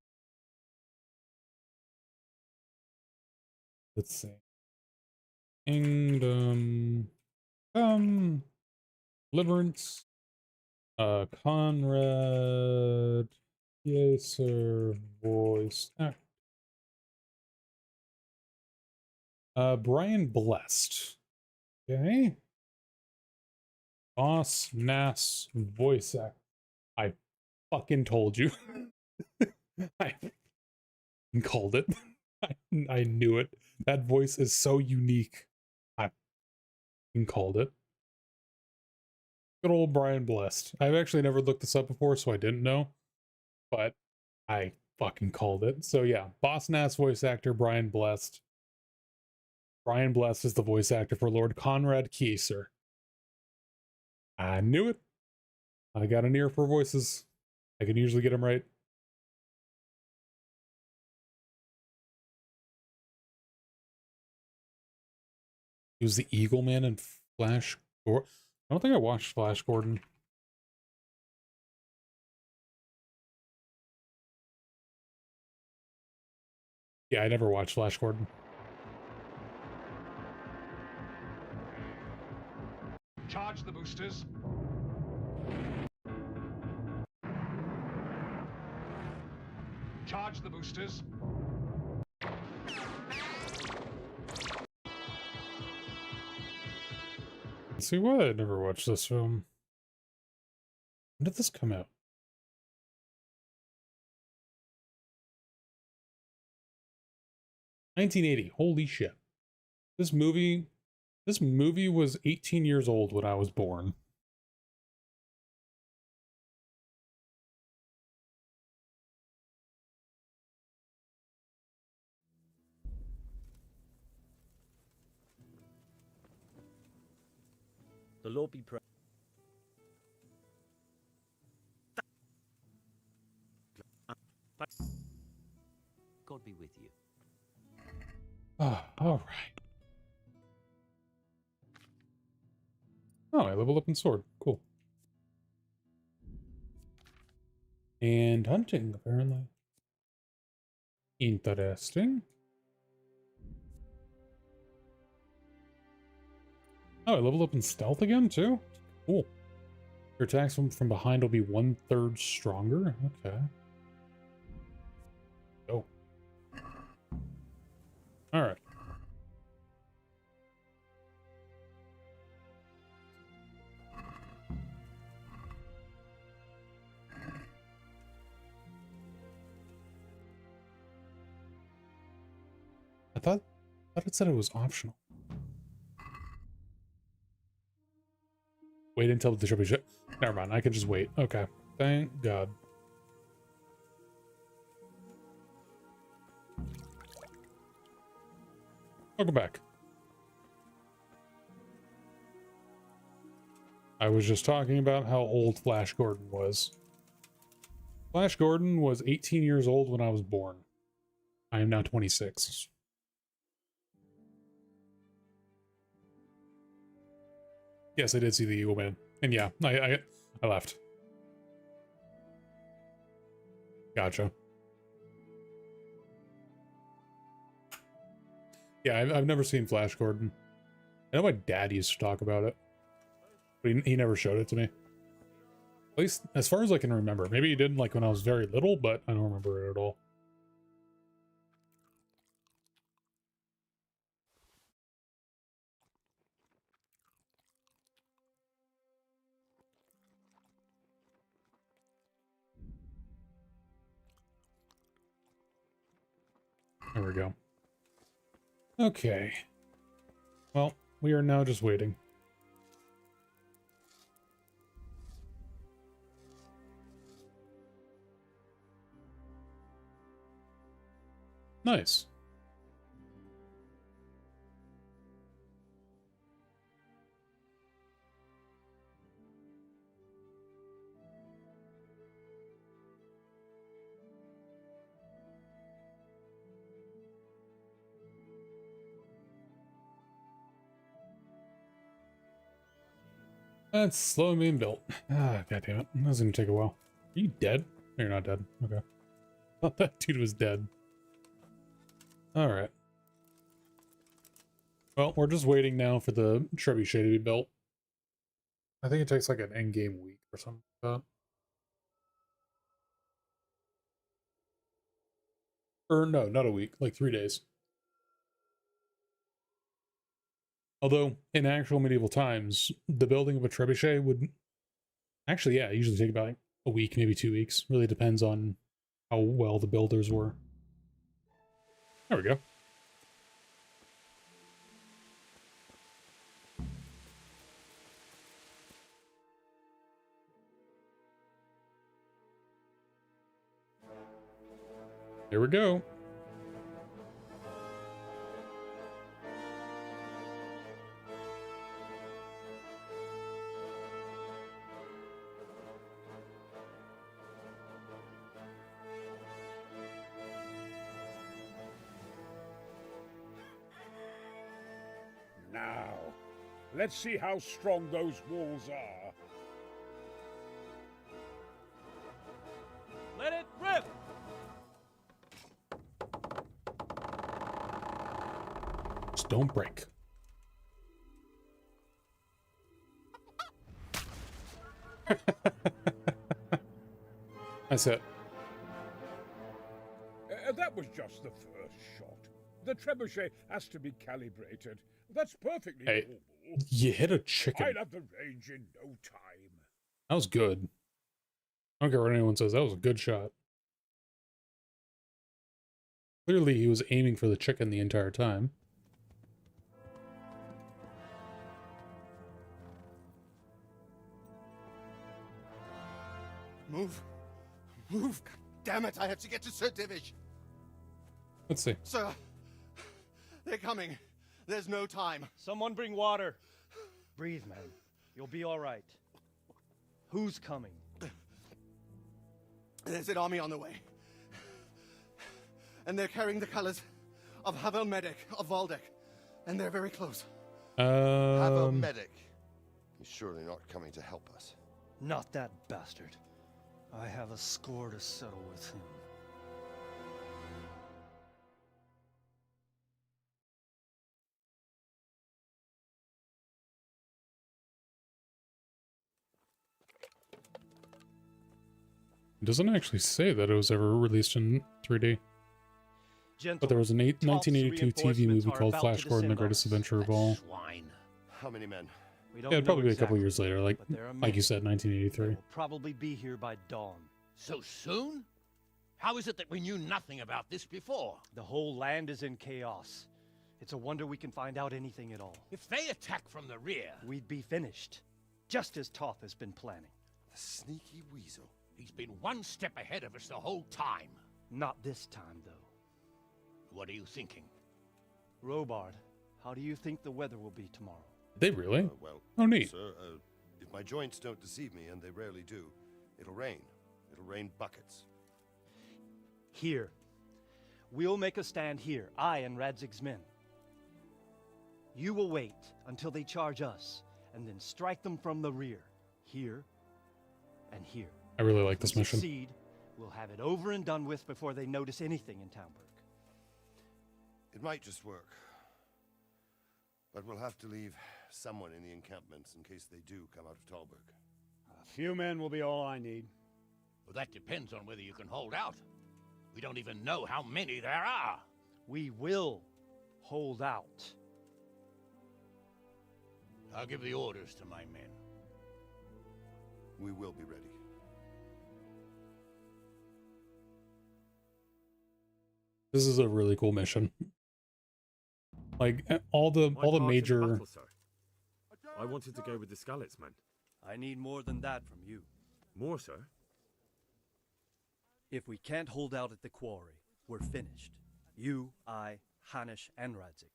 Let's see. Kingdom Come Deliverance. Conrad Yeaser voice act. Brian Blessed. Okay. Boss Nass voice act. I fucking told you. I called it. I knew it. That voice is so unique. I called it. Good old Brian Blessed. I've actually never looked this up before, so I didn't know. But I fucking called it. So yeah, Boss Nass voice actor Brian Blessed. Brian Blessed is the voice actor for Lord Conrad Kieser. I knew it. I got an ear for voices. I can usually get them right. He was the Eagle Man in Flash Gordon. I don't think I watched Flash Gordon. Yeah, I never watched Flash Gordon. Charge the boosters. Charge the boosters. See why I never watched this film. When did this come out? 1980. Holy shit. This movie was 18 years old when I was born. The Lord be praised. God be with you. Ah, all right. Oh, I leveled up in sword. Cool. And hunting, apparently. Interesting. Oh, I leveled up in stealth again, too? Cool. Your attacks from behind will be 1/3 stronger? Okay. Oh. Alright. I thought it said it was optional. Wait until the triple ship. Never mind, I can just wait. Okay. Thank God. Welcome back. I was just talking about how old Flash Gordon was. Flash Gordon was 18 years old when I was born. I am now 26. Yes, I did see the Eagle Man. And yeah, I left. Gotcha. Yeah, I've never seen Flash Gordon. I know my dad used to talk about it, but he never showed it to me. At least as far as I can remember. Maybe he did like when I was very little, but I don't remember it at all. There we go. Okay. Well, we are now just waiting. Nice. That's slow being built. Ah, goddammit. That's gonna take a while. Are you dead? No, you're not dead. Okay. Thought that dude was dead. Alright. Well, we're just waiting now for the trebuchet to be built. I think it takes like an endgame week or something like that. Or no, not a week. Like 3 days. Although, in actual medieval times, the building of a trebuchet would... Actually, yeah, usually take about a week, maybe 2 weeks. Really depends on how well the builders were. There we go. Here we go. Now, let's see how strong those walls are. Let it rip! Just don't break. That's it. That was just the first shot. The trebuchet has to be calibrated. That's perfectly Hey, normal. you hit a chicken. I'll have the range in no time. That was good. I don't care what anyone says. That was a good shot. Clearly, he was aiming for the chicken the entire time. Move. Move. God damn it, I have to get to Sir Divish. Let's see. Sir, they're coming. There's no time. Someone bring water. Breathe, man. You'll be all right. Who's coming? There's an army on the way. And they're carrying the colors of Havel Medic of Valdek. And they're very close. Havel Medic. He's surely not coming to help us. Not that bastard. I have a score to settle with him. It doesn't actually say that it was ever released in 3D. But there was a 1982 TV movie called Flash Gordon: The Greatest Adventure of All. How many men? We don't Yeah, it'd probably know be a couple exactly, years later, like you said, 1983. We'll probably be here by dawn. So soon? How is it that we knew nothing about this before? The whole land is in chaos. It's a wonder we can find out anything at all. If they attack from the rear, we'd be finished. Just as Toth has been planning. The sneaky weasel. He's been one step ahead of us the whole time. Not this time, though. What are you thinking? Robard, how do you think the weather will be tomorrow? They really? Well, oh, neat. Sir, if my joints don't deceive me, and they rarely do, it'll rain. It'll rain buckets. Here. We'll make a stand here, I and Radzig's men. You will wait until they charge us, and then strike them from the rear. Here and here. I really like this mission. Succeed, we'll have it over and done with before they notice anything in Townburg. It might just work. But we'll have to leave someone in the encampments in case they do come out of Talberg. A few men will be all I need. Well, that depends on whether you can hold out. We don't even know how many there are. We will hold out. I'll give the orders to my men. We will be ready. This is a really cool mission. Like all the major. Battle, sir. I wanted to go with the Skalitz men. I need more than that from you. More, sir? If we can't hold out at the quarry, we're finished. You, I, Hanish, and Radzik.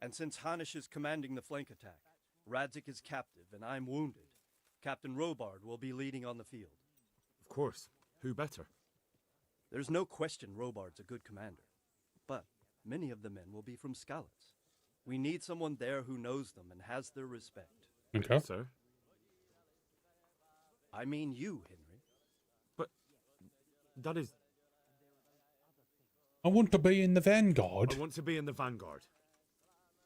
And since Hanish is commanding the flank attack, Radzik is captive and I'm wounded, Captain Robard will be leading on the field. Of course. Who better? There's no question Robard's a good commander. But many of the men will be from Skalitz. We need someone there who knows them and has their respect. Okay. Sir? I mean you, Henry. But that is... I want to be in the vanguard. I want to be in the vanguard.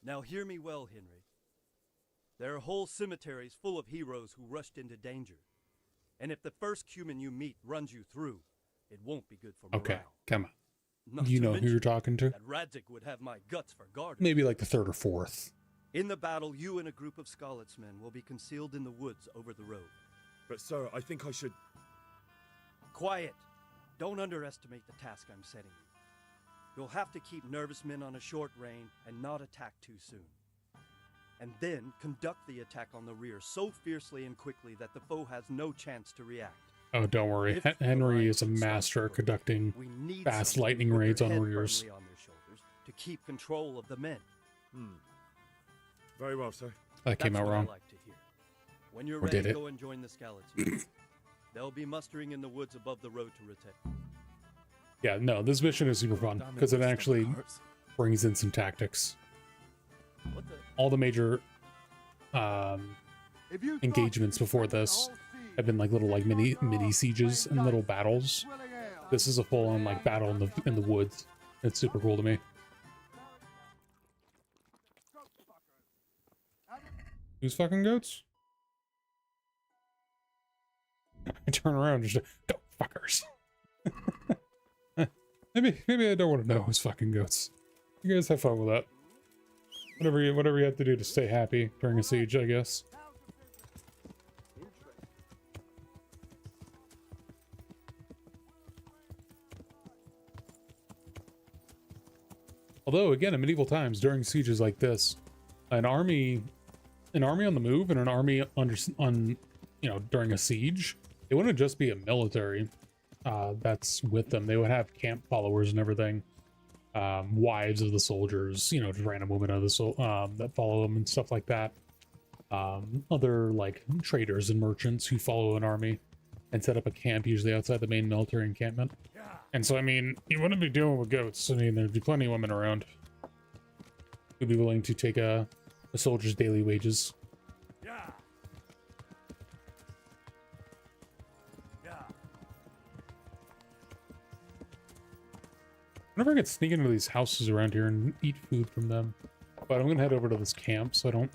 Now hear me well, Henry. There are whole cemeteries full of heroes who rushed into danger. And if the first human you meet runs you through, it won't be good for morale. Okay, come on. Not You to know who you're talking to? That Radzik would have my guts for guard. Maybe like the third or fourth. In the battle, you and a group of Skalitz men will be concealed in the woods over the road. But sir, I think I should... Quiet! Don't underestimate the task I'm setting you. You'll have to keep nervous men on a short rein and not attack too soon. And then conduct the attack on the rear so fiercely and quickly that the foe has no chance to react. Oh, don't worry. Henry is a master at conducting fast lightning raids on rears. On their shoulders to keep control of the men. Very well, sir. That came That's out what I wrong. like to hear. When you're Or ready, did it? go and join the Skalitz. They'll be mustering in the woods above the road to Rete. Yeah, no, this mission is super fun because it actually brings in some tactics. All the major engagements before this have been like little like mini sieges and little battles. This is a full on like battle in the woods. It's super cool to me. Who's fucking goats? I turn around and just go fuckers. Maybe I don't want to know who's fucking goats. You guys have fun with that. Whatever you have to do to stay happy during a siege, I guess. Although, again, in medieval times, during sieges like this, an army on the move and an army during a siege, it wouldn't just be a military that's with them. They would have camp followers and everything, wives of the soldiers, just random women of the that follow them and stuff like that. Other like traders and merchants who follow an army and set up a camp usually outside the main military encampment. And so, I mean, you wouldn't be dealing with goats. I mean, there'd be plenty of women around who'd be willing to take a soldier's daily wages. Whenever I could sneak into these houses around here and eat food from them. But I'm gonna head over to this camp so I don't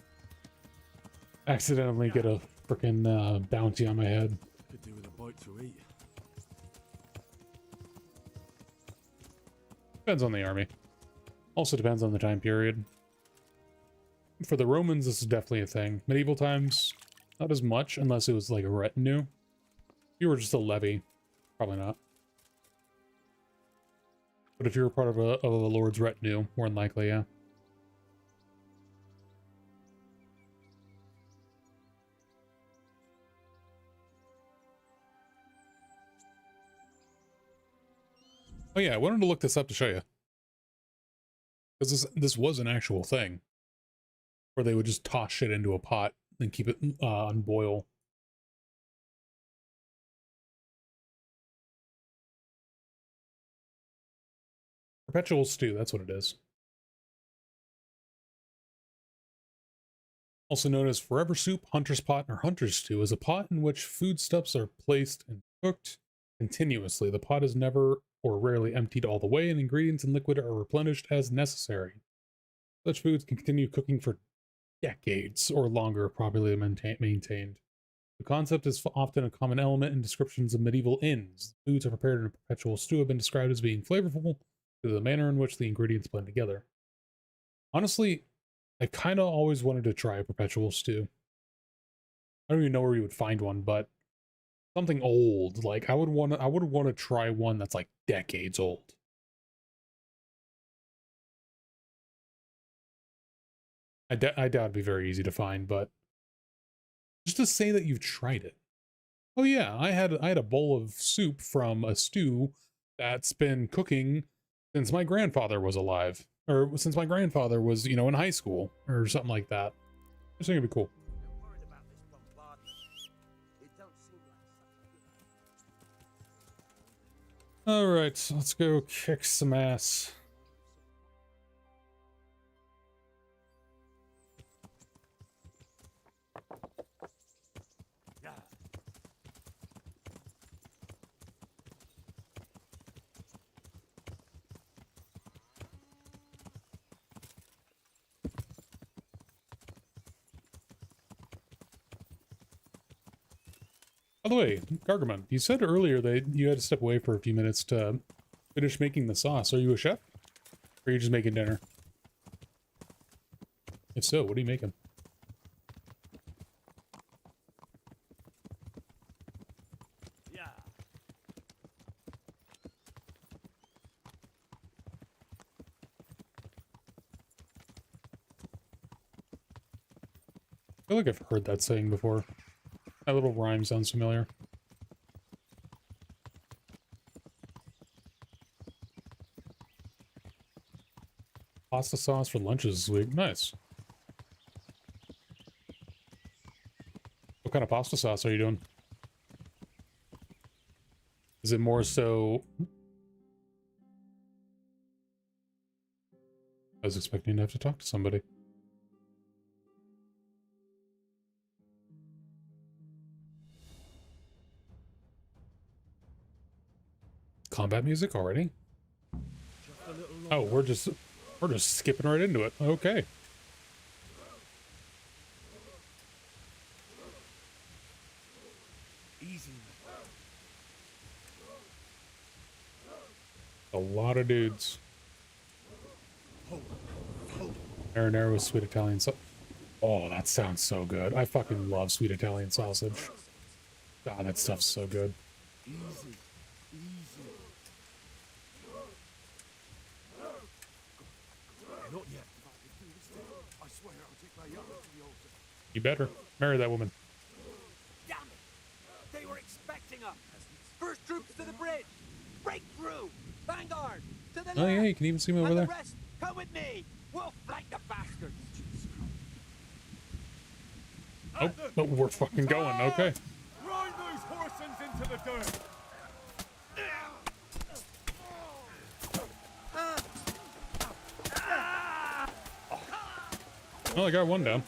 accidentally get a frickin' bounty on my head. Could do with a bite to eat. Depends on the army. Also depends on the time period. For the Romans, this is definitely a thing. Medieval times, not as much, unless it was like a retinue. If you were just a levy, probably not. But if you're a part of a lord's retinue, more than likely, yeah. Oh yeah, I wanted to look this up to show you. Because this was an actual thing. Where they would just toss shit into a pot and keep it on boil. Perpetual stew, that's what it is. Also known as forever soup, hunter's pot, or hunter's stew, is a pot in which foodstuffs are placed and cooked continuously. The pot is never or rarely emptied all the way, and ingredients and liquid are replenished as necessary. Such foods can continue cooking for decades or longer, properly maintained. The concept is often a common element in descriptions of medieval inns. Foods are prepared in a perpetual stew have been described as being flavorful due to the manner in which the ingredients blend together. Honestly, I kind of always wanted to try a perpetual stew. I don't even know where you would find one, but something old. Like I would want to try one that's like decades old. I doubt it'd be very easy to find, but just to say that you've tried it. Oh yeah, I had a bowl of soup from a stew that's been cooking since my grandfather was alive, or since my grandfather was, in high school or something like that. I just think it'd be cool. All right, let's go kick some ass. By the way, Gargamon, you said earlier that you had to step away for a few minutes to finish making the sauce. Are you a chef? Or are you just making dinner? If so, what are you making? Yeah. I feel like I've heard that saying before. That little rhyme sounds familiar. Pasta sauce for lunches this week. Nice. What kind of pasta sauce are you doing? Is it more so... I was expecting to have to talk to somebody. Combat music already? Oh, we're just skipping right into it. Okay. Easy. The lot of dudes. Marinara with sweet Italian sauce. Oh, that sounds so good. I fucking love sweet Italian sausage. God, that stuff's so good. Easy, easy. Not yet. I swear I'll take my yacht to the altar. You better. Marry that woman. Damn it! They were expecting us! First troops to the bridge! Break through! Vanguard! To the Oh left! yeah, you can even see him over And there. the rest, come with me! We'll flank the bastards! Oh, but we're fucking going, okay. Ride those horsens into the dirt! Well, I got one down.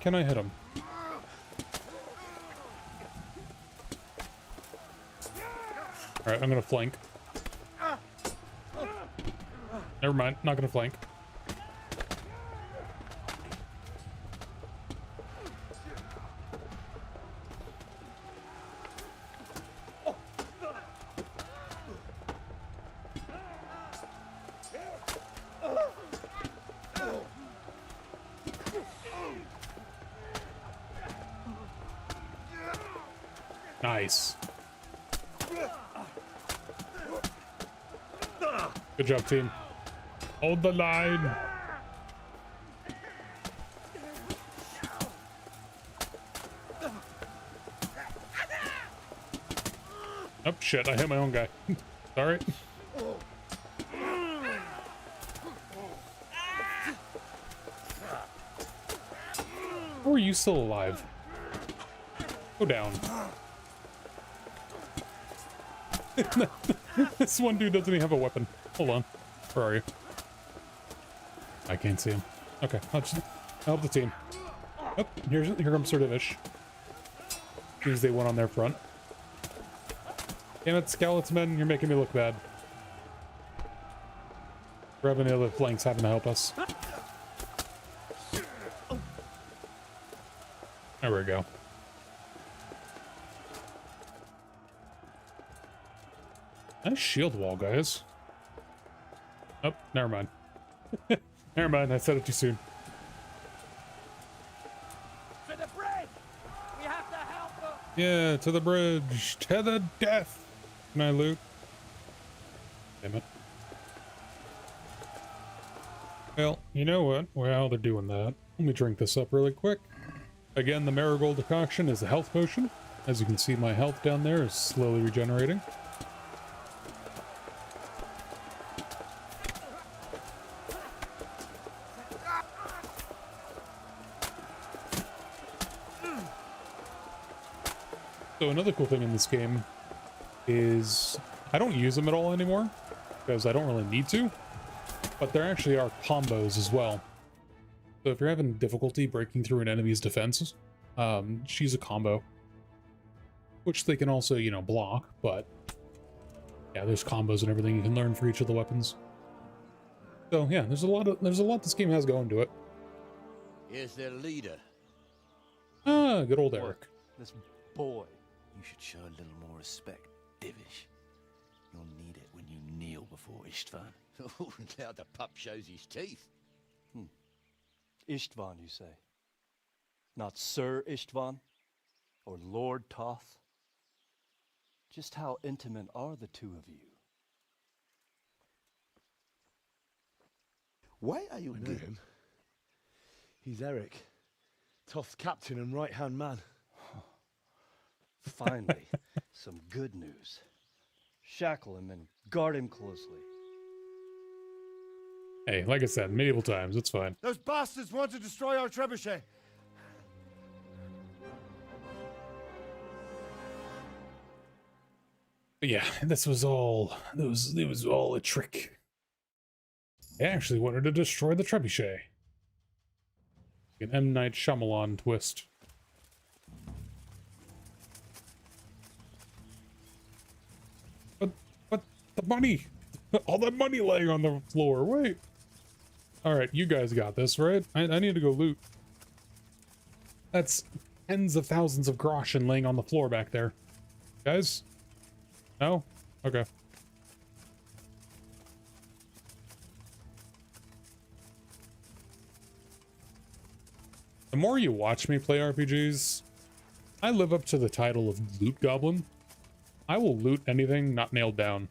Can I hit him? Alright, I'm gonna flank. Never mind, not gonna flank. Nice. Good job, team. Hold the line. Oh, shit, I hit my own guy. Sorry. How are you still alive? Go down. This one dude doesn't even have a weapon. Hold on. Where are you? I can't see him. Okay, I'll just help the team. Oh, here comes Sir Divish. Means they went on their front. Damn it, Skeleton, you're making me look bad. Grabbing the other flanks having to help us. There we go. Nice shield wall, guys. Oh, never mind. Never mind, I said it too soon. To the bridge! We have to help them! Yeah, to the bridge. To the death! Can I loot? Damn it. Well, you know what? While they're doing that, let me drink this up really quick. Again, the marigold decoction is a health potion. As you can see, my health down there is slowly regenerating. So another cool thing in this game is I don't use them at all anymore because I don't really need to, but there actually are combos as well. So if you're having difficulty breaking through an enemy's defenses, use a combo, which they can also, you know, block, but yeah, there's combos and everything you can learn for each of the weapons. So yeah, there's a lot this game has going to it. Here's their leader. Ah, good old Eric. This boy. You should show a little more respect, Divish. You'll need it when you kneel before Istvan. Oh, now the pup shows his teeth. Istvan, you say? Not Sir Istvan? Or Lord Toth? Just how intimate are the two of you? Why are you I know him. He's Eric, Toth's captain and right-hand man. Finally, some good news. Shackle him and guard him closely. Hey, like I said, medieval times, it's fine. Those bastards want to destroy our trebuchet. But yeah, this was all it was all a trick. They actually wanted to destroy the trebuchet. An M. Night Shyamalan twist. But the money! All that money laying on the floor, wait! Alright, you guys got this, right? I need to go loot. That's tens of thousands of groschen laying on the floor back there. Guys? No? Okay. The more you watch me play RPGs, I live up to the title of Loot Goblin. I will loot anything not nailed down.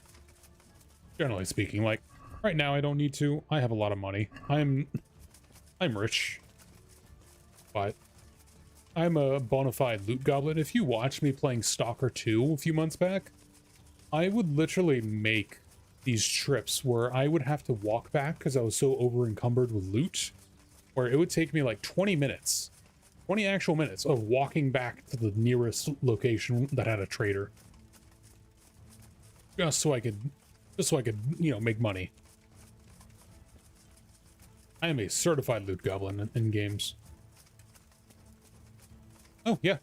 Generally speaking, like, right now I don't need to. I have a lot of money. I'm rich. But I'm a bona fide loot goblin. If you watched me playing Stalker 2 a few months back, I would literally make these trips where I would have to walk back because I was so over encumbered with loot, where it would take me like 20 minutes, 20 actual minutes of walking back to the nearest location that had a trader. Just so I could, you know, make money. I am a certified loot goblin in games. Oh yeah,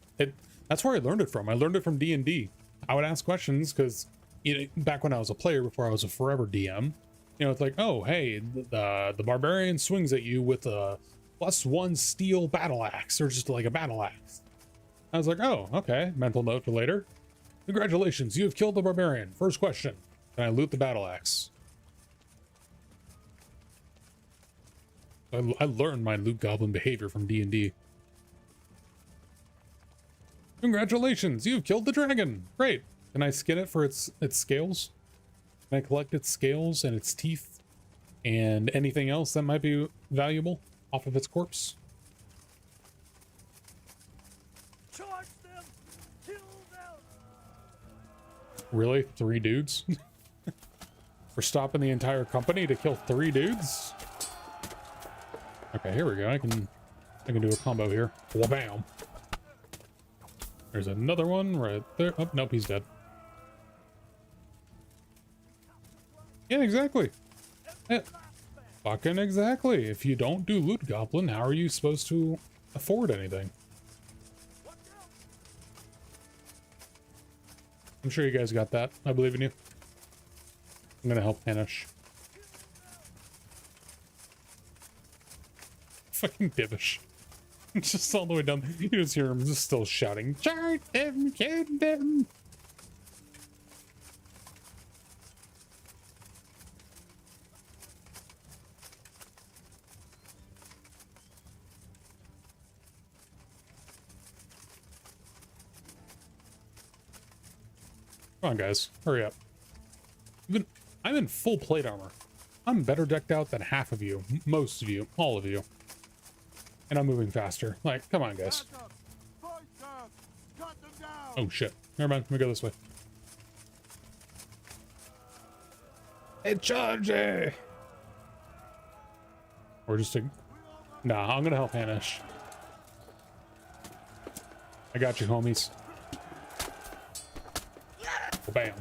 that's where I learned it from. I learned it from D&D. I would ask questions because, you know, back when I was a player, before I was a forever DM, you know, it's like, oh hey, the barbarian swings at you with a +1 steel battle axe, or just like a battle axe. I was like, oh okay, mental note for later. Congratulations, you have killed the barbarian. First question, can I loot the battle axe? I learned my loot goblin behavior from D&D. Congratulations, you've killed the dragon. Great. Can I skin it for its scales? Can I collect its scales and its teeth and anything else that might be valuable off of its corpse? Charge them! Kill them! Really? 3 dudes? We're stopping the entire company to kill 3 dudes? Okay, here we go. I can do a combo here. Wha-bam! There's another one right there. Oh, nope, he's dead. Yeah, exactly. Yeah. Fucking exactly. If you don't do Loot Goblin, how are you supposed to afford anything? I'm sure you guys got that. I believe in you. I'm gonna help Hanish. Fucking Divish. Just all the way down. You just hear him just still shouting, "Charge them, kill them!" Come on, guys. Hurry up. I'm in full plate armor. I'm better decked out than half of you. Most of you. All of you. And I'm moving faster. Like, come on, guys. Oh, shit. Never mind. Let me go this way. Hey, charge! We're just a... Nah, I'm gonna help Hanish. I got you, homies. Oh, bam.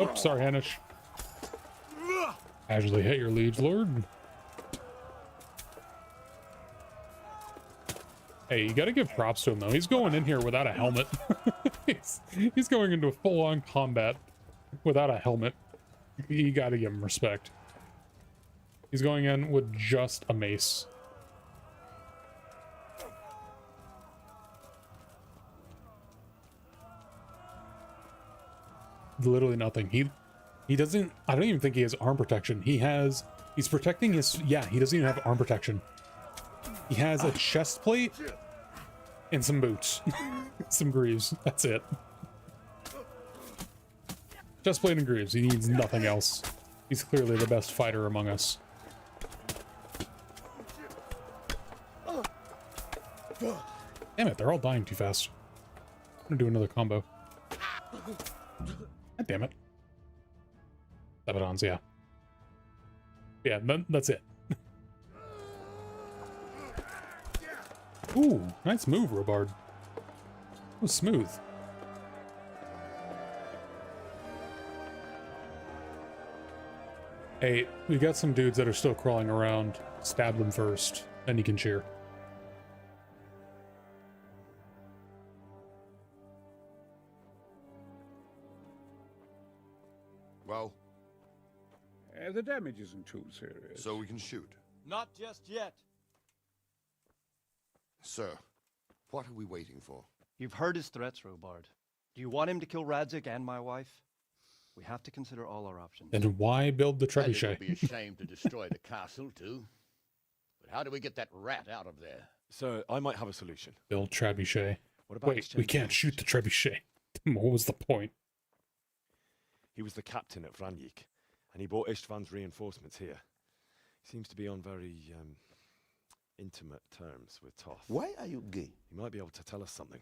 Oops, sorry, Hanish. Casually hit your liege lord. Hey, you gotta give props to him, though. He's going in here without a helmet. he's going into full-on combat without a helmet. You gotta give him respect. He's going in with just a mace. Literally nothing. He doesn't... I don't even think he has arm protection. He's protecting his... Yeah, he doesn't even have arm protection. He has a chest plate and some boots. Some greaves. That's it. Chest plate and greaves. He needs nothing else. He's clearly the best fighter among us. Damn it, they're all dying too fast. I'm gonna do another combo. God damn it. Sabadons, yeah. Yeah, that's it. Ooh, nice move, Robard. That was smooth. Hey, we got some dudes that are still crawling around. Stab them first, then you can cheer. Well? The damage isn't too serious. So we can shoot. Not just yet. Sir, What are we waiting for? You've heard his threats, Robard. Do you want him to kill Radzik and my wife? We have to consider all our options. Then why build the Well, it trebuchet? would be a shame to destroy the castle, too. But how do we get that rat out of there? So, I might have a solution. Build trebuchet. What about Wait, we exchanging can't shoot the trebuchet. What was the point? He was the captain at Vranyik, and he brought Istvan's reinforcements here. He seems to be on very, intimate terms with Toth. Why are you gay? He might be able to tell us something.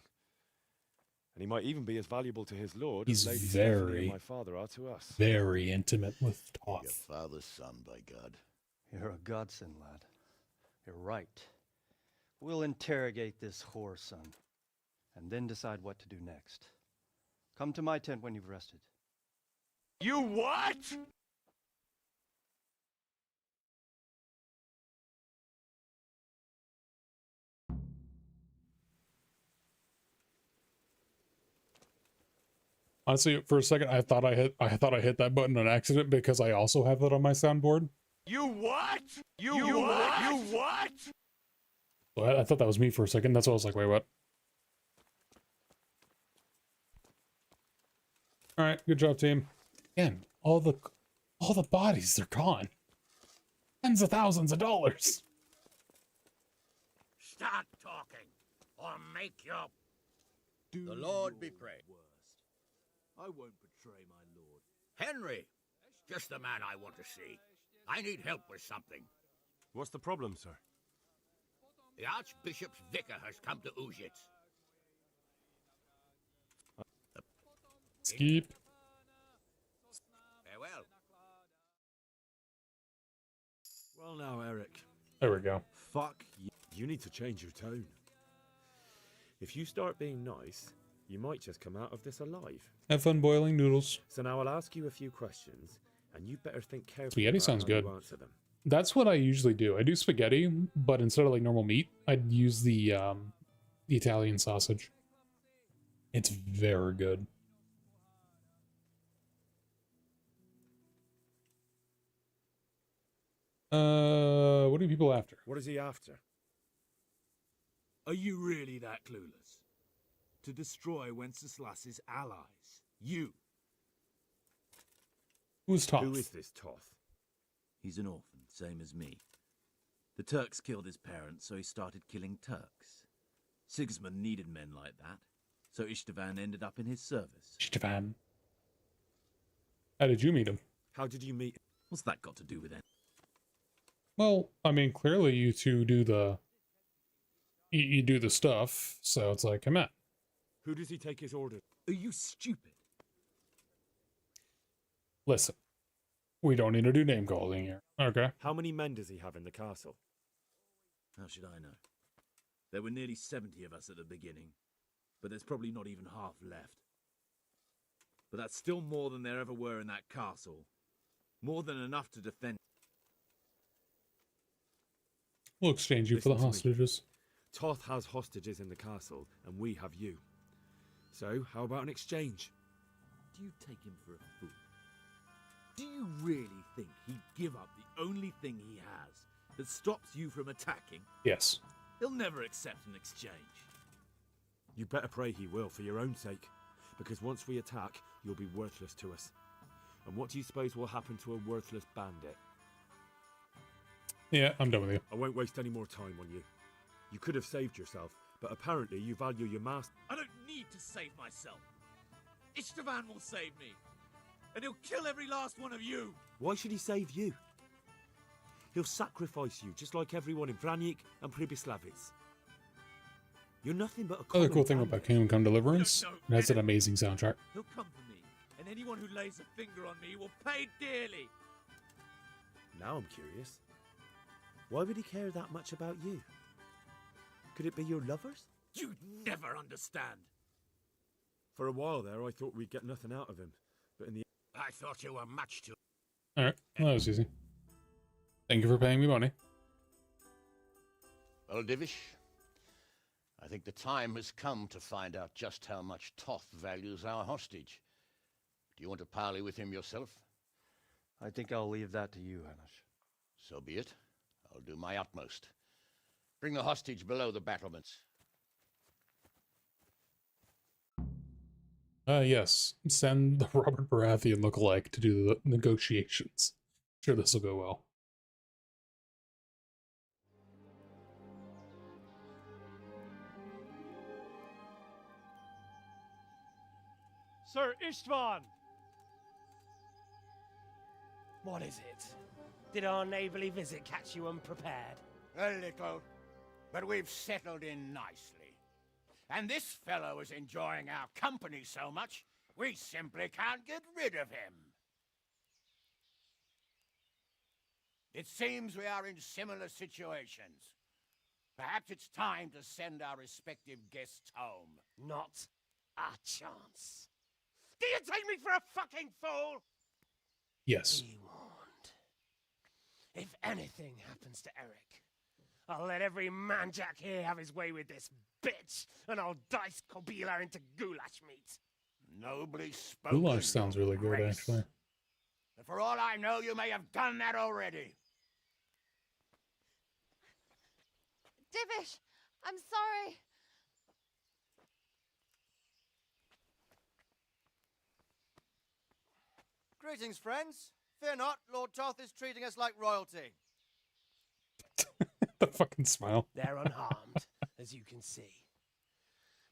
And he might even be as valuable to his lord He's as Lady Stephanie very, and my father are to us. very intimate with Your Toth. father's son, by God. You're a godsend, lad. You're right. We'll interrogate this whore, son, and then decide what to do next. Come to my tent when you've rested. You what? Honestly, for a second, I thought I hit that button on accident because I also have that on my soundboard. You what? You what? You what? So I thought that was me for a second. That's why I was like, wait, what? All right, good job, team. Again, all the bodies, they're gone. Tens of thousands of dollars. Start talking, or make your... The Lord be praised. I won't betray my lord. Henry, just the man I want to see. I need help with something. What's the problem, sir? The Archbishop's vicar has come to Uzhitz. Skeep. Farewell. Well now, Eric. There we go. Fuck you. You need to change your tone. If you start being nice, you might just come out of this alive. Have fun boiling noodles. So now I'll ask you a few questions, and you better think carefully Spaghetti about sounds how good. you answer them. That's what I usually do. I do spaghetti, but instead of like normal meat, I'd use the Italian sausage. It's very good. What are people after? What is he after? Are you really that clueless? To destroy Wenceslas's allies. You. Who's Toth? Who is this Toth? He's an orphan, same as me. The Turks killed his parents, so he started killing Turks. Sigismund needed men like that, so Istvan ended up in his service. Istvan. How did you meet him? How did you meet? What's that got to do with it? Well, I mean, clearly you two do the... You do the stuff, so it's like, come on. Who does he take his orders? Are you stupid? Listen, we don't need to do name calling here. Okay. How many men does he have in the castle? How should I know? There were nearly 70 of us at the beginning, but there's probably not even half left. But that's still more than there ever were in that castle. More than enough to defend. We'll exchange you for the Listen to me. hostages. Toth has hostages in the castle, and we have you. So, how about an exchange? Do you take him for a fool? Do you really think he'd give up the only thing he has that stops you from attacking? Yes. He'll never accept an exchange. You better pray he will, for your own sake. Because once we attack, you'll be worthless to us. And what do you suppose will happen to a worthless bandit? Yeah, I'm done with you. I won't waste any more time on you. You could have saved yourself, but apparently you value your master. I don't need to save myself. Istvan will save me. And he'll kill every last one of you. Why should he save you? He'll sacrifice you, just like everyone in Vranyik and Pribyslavitz. You're nothing but a Another common cool thing bandit. about Kingdom Come Deliverance, it has an amazing soundtrack. He'll come for me, and anyone who lays a finger on me will pay dearly. Now I'm curious. Why would he care that much about you? Could it be your lovers? You'd never understand. For a while there, I thought we'd get nothing out of him. But in the I thought you were much too... Alright, well, that was easy. Thank you for paying me money. Well, Divish, I think the time has come to find out just how much Toth values our hostage. Do you want to parley with him yourself? I think I'll leave that to you, Hanish. So be it. I'll do my utmost. Bring the hostage below the battlements. Yes. Send the Robert Baratheon lookalike to do the negotiations. Sure, this will go well. Sir Istvan! What is it? Did our neighborly visit catch you unprepared? A little, but we've settled in nicely. And this fellow is enjoying our company so much, we simply can't get rid of him. It seems we are in similar situations. Perhaps it's time to send our respective guests home. Not a chance. Do you take me for a fucking fool? Yes. Be warned. If anything happens to Eric, I'll let every manjack here have his way with this bitch, and I'll dice Kobila into goulash meat. Nobly spoken. Goulash sounds really good, Grace. actually. And for all I know, you may have done that already. Divish, I'm sorry. Greetings, friends. Fear not, Lord Toth is treating us like royalty. The fucking smile. They're unharmed, as you can see.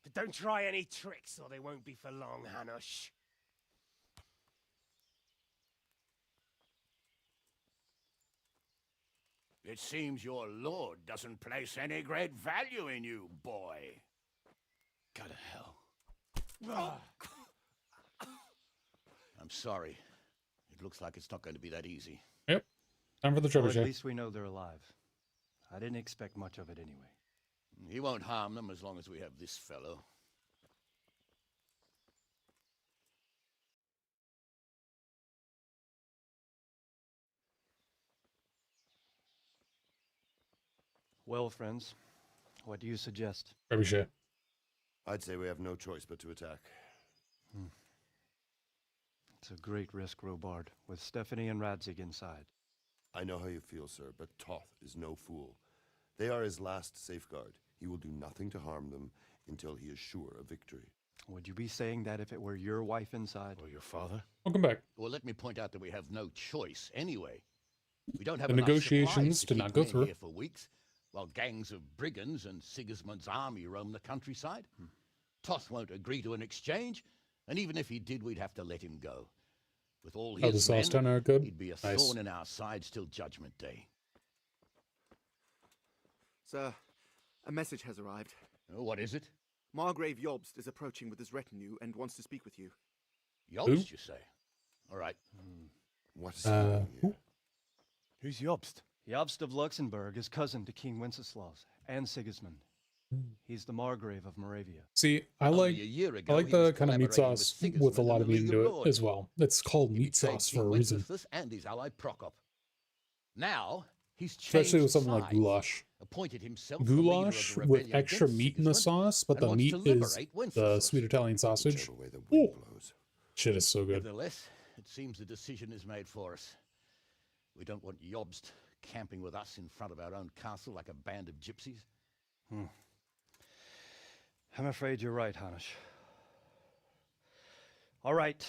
But don't try any tricks, or they won't be for long, Hanush. It seems your lord doesn't place any great value in you, boy. Go to hell. I'm sorry. It looks like it's not going to be that easy. Yep. Time for the Well, trebuchet. at least we know they're alive. I didn't expect much of it anyway. He won't harm them as long as we have this fellow. Well, friends, what do you suggest? Trebuchet. I'd say we have no choice but to attack. It's a great risk, Robard, with Stephanie and Radzig inside. I know how you feel, sir, but Toth is no fool. They are his last safeguard. He will do nothing to harm them until he is sure of victory. Would you be saying that if it were your wife inside? Or your father? Welcome back. Well, let me point out that we have no choice anyway. We don't have The enough negotiations supplies to did not keep go men through. here for weeks, while gangs of brigands and Sigismund's army roam the countryside. Toth won't agree to an exchange, and even if he did, we'd have to let him go. With all Oh, the his sauce men, done good? he'd be a Nice. thorn in our sides till Judgment Day. Sir, a message has arrived. Oh, what is it? Margrave Jobst is approaching with his retinue and wants to speak with you. Jobst, you say? All right. What is who? Who's Jobst? Jobst of Luxembourg is cousin to King Wenceslaus and Sigismund. He's the Margrave of Moravia. See, I like the kind of meat sauce with a lot of meat into it as well. It's called meat sauce for a reason. Wenceslas and his ally Prokop. Now he's changed Especially with something like sides, goulash. appointed himself the leader of Goulash the with rebellion extra against meat in the Sigismund sauce, but and the wants meat to is liberate the Wenceslas. sweet Italian sausage. Whichever way the Ooh, wind blows. shit is so good. Nevertheless, it seems the decision is made for us. We don't want Jobst camping with us in front of our own castle like a band of gypsies. I'm afraid you're right, Hanush. All right.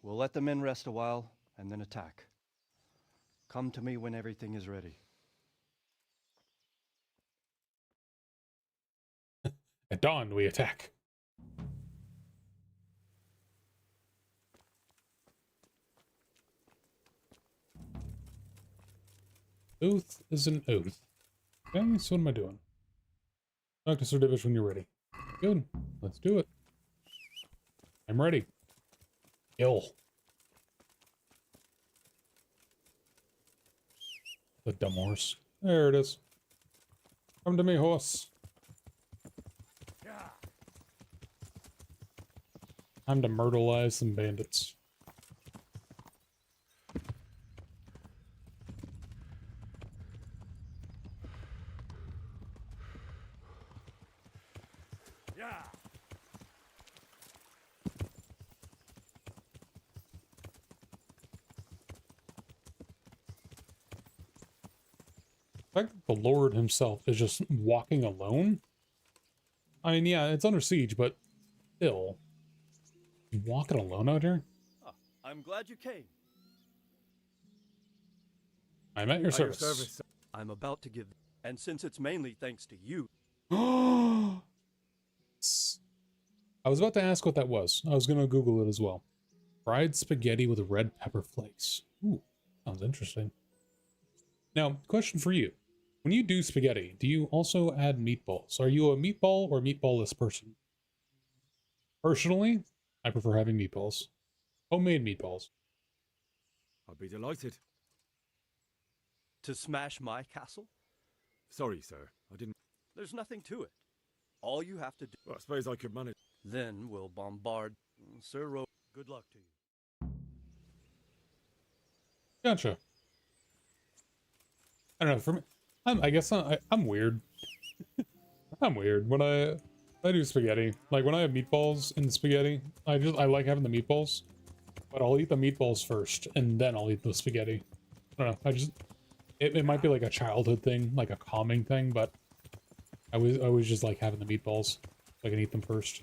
We'll let the men rest a while and then attack. Come to me when everything is ready. At dawn, we attack. Oath is an oath. Okay, so what am I doing? Talk to Sir Divish when you're ready. Good. Let's do it. I'm ready. Kill. The dumb horse. There it is. Come to me, horse. Time to myrtleize some bandits. The fact that the Lord himself is just walking alone? I mean, yeah, it's under siege, but still. You walking alone out here? Ah, I'm glad you came. I'm at your service. I'm about to give, and since it's mainly thanks to you. I was about to ask what that was. I was going to Google it as well. Fried spaghetti with red pepper flakes. Ooh, sounds interesting. Now, question for you. When you do spaghetti, do you also add meatballs? Are you a meatball or meatballless person? Personally, I prefer having meatballs. Homemade meatballs. I'd be delighted. To smash my castle? Sorry, sir. I didn't... There's nothing to it. All you have to do... Well, I suppose I could manage... Then we'll bombard... Sir Ro... Good luck to you. Gotcha. I don't know, for me... I guess I'm weird. I'm weird. When I do spaghetti, like when I have meatballs in the spaghetti, I like having the meatballs. But I'll eat the meatballs first, and then I'll eat the spaghetti. I don't know, it might be like a childhood thing, like a calming thing, but I always just like having the meatballs, so I can eat them first.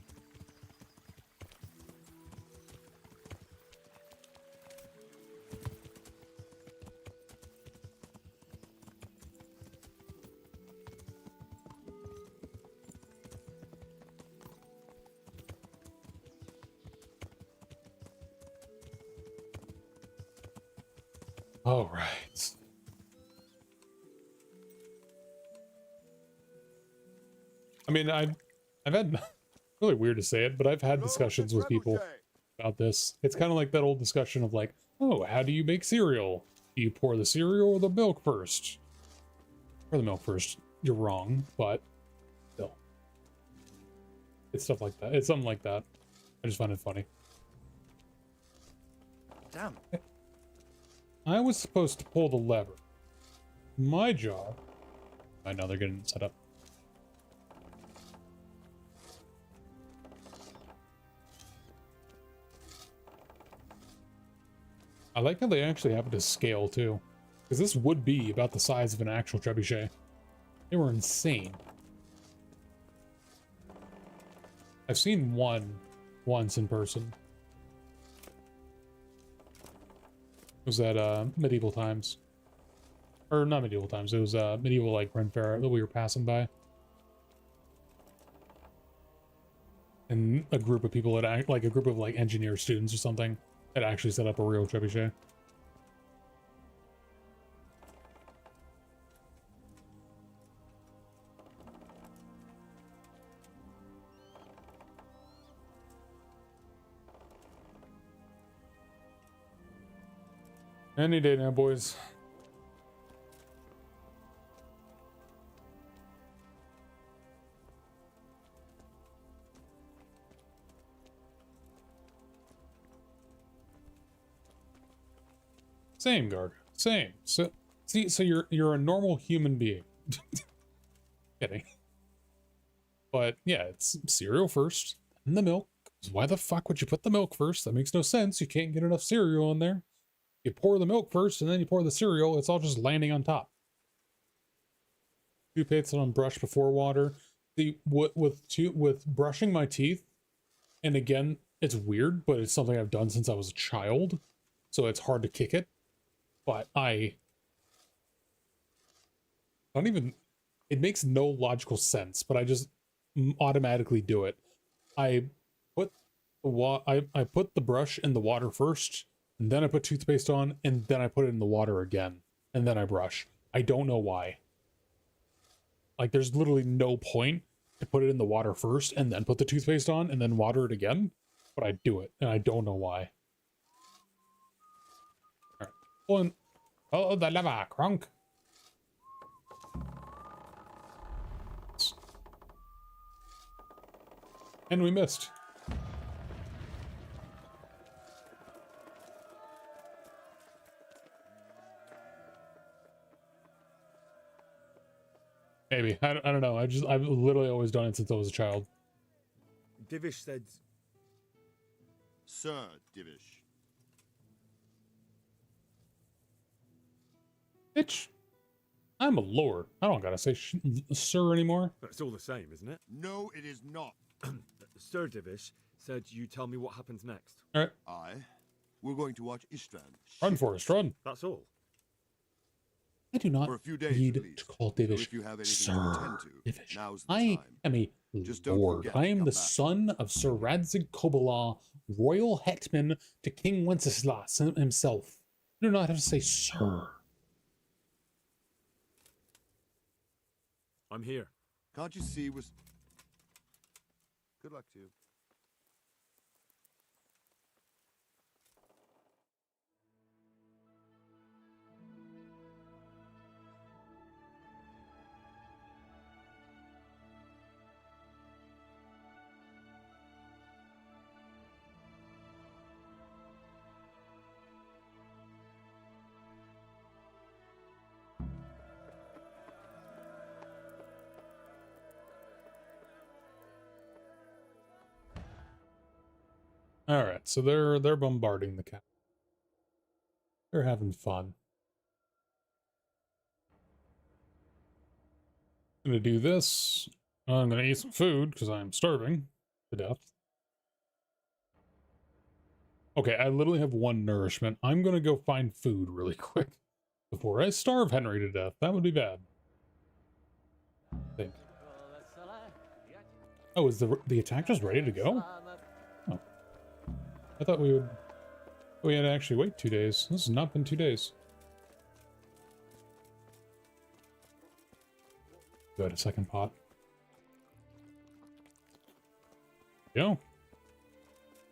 All right. I mean, I've had, really weird to say it, but I've had discussions with people about this. It's kind of like that old discussion of like, oh, how do you make cereal? Do you pour the cereal or the milk first? Pour the milk first. You're wrong, but still. It's stuff like that. It's something like that. I just find it funny. Damn. I was supposed to pull the lever. My job... I know they're getting set up. I like how they actually have it to scale, too. Because this would be about the size of an actual trebuchet. They were insane. I've seen one once in person. It was at medieval times. Or not medieval times, it was medieval like Ren Fair that we were passing by. And a group of people that act like a group of like engineer students or something that actually set up a real trebuchet. Any day now, boys. Same, Garg. Same. So, see, so you're a normal human being. Kidding. But yeah, it's cereal first, then the milk. Why the fuck would you put the milk first? That makes no sense. You can't get enough cereal in there. You pour the milk first, and then you pour the cereal. It's all just landing on top. Toothpaste on brush before water. See, with brushing my teeth, and again, it's weird, but it's something I've done since I was a child, so it's hard to kick it. But I don't even... It makes no logical sense, but I just automatically do it. I put the brush in the water first, and then I put toothpaste on, and then I put it in the water again, and then I brush. I don't know why. Like, there's literally no point to put it in the water first, and then put the toothpaste on, and then water it again, but I do it, and I don't know why. Alright. Well, oh, the lava, crunk. And we missed. Maybe. I don't know. I've literally always done it since I was a child. Divish said... Sir Divish. Bitch. I'm a lord. I don't gotta say sir anymore. But it's all the same, isn't it? No, it is not. Sir Divish, Said you tell me what happens next. All right. We're going to watch Istvan. Run, Forrest, run. That's all. I do not For a few days need at least. to call Divish If you have anything to Sir attend to, Divish. now's the I time. am a Just don't lord. forget I to am come the back. son of Sir Radzig Kobyla, royal hetman to King Wenceslas himself. You do not have to say sir. I'm here. Can't you see we're... Good luck to you. All right, so they're bombarding the camp. They're having fun. I'm gonna do this. I'm gonna eat some food because I'm starving to death. Okay, I literally have one nourishment. I'm gonna go find food really quick before I starve Henry to death. That would be bad. I think. Oh, is the attack just ready to go? Oh. I thought we had to actually wait 2 days. This has not been 2 days. Good, a second pot. Go.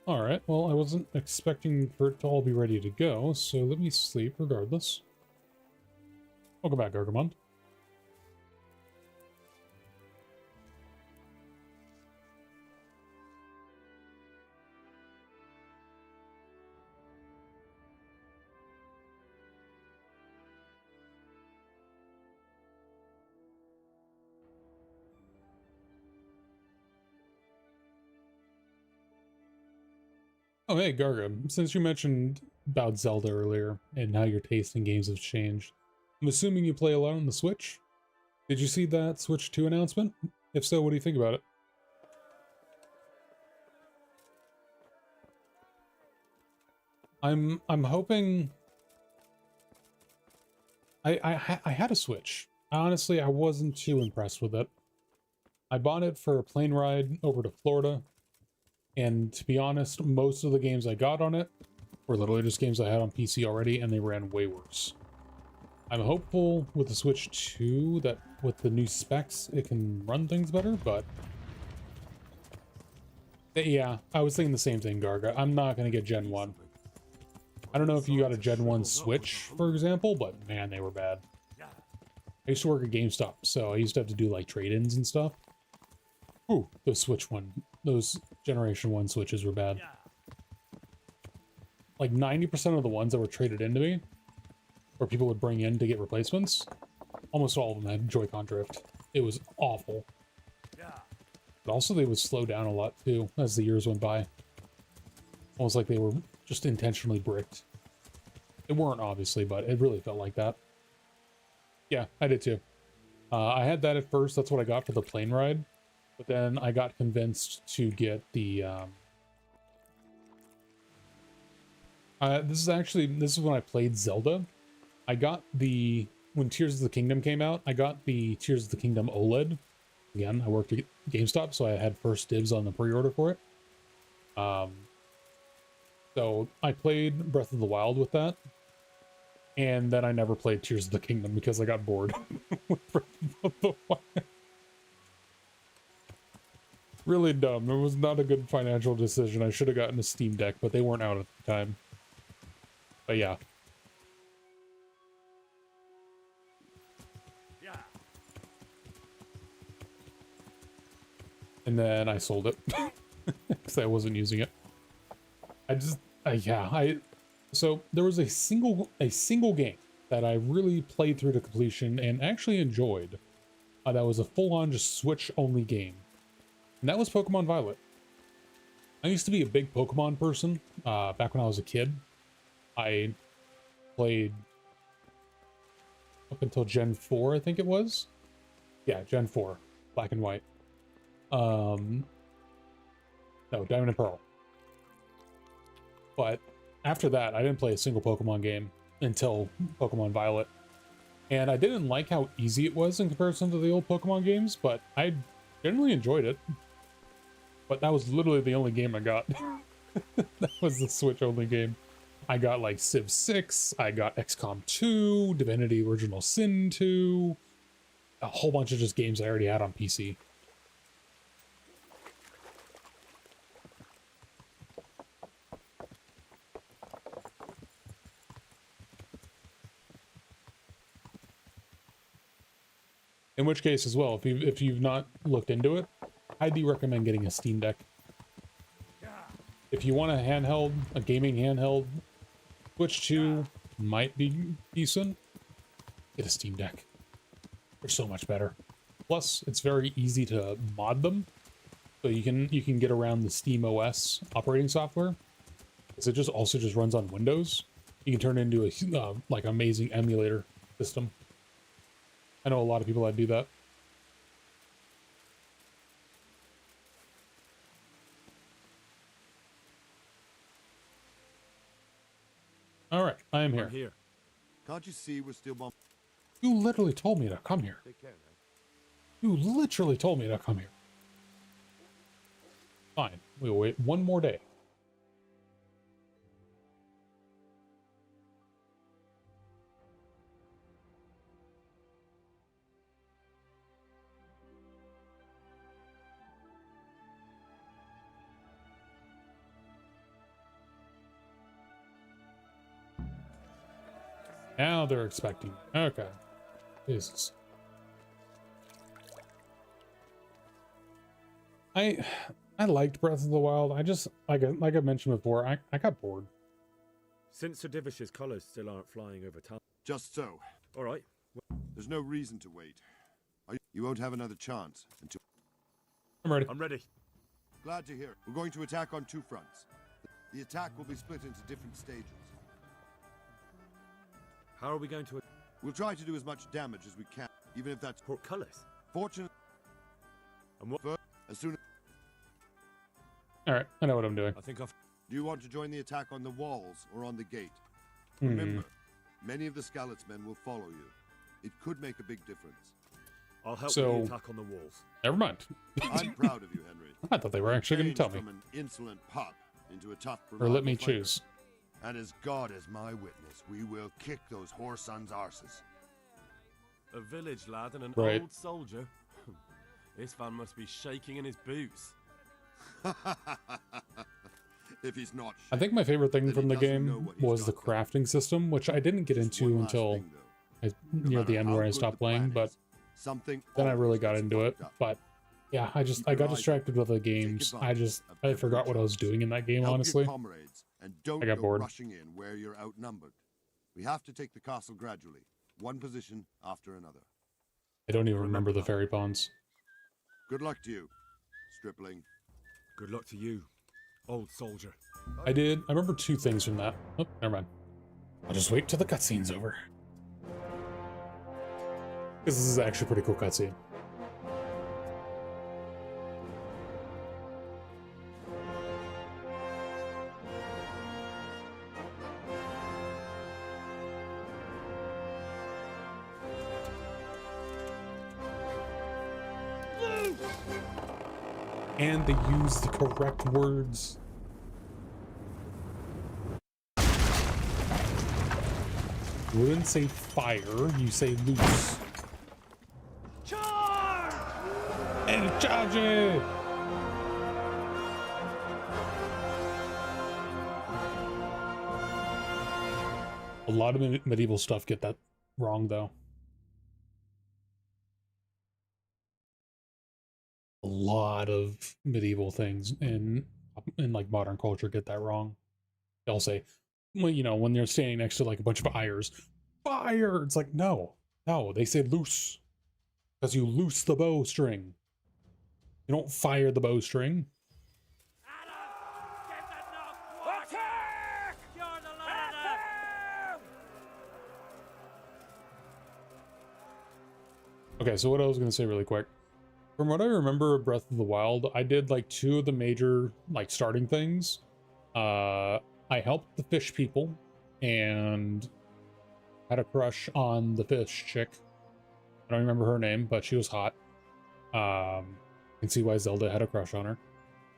Alright, well, I wasn't expecting for it to all be ready to go, so let me sleep regardless. Welcome back, Gargamon. Oh, hey, Garga, since you mentioned about Zelda earlier and how your taste in games have changed, I'm assuming you play a lot on the Switch? Did you see that Switch 2 announcement? If so, what do you think about it? I'm hoping... I had a Switch. Honestly, I wasn't too impressed with it. I bought it for a plane ride over to Florida. And to be honest, most of the games I got on it were literally just games I had on PC already, and they ran way worse. I'm hopeful with the Switch 2 that with the new specs, it can run things better, but... yeah, I was thinking the same thing, Garga. I'm not going to get Gen 1. I don't know if you got a Gen 1 Switch, for example, but man, they were bad. I used to work at GameStop, so I used to have to do like trade-ins and stuff. Ooh, those Generation 1 Switches were bad. Like 90% of the ones that were traded into me, or people would bring in to get replacements, almost all of them had Joy-Con drift. It was awful. But also they would slow down a lot too as the years went by. Almost like they were just intentionally bricked. They weren't, obviously, but it really felt like that. Yeah, I did too. I had that at first. That's what I got for the plane ride. But then I got convinced to get the... this is when I played Zelda. I got the... When Tears of the Kingdom came out, I got the Tears of the Kingdom OLED. Again, I worked at GameStop, so I had first dibs on the pre-order for it. So I played Breath of the Wild with that. And then I never played Tears of the Kingdom because I got bored with Breath of the Wild. Really dumb. It was not a good financial decision. I should have gotten a Steam Deck, but they weren't out at the time. But yeah. And then I sold it because I wasn't using it. So there was a single game that I really played through to completion and actually enjoyed. That was a full-on just Switch-only game. And that was Pokemon Violet. I used to be a big Pokemon person back when I was a kid. I played up until Gen 4, I think it was. Yeah, Gen 4, black and white. Then No, Diamond and Pearl. But after that, I didn't play a single Pokemon game until Pokemon Violet. And I didn't like how easy it was in comparison to the old Pokemon games, but I generally enjoyed it. But that was literally the only game I got. That was the Switch only game. I got like Civ 6, I got XCOM 2, Divinity Original Sin 2, a whole bunch of just games I already had on PC. In which case as well, if you've not looked into it, highly recommend getting a Steam Deck. If you want a handheld, a gaming handheld, Switch 2 might be decent. Get a Steam Deck. They're so much better. Plus, it's very easy to mod them, so you can get around the Steam OS operating software, because it just also just runs on Windows. You can turn it into a like amazing emulator system. I know a lot of people that do that. All right, I am here. I'm here. Can't you see we're still bombing? You literally told me to come here. Take care, man. You literally told me to come here. Fine, we'll wait one more day. Now they're expecting. Okay. Jesus. I liked Breath of the Wild. I just like I mentioned before, I got bored. Since Sir Divish's colours still aren't flying over town. Just so. All right. There's no reason to wait. You won't have another chance until... I'm ready. I'm ready. Glad to hear it. We're going to attack on two fronts. The attack will be split into different stages. How are we going to... We'll try to do as much damage as we can, even if that's... Portcullis? Fortunate... And what... As soon as... Alright, I know what I'm doing. I think I've... Do you want to join the attack on the walls or on the gate? Remember, many of the Skalitz men will follow you. It could make a big difference. I'll help with the attack on the walls. Never mind. I'm proud of you, Henry. I thought they were actually going to tell me. From an insolent pup into a tough... Or let me fighter. choose. And as God is my witness, we will kick those whore sons' arses. A village lad and an Right. old soldier. This man must be shaking in his boots. If he's not, I think my favorite thing from the game was the crafting system, which I didn't get into until near the end where I stopped playing, but then I really got into it. But yeah, I got distracted with the games. I forgot what I was doing in that game, honestly. And don't I got go bored. rushing in where you're outnumbered. We have to take the castle gradually, one position after another. I don't even remember the fairy ponds. Good luck to you, stripling. Good luck to you, old soldier. I remember two things from that. Oh, never mind. I'll just wait till the cutscene's over. Because this is actually a pretty cool cutscene. And they use the correct words. You wouldn't say fire, you say loose. Charge! And charge it! A lot of medieval stuff get that wrong, though. A lot of medieval things in like modern culture get that wrong. They'll say, well, you know, when they're standing next to like a bunch of ayers, fire. It's like, no, they say loose, because you loose the bowstring. You don't fire the bowstring. Attack! You're the lot of them! Okay, so what I was going to say really quick. From what I remember of Breath of the Wild, I did like 2 of the major like starting things. I helped the fish people and had a crush on the fish chick. I don't remember her name, but she was hot. You can see why Zelda had a crush on her.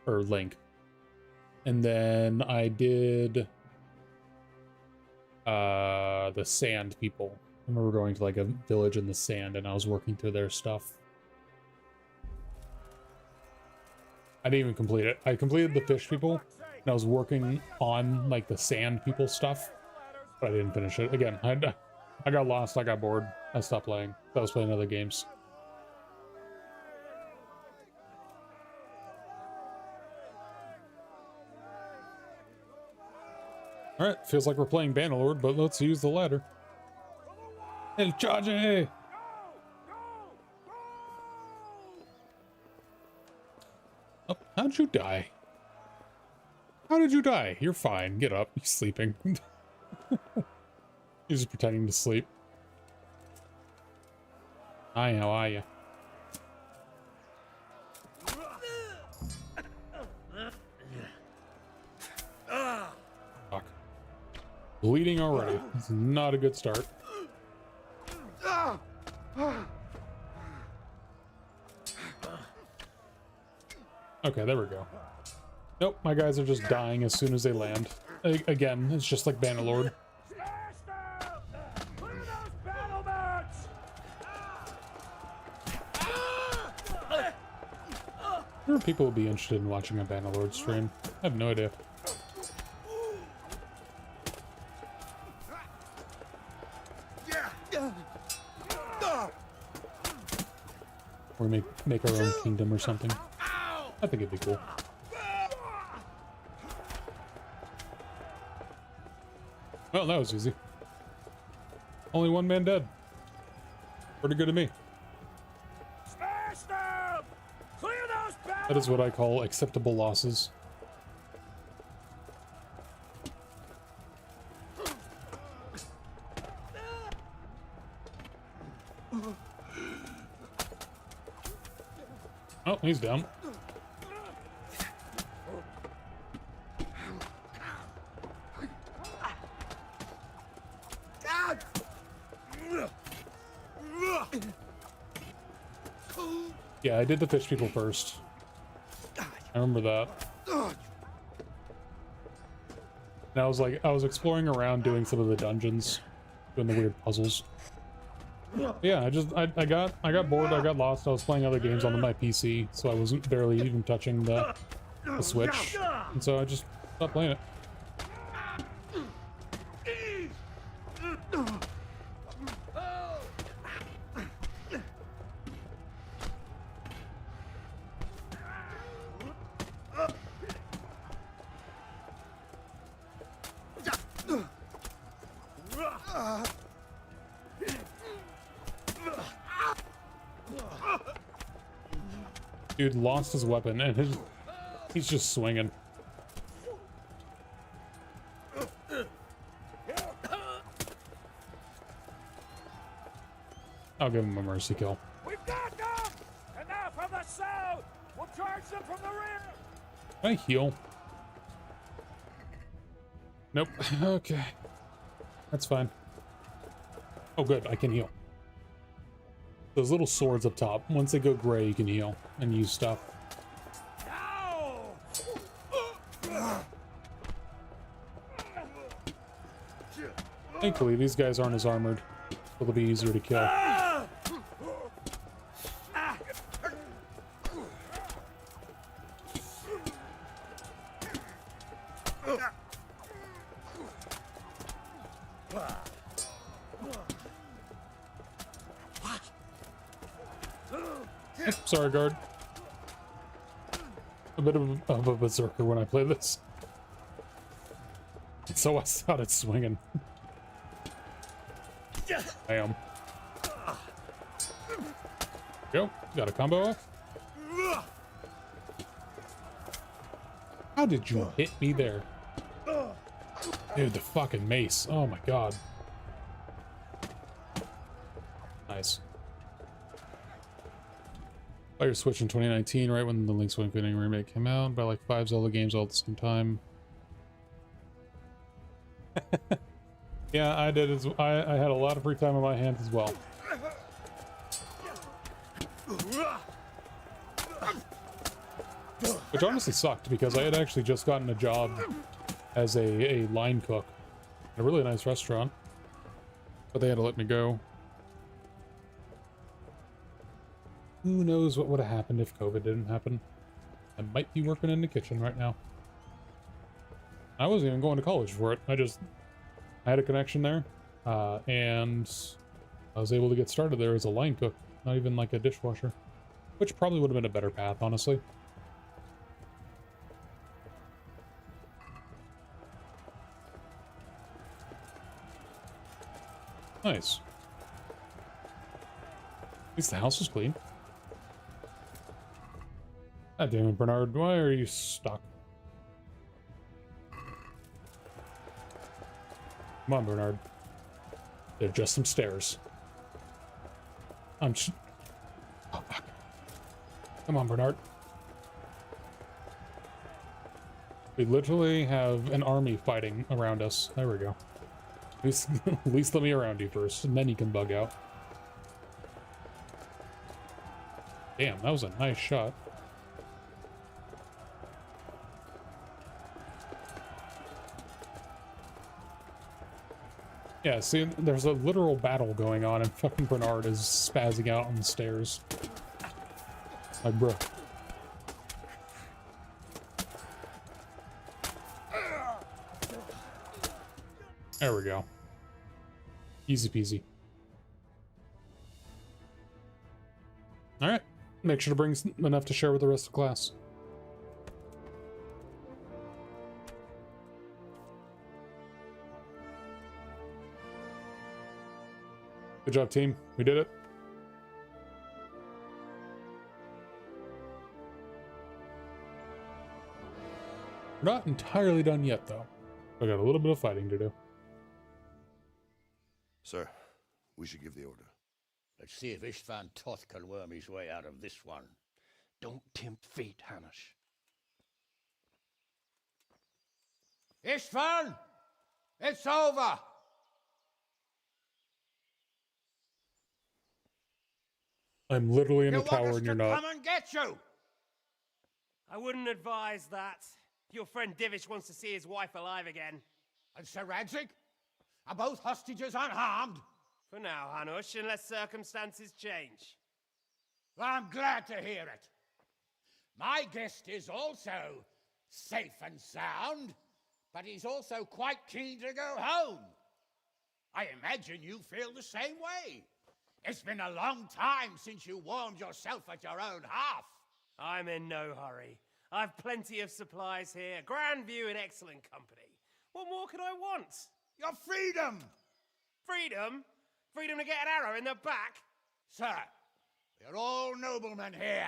Or Link. And then I did the sand people. I remember going to like a village in the sand and I was working through their stuff. I didn't even complete it. I completed the fish people and I was working on like the sand people stuff, but I didn't finish it. Again, I got lost, I got bored, I stopped playing. I was playing other games. Alright, feels like we're playing Bannerlord, but let's use the ladder. El charge! Oh, how'd you die? How did you die? You're fine. Get up. You're sleeping. He's just pretending to sleep. Hi, how are you? Fuck. Bleeding already. It's not a good start. Okay, there we go. Nope, my guys are just dying as soon as they land. Again, it's just like Bannerlord. Sure, people will be interested in watching a Bannerlord stream. I have no idea. Or make our own kingdom or something. I think it'd be cool. Well, that was easy. Only 1 man dead. Pretty good to me. That is what I call acceptable losses. Oh, he's down. Yeah, I did the fish people first. I remember that. And I was exploring around doing some of the dungeons, doing the weird puzzles. But yeah, I got bored, I got lost, I was playing other games on my PC, so I wasn't barely even touching the Switch. And so I just stopped playing it. Dude lost his weapon and he's just swinging. I'll give him a mercy kill. We've got them! And now from the south! We'll charge them from the rear! Can I heal? Nope. Okay. That's fine. Oh good, I can heal. Those little swords up top, once they go gray, you can heal and use stuff. Thankfully, these guys aren't as armored, so they'll be easier to kill. Sorry, guard. A bit of a berserker when I play this. So I started swinging. Bam. Go. Got a combo off. How did you hit me there? Dude, the fucking mace. Oh my god. Nice. Fire Switch in 2019, right when the Link's Awakening remake came out, but like 5 Zelda games all at the same time. Yeah, I did. I had a lot of free time on my hands as well. Which honestly sucked because I had actually just gotten a job as a line cook at a really nice restaurant, but they had to let me go. Who knows what would have happened if COVID didn't happen? I might be working in the kitchen right now. I wasn't even going to college for it. I had a connection there, and I was able to get started there as a line cook, not even like a dishwasher, which probably would have been a better path, honestly. Nice. At least the house was clean. God damn it, Bernard, why are you stuck? Come on, Bernard. They're just some stairs. I'm just... Oh, fuck. Come on, Bernard. We literally have an army fighting around us. There we go. At least let me around you first, and then you can bug out. Damn, that was a nice shot. Yeah, see, there's a literal battle going on, and fucking Bernard is spazzing out on the stairs. Like, bruh. There we go. Easy peasy. Alright. Make sure to bring enough to share with the rest of the class. Good job, team. We did it. We're not entirely done yet, though. I got a little bit of fighting to do. Sir, we should give the order. Let's see if Istvan Toth can worm his way out of this one. Don't tempt fate, Hanush. Istvan! It's over! I'm literally in a tower and you're not. Come and get you! I wouldn't advise that. Your friend Divish wants to see his wife alive again. And Sir Radzik? Are both hostages unharmed? For now, Hanush, unless circumstances change. Well, I'm glad to hear it. My guest is also safe and sound, but he's also quite keen to go home. I imagine you feel the same way. It's been a long time since you warmed yourself at your own hearth. I'm in no hurry. I've plenty of supplies here, grand view and excellent company. What more could I want? Your freedom! Freedom? Freedom to get an arrow in the back? Sir, we're all noblemen here,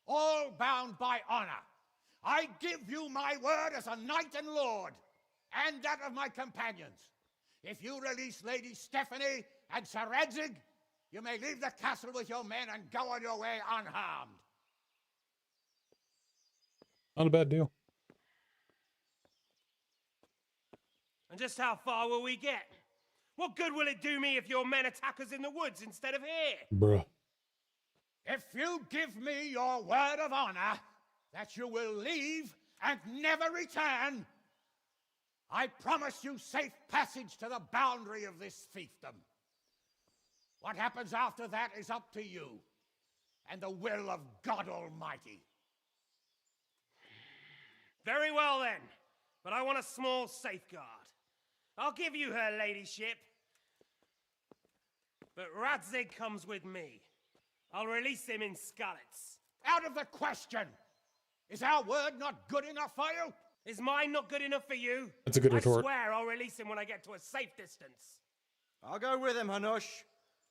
all bound by honor. I give you my word as a knight and lord, and that of my companions. If you release Lady Stephanie and Sir Radzig, you may leave the castle with your men and go on your way unharmed. Not a bad deal. And just how far will we get? What good will it do me if your men attack us in the woods instead of here? Bruh. If you give me your word of honor that you will leave and never return, I promise you safe passage to the boundary of this fiefdom. What happens after that is up to you and the will of God Almighty. Very well then, but I want a small safeguard. I'll give you her ladyship, but Radzig comes with me. I'll release him in Skalitz. Out of the question! Is our word not good enough for you? Is mine not good enough for you? That's a good retort. I swear I'll release him when I get to a safe distance. I'll go with him, Hanush.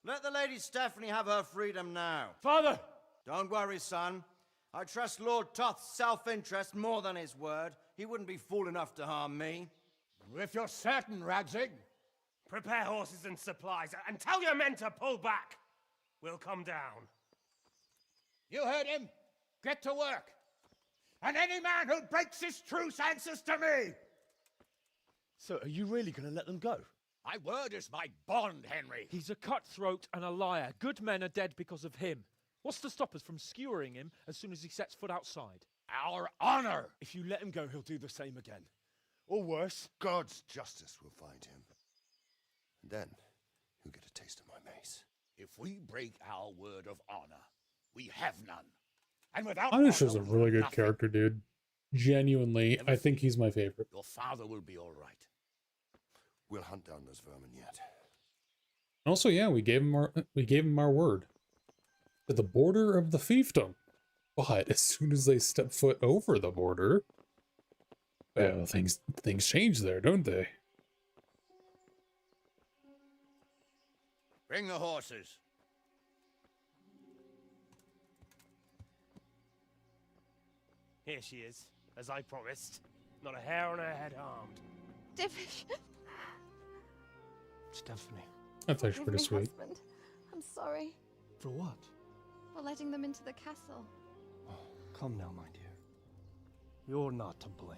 Let the Lady Stephanie have her freedom now. Father! Don't worry, son. I trust Lord Toth's self-interest more than his word. He wouldn't be fool enough to harm me. If you're certain, Radzig. Prepare horses and supplies, and tell your men to pull back. We'll come down. You heard him. Get to work. And any man who breaks this truce answers to me. So, are you really going to let them go? My word is my bond, Henry. He's a cutthroat and a liar. Good men are dead because of him. What's to stop us from skewering him as soon as he sets foot outside? Our honor. If you let him go, he'll do the same again. Or worse. God's justice will find him. And then he'll get a taste of my mace. If we break our word of honor, we have none. And without Punisher's a honor, really good nothing. character, dude. Genuinely, I think he's my favorite. Your father will be all right. We'll hunt down those vermin yet. Also, yeah, we gave him our word. To the border of the fiefdom. But as soon as they step foot over the border, well, things change there, don't they? Bring the horses. Here she is, as I promised. Not a hair on her head harmed. Divish. Stephanie. That's actually pretty sweet. Husband. I'm sorry For what? for letting them into the castle. Come now, my dear. You're not to blame.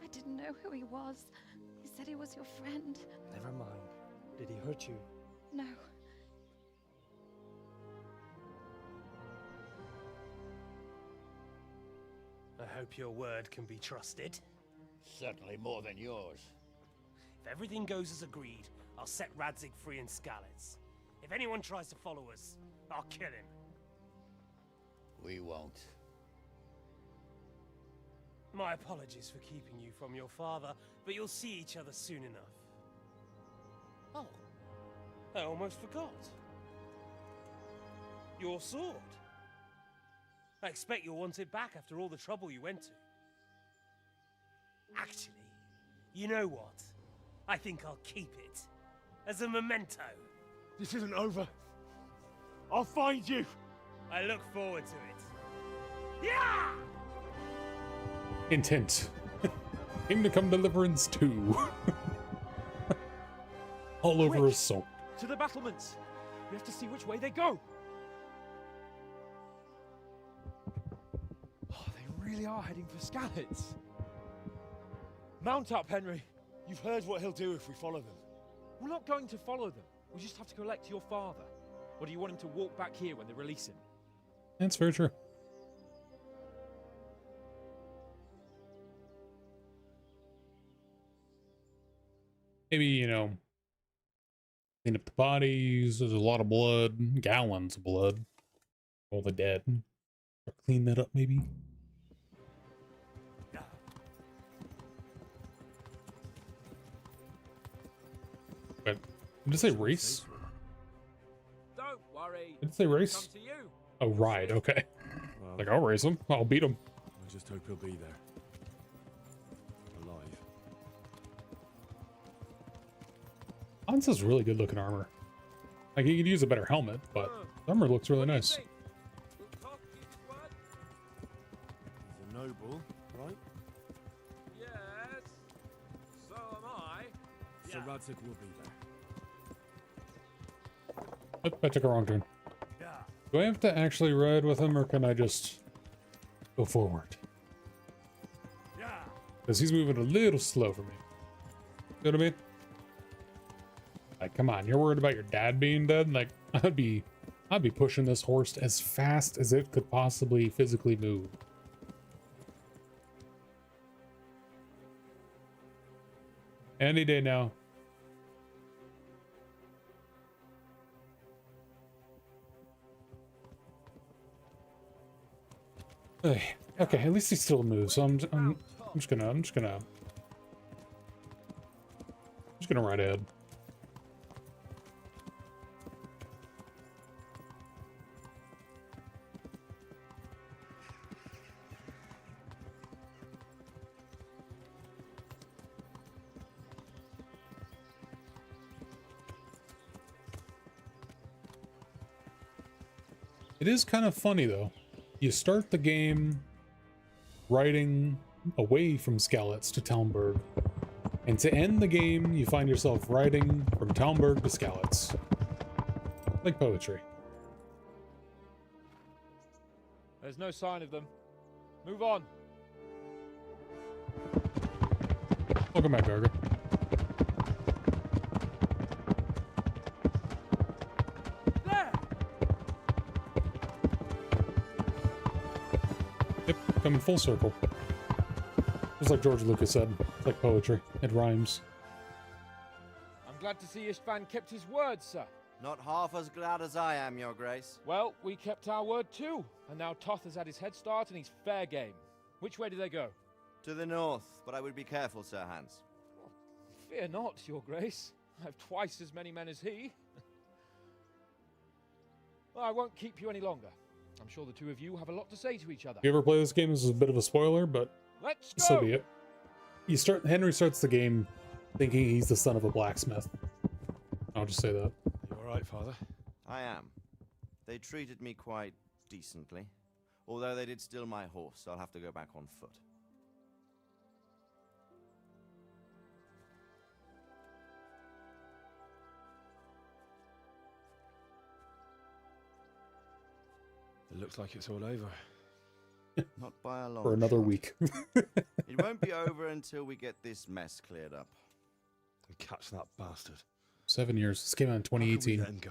I didn't know who he was. He said he was your friend. Never mind. Did he hurt you? No. I hope your word can be trusted. Certainly more than yours. If everything goes as agreed, I'll set Radzig free in Skalitz. If anyone tries to follow us, I'll kill him. We won't. My apologies for keeping you from your father, but you'll see each other soon enough. Oh, I almost forgot. Your sword. I expect you'll want it back after all the trouble you went to. Actually, you know what? I think I'll keep it. As a memento. This isn't over. I'll find you. I look forward to it. Yeah! Intent. Kingdom Come Deliverance 2. All over Quick! assault. To the battlements! We have to see which way they go! Oh, they really are heading for Skalitz. Mount up, Henry. You've heard what he'll do if we follow them. We're not going to follow them. We just have to collect your father. Or do you want him to walk back here when they release him? That's very true. Maybe, you know, clean up the bodies. There's a lot of blood. Gallons of blood. All the dead. Or clean that up, maybe. But did it say race? Don't worry. Did it say race? Come to you. Oh, ride. Okay. Well, Like, I'll race him. I'll beat him. I just hope he'll be there. Alive. Hans has really good looking armor. Like, he could use a better helmet, but the armor looks really nice. He's a noble, right? Yes. So am I. So Radzig will be there. Oop, I took a wrong turn. Do I have to actually ride with him, or can I just go forward? Because he's moving a little slow for me. You know what I mean? Like, come on, you're worried about your dad being dead? Like, I'd be pushing this horse as fast as it could possibly physically move. Any day now. Okay, at least he still moves. So I'm just gonna ride ahead. It is kind of funny though. You start the game riding away from Skalitz to Talmberg, and to end the game, you find yourself riding from Talmberg to Skalitz. Like poetry. There's no sign of them. Move on. Welcome back, Garga. There! Yep, coming full circle. Just like George Lucas said, it's like poetry. It rhymes. I'm glad to see Istvan kept his word, sir. Not half as glad as I am, Your Grace. Well, we kept our word too. And now Toth has had his head start and he's fair game. Which way do they go? To the north, but I would be careful, Sir Hans. Fear not, Your Grace. I have twice as many men as he. Well, I won't keep you any longer. I'm sure the two of you have a lot to say to each other. If you ever play this game, this is a bit of a spoiler, but let's go! So be it. Henry starts the game thinking he's the son of a blacksmith. I'll just say that. You alright, Father? I am. They treated me quite decently. Although they did steal my horse, so I'll have to go back on foot. It looks like it's all over. Not by a long For another shot. week. It won't be over until we get this mess cleared up. And catch that bastard. 7 years. This came out in 2018. Let him go.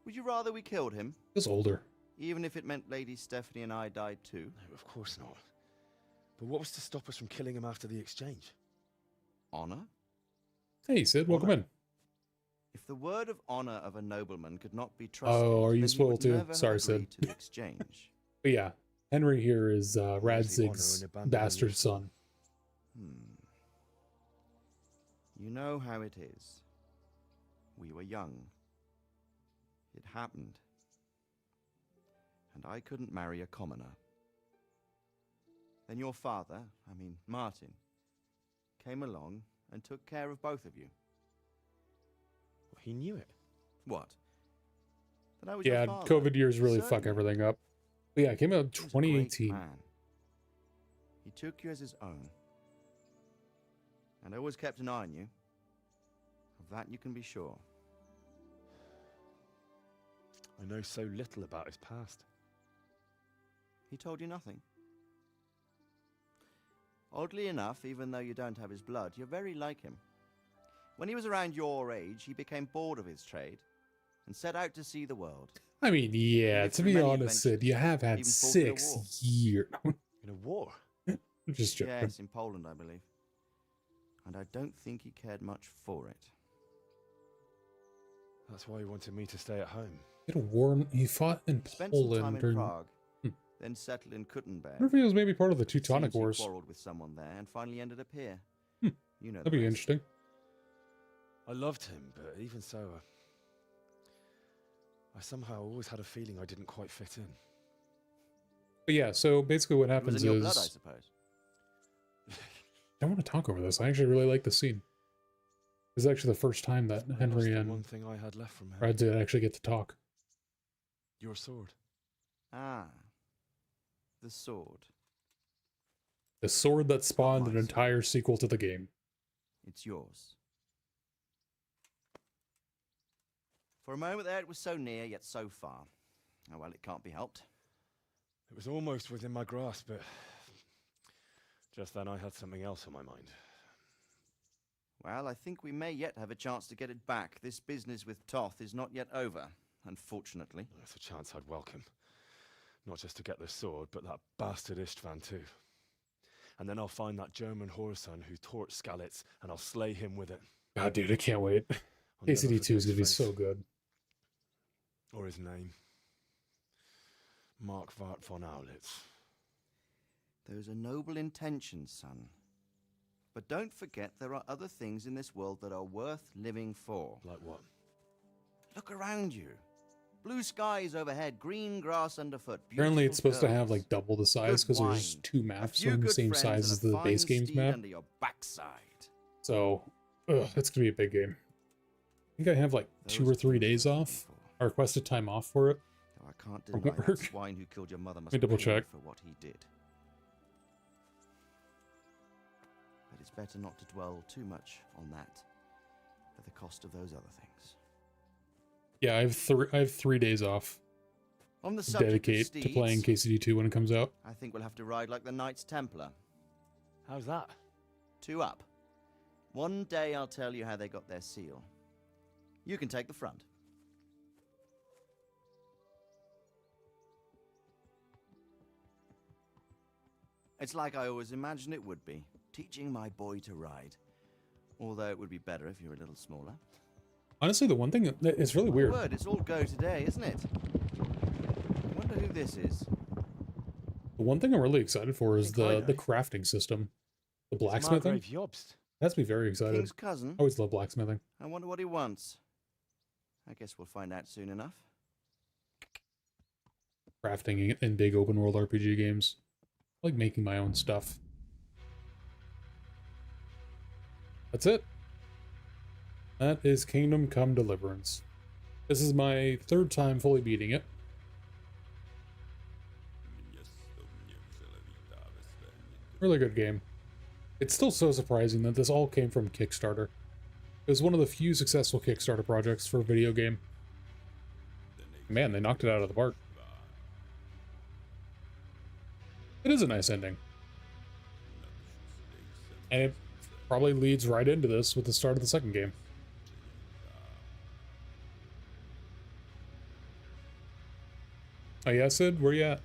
Would you rather we killed him? He's older. Even if it meant Lady Stephanie and I died too? No, of course not. But what was to stop us from killing him after the exchange? Honor? Hey, Sid, welcome in. If the word of honor of a nobleman could not be trusted, Oh, are you then he spoiled would too? never have Sorry, Sid. agreed to the exchange. But yeah, Henry here is honor Radzig's and abandoning bastard you. son. You know how it is. We were young. It happened. And I couldn't marry a commoner. Then your father, Martin, came along and took care of both of you. Well, he knew it. What? That I was Yeah, your father? COVID years really fuck Certainly. everything up. But yeah, it came out in He was a great 2018. man. He took you as his own. And always kept an eye on you. Of that you can be sure. I know so little about his past. He told you nothing. Oddly enough, even though you don't have his blood, you're very like him. When he was around your age, he became bored of his trade and set out to see the world. I mean, yeah, lived to through be many honest, Sid, you have had even fought in a war. 6 years. In a war? Just joking. Yes, in Poland, I believe. And I don't think he cared much for it. That's why he wanted me to stay at home. He fought in Spent some time Poland in during. Prague, then settled in Kuttenberg. I wonder if he was maybe part of the Teutonic Seems he Wars. quarreled with someone there and finally ended up here. You know. That'd be interesting. I loved him, but even so, I somehow always had a feeling I didn't quite fit in. But yeah, so basically what It happens was in your is. blood, I suppose. I don't want to talk over this. I actually really like the scene. This is actually the first time that Henry the and one thing I had left from him. Radzig actually get to talk. Your sword. Ah. The sword. The sword that spawned an entire sequel to the game. It's yours. For a moment there, it was so near, yet so far. Oh well, it can't be helped. It was almost within my grasp, but just then I had something else on my mind. Well, I think we may yet have a chance to get it back. This business with Toth is not yet over, unfortunately. That's a chance I'd welcome. Not just to get the sword, but that bastard Istvan too. And then I'll find that German whoreson who torched Skalitz, and I'll slay him with it. God, dude, I can't wait. KCD2 is going to be so good. Or his name. Mark Vart von Aulitz. Those are noble intentions, son. But don't forget there are other things in this world that are worth living for. Like what? Look around you. Blue skies overhead, green grass underfoot. Apparently it's supposed to girls, have like double the size good because there's wine, 2 a maps few on the good same friends, size and as a the fine base game's steed map. under your backside. So, it's going to be a big game. I think I have like 2 or 3 days off. I requested time off for it. Though I can't From deny that work. swine who killed your mother must Let me double pay check. for what he did. But it's better not to dwell too much on that at the cost of those other things. Yeah, I have 3 days off. On the subject dedicate of to playing steeds, KCD2 when it comes out. I think we'll have to ride like the Knights Templar. How's that? 2 up. One day I'll tell you how they got their seal. You can take the front. It's like I always imagined it would be, teaching my boy to ride. Although it would be better if you were a little smaller. Honestly, the one thing it's really weird. Word, it's all go today, isn't it? I wonder who this is. The one thing I'm really excited for is the crafting system, the blacksmithing. Margrave Jobst. That's me very excited. King's cousin? I always love blacksmithing. I wonder what he wants. I guess we'll find out soon enough. Crafting in big open world RPG games. I like making my own stuff. That's it. That is Kingdom Come Deliverance. This is my 3rd time fully beating it. Really good game. It's still so surprising that this all came from Kickstarter. It was one of the few successful Kickstarter projects for a video game. Man, they knocked it out of the park. It is a nice ending. And it probably leads right into this with the start of the 2nd game. Oh yeah, Sid, where you at?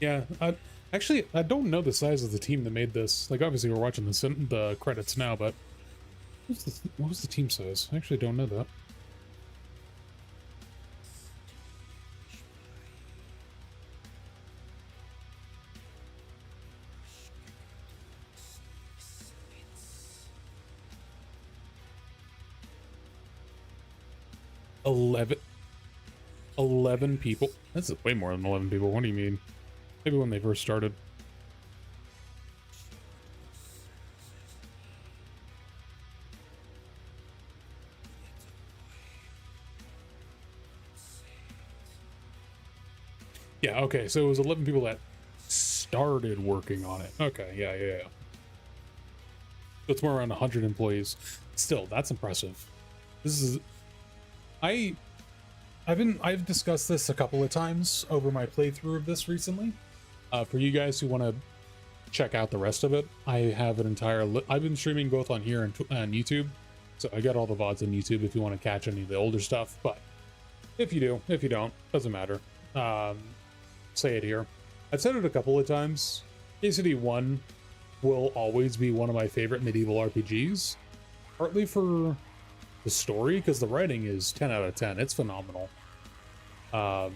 Yeah, I don't know the size of the team that made this. Like, obviously we're watching the credits now, but what was the team size? I actually don't know that. Eleven people? That's way more than 11 people. What do you mean? Maybe when they first started. Yeah, okay, so it was 11 people that started working on it. Okay, yeah. So it's more around 100 employees. Still, that's impressive. This is... I've discussed this a couple of times over my playthrough of this recently. For you guys who want to check out the rest of it, I have an entire... I've been streaming both on here and on YouTube, so I got all the VoDs on YouTube if you want to catch any of the older stuff, but if you do, if you don't, doesn't matter. Say it here. I've said it a couple of times. KCD 1 will always be one of my favorite medieval RPGs, partly for the story, because the writing is 10 out of 10. It's phenomenal. And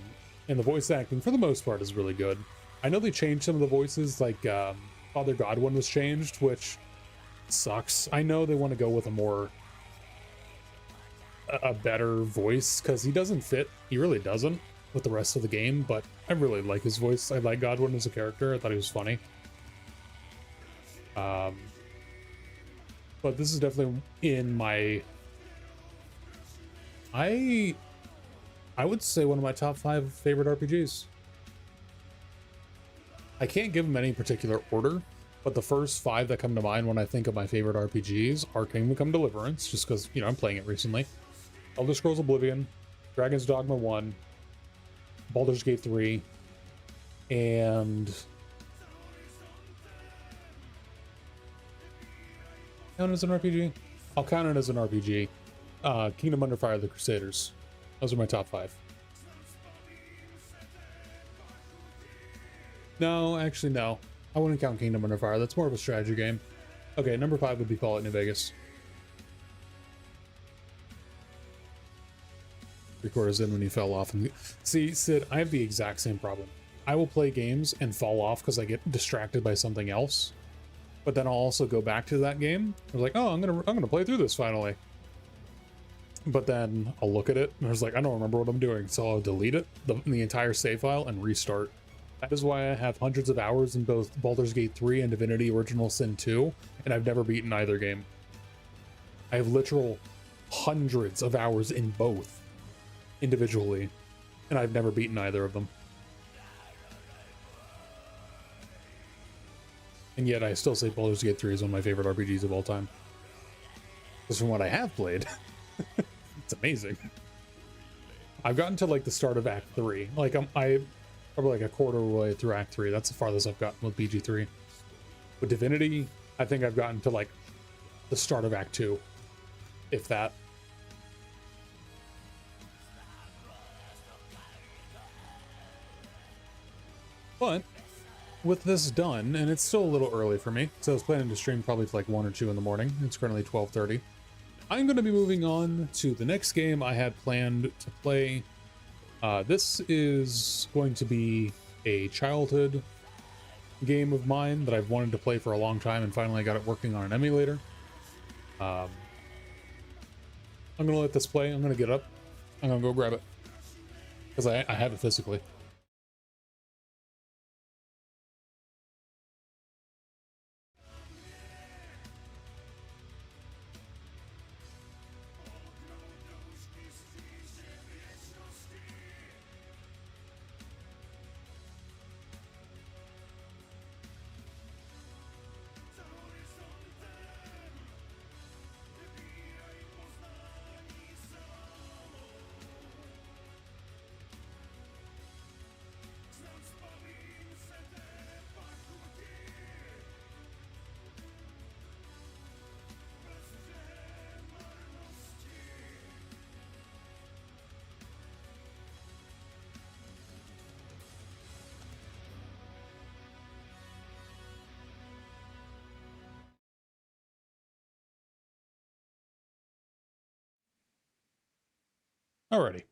the voice acting, for the most part, is really good. I know they changed some of the voices, like Father Godwin was changed, which sucks. I know they want to go with a better voice, because he doesn't fit. He really doesn't with the rest of the game, but I really like his voice. I like Godwin as a character. I thought he was funny. But this is definitely in my... I would say one of my top 5 favorite RPGs. I can't give them any particular order, but the first 5 that come to mind when I think of my favorite RPGs are Kingdom Come Deliverance, just because, you know, I'm playing it recently. Elder Scrolls Oblivion, Dragon's Dogma 1, Baldur's Gate 3, and... Count it as an RPG? I'll count it as an RPG. Kingdom Under Fire, The Crusaders. Those are my top 5. No, actually, no. I wouldn't count Kingdom Under Fire. That's more of a strategy game. Okay, number 5 would be Fallout New Vegas. Recorder's in when he fell off. And see, Sid, I have the exact same problem. I will play games and fall off because I get distracted by something else. But then I'll also go back to that game. I was like, oh, I'm gonna play through this finally. But then I'll look at it and I was like, I don't remember what I'm doing, so I'll delete it, the entire save file, and restart. That is why I have hundreds of hours in both Baldur's Gate 3 and Divinity Original Sin 2, and I've never beaten either game. I have literal hundreds of hours in both individually, and I've never beaten either of them. And yet I still say Baldur's Gate 3 is one of my favorite RPGs of all time. Because from what I have played, it's amazing. I've gotten to like the start of Act 3. Like I probably like a quarter way through Act 3. That's the farthest I've gotten with BG3. With Divinity, I think I've gotten to like the start of Act 2. If that. But with this done, and it's still a little early for me, so I was planning to stream probably to like 1 or 2 in the morning. It's currently 12:30. I'm going to be moving on to the next game I had planned to play. This is going to be a childhood game of mine that I've wanted to play for a long time, and finally got it working on an emulator. I'm going to let this play. I'm going to get up. I'm going to go grab it. Because I have it physically. Alrighty.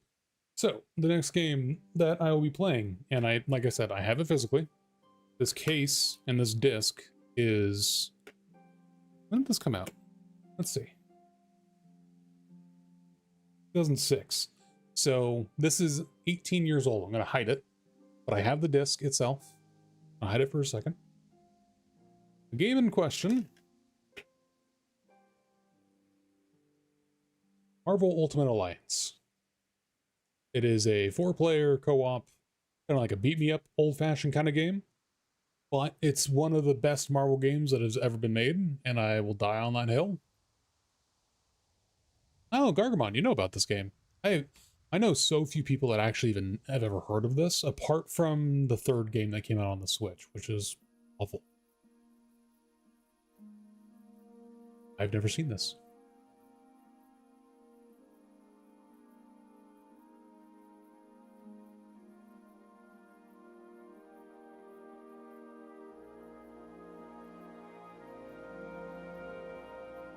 So, the next game that I will be playing, and like I said, I have it physically. This case and this disc is... When did this come out? Let's see. 2006. So, this is 18 years old. I'm going to hide it, but I have the disc itself. I'll hide it for a second. The game in question... Marvel Ultimate Alliance. It is a 4-player co-op, kind of like a beat-me-up, old-fashioned kind of game. But it's one of the best Marvel games that has ever been made, and I will die on that hill. Oh, Gargamon, you know about this game. I know so few people that actually even have ever heard of this, apart from the third game that came out on the Switch, which is awful. I've never seen this.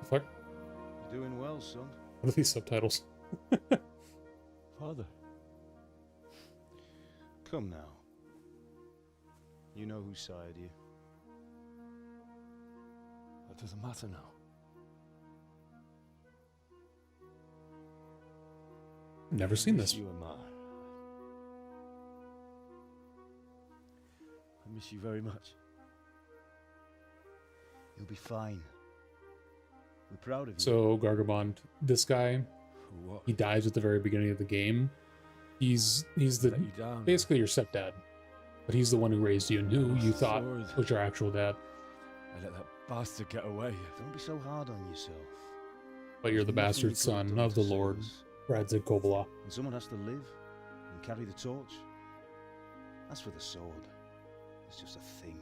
Fuck. You're doing well, son. What are these subtitles? Father. Come now. You know whose side you. That doesn't matter now. Never seen this. You and I. I miss you very much. You'll be fine. We're proud of you. So, Gargamon, this guy, What? he dies at the very beginning of the game. He's the Let you down, basically your stepdad, but he's the one who raised you and who you thought Sword. was your actual dad. I let that bastard get away. Don't be so hard on yourself. But you're the There's nothing bastard we could have son done of to the save Lord, us. Radzig Kobola. And someone has to live and carry the torch. As for the sword, it's just a thing.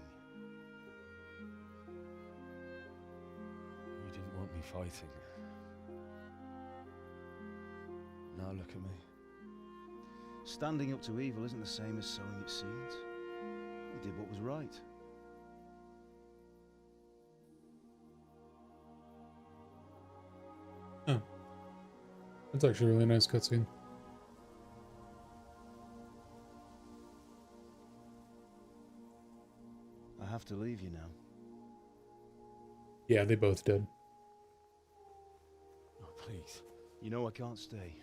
You didn't want me fighting. Now look at me. Standing up to evil isn't the same as sowing its seeds. You did what was right. Oh. That's actually a really nice cutscene. I have to leave you now. Yeah, they both did. Oh, please. You know I can't stay.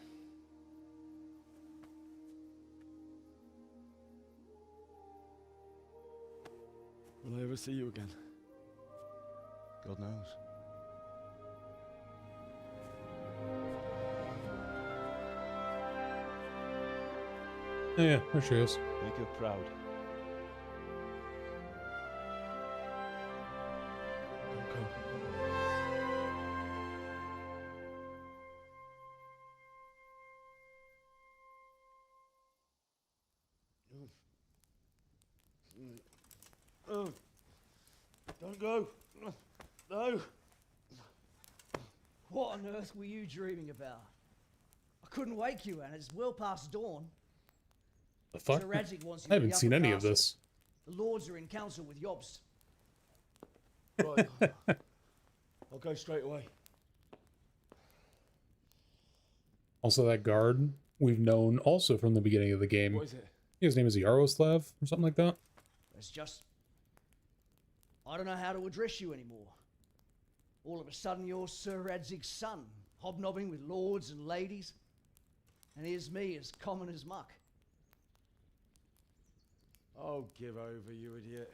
Will I ever see you again? God knows. Oh, yeah, there she is. Make her proud. Don't Oh, don't go. No. What on earth were you dreaming about? I couldn't wake you, and it's well past dawn. The fuck? Sir Radzig wants you I in the haven't seen upper any of castle. this. The lords are in council with Jobst. Right. I'll go straight away. Also, that guard we've known also from the beginning of the game. What is it? His name is Yaroslav or something like that. It's just... I don't know how to address you anymore. All of a sudden you're Sir Radzig's son, hobnobbing with lords and ladies. And here's me, as common as muck. Oh, give over, you idiot.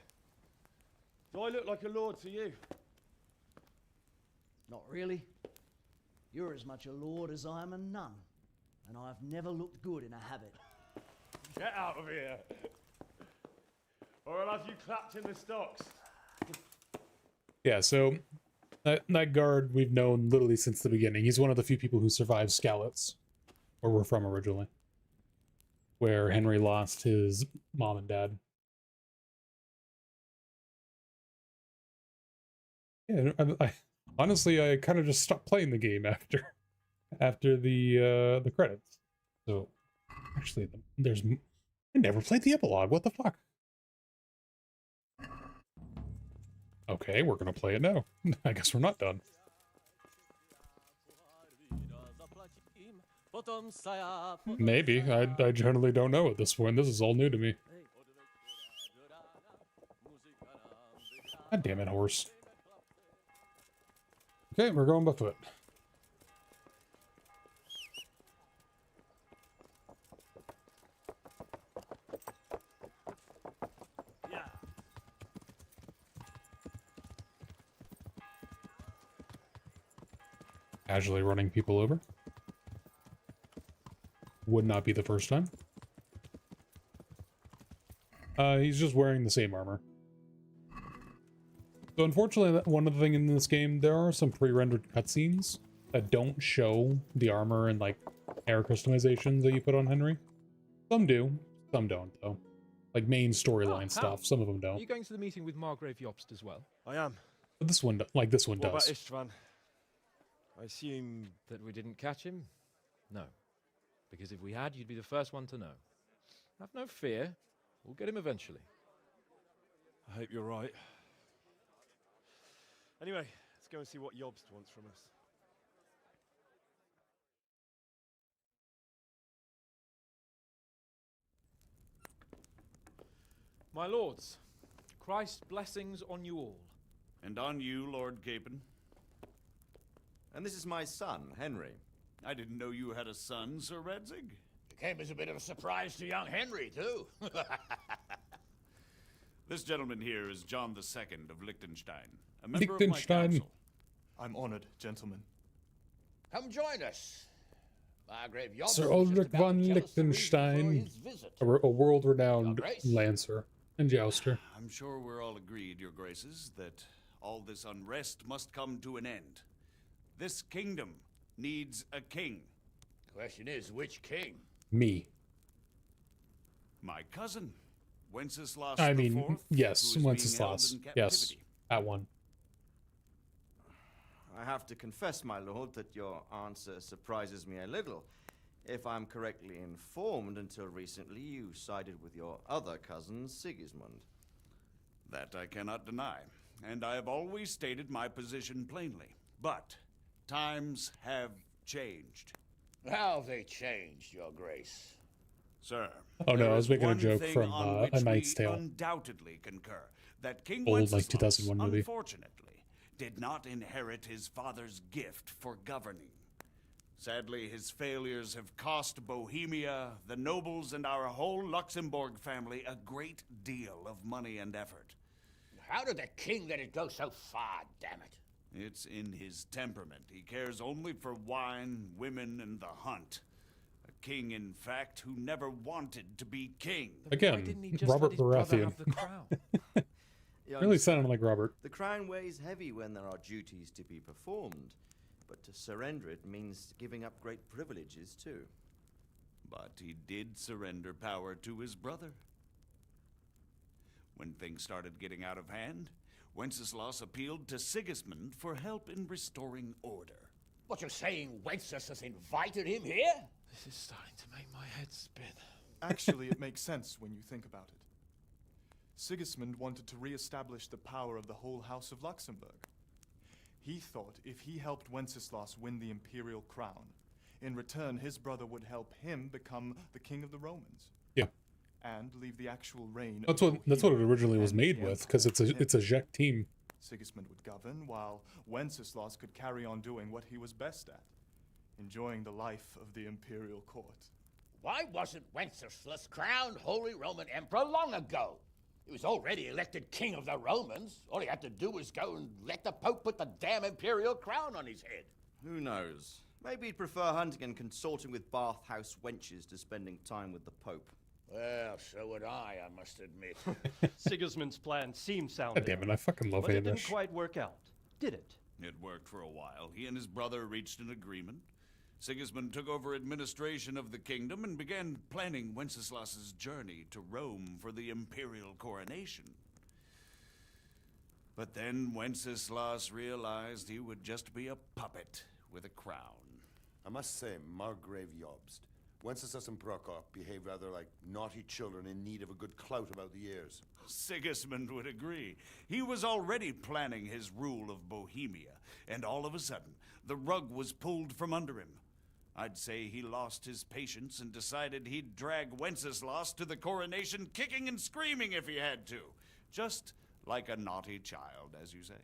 Do I look like a lord to you? Not really. You're as much a lord as I am a nun. And I've never looked good in a habit. Get out of here! Or I'll have you clapped in the stocks. Yeah, so that guard we've known literally since the beginning. He's one of the few people who survived Skalitz, where we're from originally, where Henry lost his mom and dad. Yeah, I honestly, I kind of just stopped playing the game after the credits. So actually, I never played the epilogue. What the fuck? Okay, we're gonna play it now. I guess we're not done. Maybe. I generally don't know at this point. This is all new to me. God damn it, horse. Okay, we're going back to it. Casually running people over. Would not be the first time. He's just wearing the same armor. So unfortunately, one of the things in this game, there are some pre-rendered cutscenes that don't show the armor and like hair customizations that you put on Henry. Some do, some don't though. Like main storyline stuff, some of them Are don't. you going to the meeting with Margrave Jobst as well? I am. But this one, like this one What about does. Istvan? I assume that we didn't catch him? No. Because if we had, you'd be the first one to know. Have no fear. We'll get him eventually. I hope you're right. Anyway, let's go and see what Jobst wants from us. My lords, Christ's blessings on you all. And on you, Lord Capon. And this is my son, Henry. I didn't know you had a son, Sir Radzig. It came as a bit of a surprise to young Henry, too. This gentleman here is John II of Liechtenstein, a member of my Liechtenstein. council. I'm honored, gentlemen. Come join us. Margrave Jobst Sir was just Ulrich about von to tell us the reason for Liechtenstein, his visit. a world-renowned Your Grace. lancer and jouster. I'm sure we're all agreed, Your Graces, that all this unrest must come to an end. This kingdom needs a king. Question is, which king? Me. My cousin, Wenceslas I mean, IV, yes, who is being Wenceslas. held in Yes, captivity. that one. I have to confess, my lord, that your answer surprises me a little. If I'm correctly informed, until recently you sided with your other cousin, Sigismund. That I cannot deny, and I have always stated my position plainly. But times have changed. How have they changed, Your Grace? Sir. Oh no, there I was is making a one joke thing from on A which Knight's we Tale. undoubtedly concur. That King Old, like, Wenceslas, 2001 movie. unfortunately, did not inherit his father's gift for governing. Sadly, his failures have cost Bohemia, the nobles, and our whole Luxembourg family a great deal of money and effort. How did the king let it go so far, damn it? It's in his temperament. He cares only for wine, women, and the hunt. A king, in fact, who never wanted to be king. Again, Robert Baratheon. Really sounding like Robert. The crown weighs heavy when there are duties to be performed, but to surrender it means giving up great privileges too. But he did surrender power to his brother. When things started getting out of hand, Wenceslas appealed to Sigismund for help in restoring order. What, you're saying Wenceslas invited him here? This is starting to make my head spin. Actually, it makes sense when you think about it. Sigismund wanted to re-establish the power of the whole House of Luxembourg. He thought if he helped Wenceslas win the imperial crown, in return his brother would help him become the king of the Romans. Yeah. And leave the actual reign. That's what it originally was made with, because it's a Czech team. Sigismund would govern, while Wenceslas could carry on doing what he was best at, enjoying the life of the imperial court. Why wasn't Wenceslas crowned Holy Roman Emperor long ago? He was already elected king of the Romans. All he had to do was go and let the Pope put the damn imperial crown on his head. Who knows? Maybe he'd prefer hunting and consorting with bathhouse wenches to spending time with the Pope. Well, so would I must admit. Sigismund's plan seemed sound. God damn it, I fucking love but it Hamish. didn't quite work out, did it? It worked for a while. He and his brother reached an agreement. Sigismund took over administration of the kingdom and began planning Wenceslas's journey to Rome for the imperial coronation. But then Wenceslas realized he would just be a puppet with a crown. I must say, Margrave Jobst, Wenceslas and Prokop behave rather like naughty children in need of a good clout about the ears. Sigismund would agree. He was already planning his rule of Bohemia, and all of a sudden, the rug was pulled from under him. I'd say he lost his patience and decided he'd drag Wenceslas to the coronation kicking and screaming if he had to. Just like a naughty child, as you say.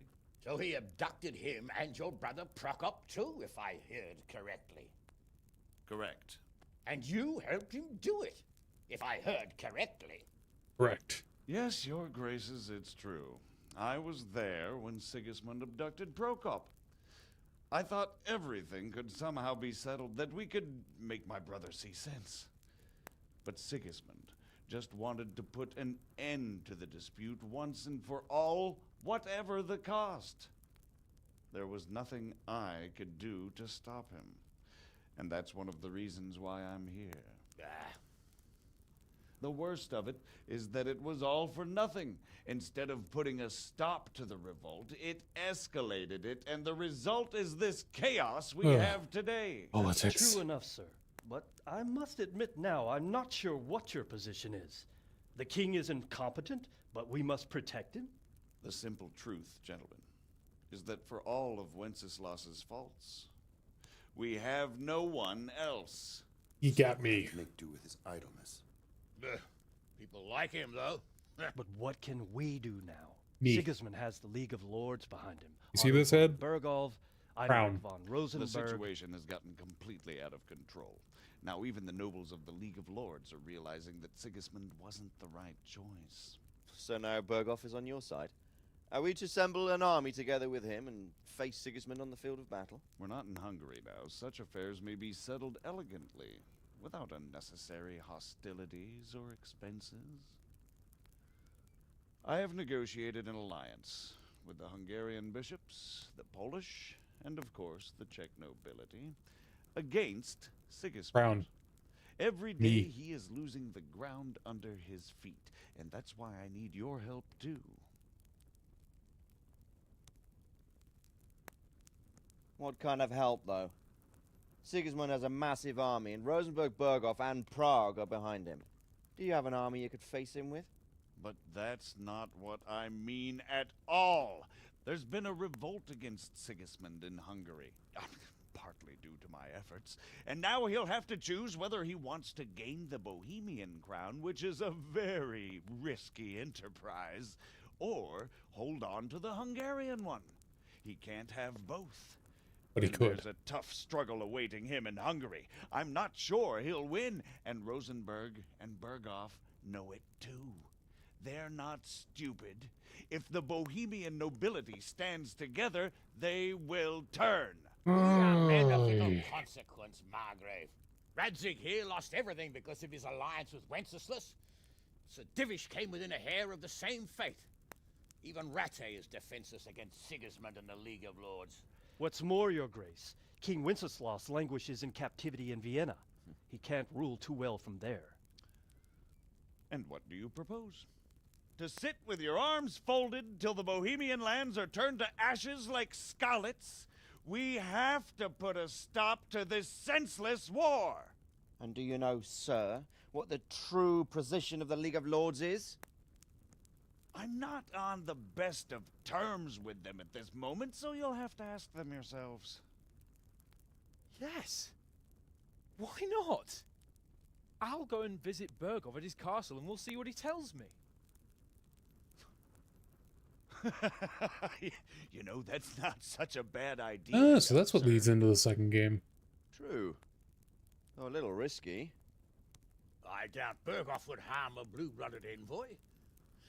So he abducted him and your brother Prokop too, if I heard correctly. Correct. And you helped him do it, if I heard correctly. Correct. Yes, your graces, it's true. I was there when Sigismund abducted Prokop. I thought everything could somehow be settled, that we could make my brother see sense. But Sigismund just wanted to put an end to the dispute once and for all, whatever the cost. There was nothing I could do to stop him. And that's one of the reasons why I'm here. The worst of it is that it was all for nothing. Instead of putting a stop to the revolt, it escalated it, and the result is this chaos we have today. Politics. True enough, sir. But I must admit now, I'm not sure what your position is. The king is incompetent, but we must protect him? The simple truth, gentlemen, is that for all of Wenceslas's faults, we have no one else. He got me. Make do with his idleness. People like him, though. But what can we do now? Me. Sigismund has the League of Lords behind him. You see this head? Bergolf, Crown. von Rosenberg. The situation has gotten completely out of control. Now even the nobles of the League of Lords are realizing that Sigismund wasn't the right choice. So now Berghoff is on your side. Are we to assemble an army together with him and face Sigismund on the field of battle? We're not in Hungary now. Such affairs may be settled elegantly, without unnecessary hostilities or expenses. I have negotiated an alliance with the Hungarian bishops, the Polish, and of course the Czech nobility, against Sigismund. Crown. Every day Me. he is losing the ground under his feet, and that's why I need your help too. What kind of help, though? Sigismund has a massive army, and Rosenberg, Berghoff, and Prague are behind him. Do you have an army you could face him with? But that's not what I mean at all. There's been a revolt against Sigismund in Hungary, partly due to my efforts, and now he'll have to choose whether he wants to gain the Bohemian crown, which is a very risky enterprise, or hold on to the Hungarian one. He can't have both. But he could. There's a tough struggle awaiting him in Hungary. I'm not sure he'll win, and Rosenberg and Berghoff know it too. They're not stupid. If the Bohemian nobility stands together, they will turn. We are men of little consequence, Margrave. Radzig here lost everything because of his alliance with Wenceslas. Sir Divish came within a hair of the same fate. Even Rattay is defenseless against Sigismund and the League of Lords. What's more, Your Grace, King Wenceslas languishes in captivity in Vienna. He can't rule too well from there. And what do you propose? To sit with your arms folded till the Bohemian lands are turned to ashes like scarlets? We have to put a stop to this senseless war. And do you know, sir, what the true position of the League of Lords is? I'm not on the best of terms with them at this moment, so you'll have to ask them yourselves. Yes. Why not? I'll go and visit Bergov at his castle and we'll see what he tells me. You know, that's not such a bad idea. Ah, so that's what leads into the second game. True. Though a little risky. I doubt Berghoff would harm a blue-blooded envoy.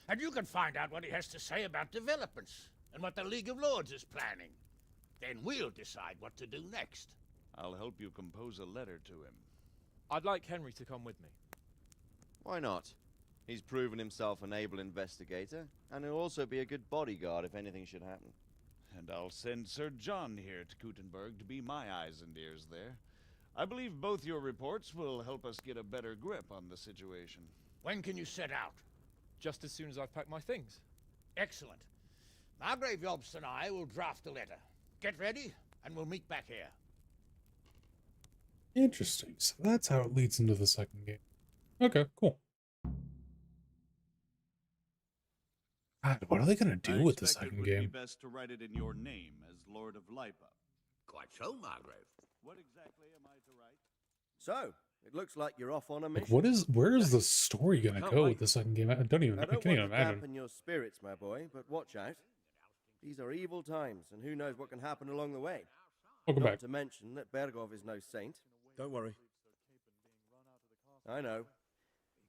And you can find out what he has to say about developments and what the League of Lords is planning. Then we'll decide what to do next. I'll help you compose a letter to him. I'd like Henry to come with me. Why not? He's proven himself an able investigator, and he'll also be a good bodyguard if anything should happen. And I'll send Sir John here to Kuttenberg to be my eyes and ears there. I believe both your reports will help us get a better grip on the situation. When can you set out? Just as soon as I've packed my things. Excellent. Margrave Jobst and I will draft a letter. Get ready, and we'll meet back here. Interesting. So that's how it leads into the second game. Okay, cool. God, what are they going to do with the second game? It would be best to write it in your name as Lord of Lipa. Quite so, Margrave. What exactly am I to write? So, it looks like you're off on a Like, mission. where is the story going to go with the second game? I can't even I don't want to imagine. dampen your spirits, my boy, but watch out. These are evil times, and who knows what can happen along the way. Welcome Not back. to mention that Bergov is no saint. Don't worry. I know.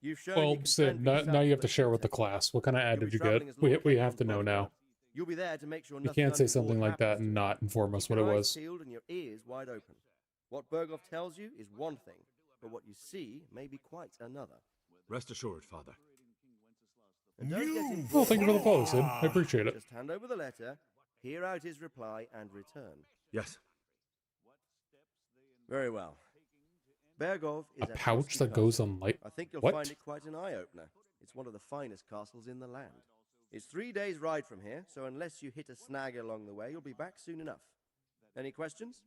You've shown Well, you can Sid, fend for now yourself you have to with share with the context. class. What kind of ad You'll did be you traveling get? as Lord We have Hagon's to know now. bodyguard. You'll be there to make sure You nothing can't say untoward something like that happens. and not inform us Keep what it your eyes was. peeled and your ears wide open. What Bergov tells you is one thing, but what you see may be quite another. Rest assured, Father. And don't get involved. Oh, thank you for the follow, Sid. I appreciate it. Just hand over the letter, hear out his reply, and return. Yes. Very well. Bergov is A pouch that goes on light. I think you'll What? find it quite an eye-opener. It's one of the finest castles in the land. It's 3 days' ride from here, so unless you hit a snag along the way, you'll be back soon enough. Any questions?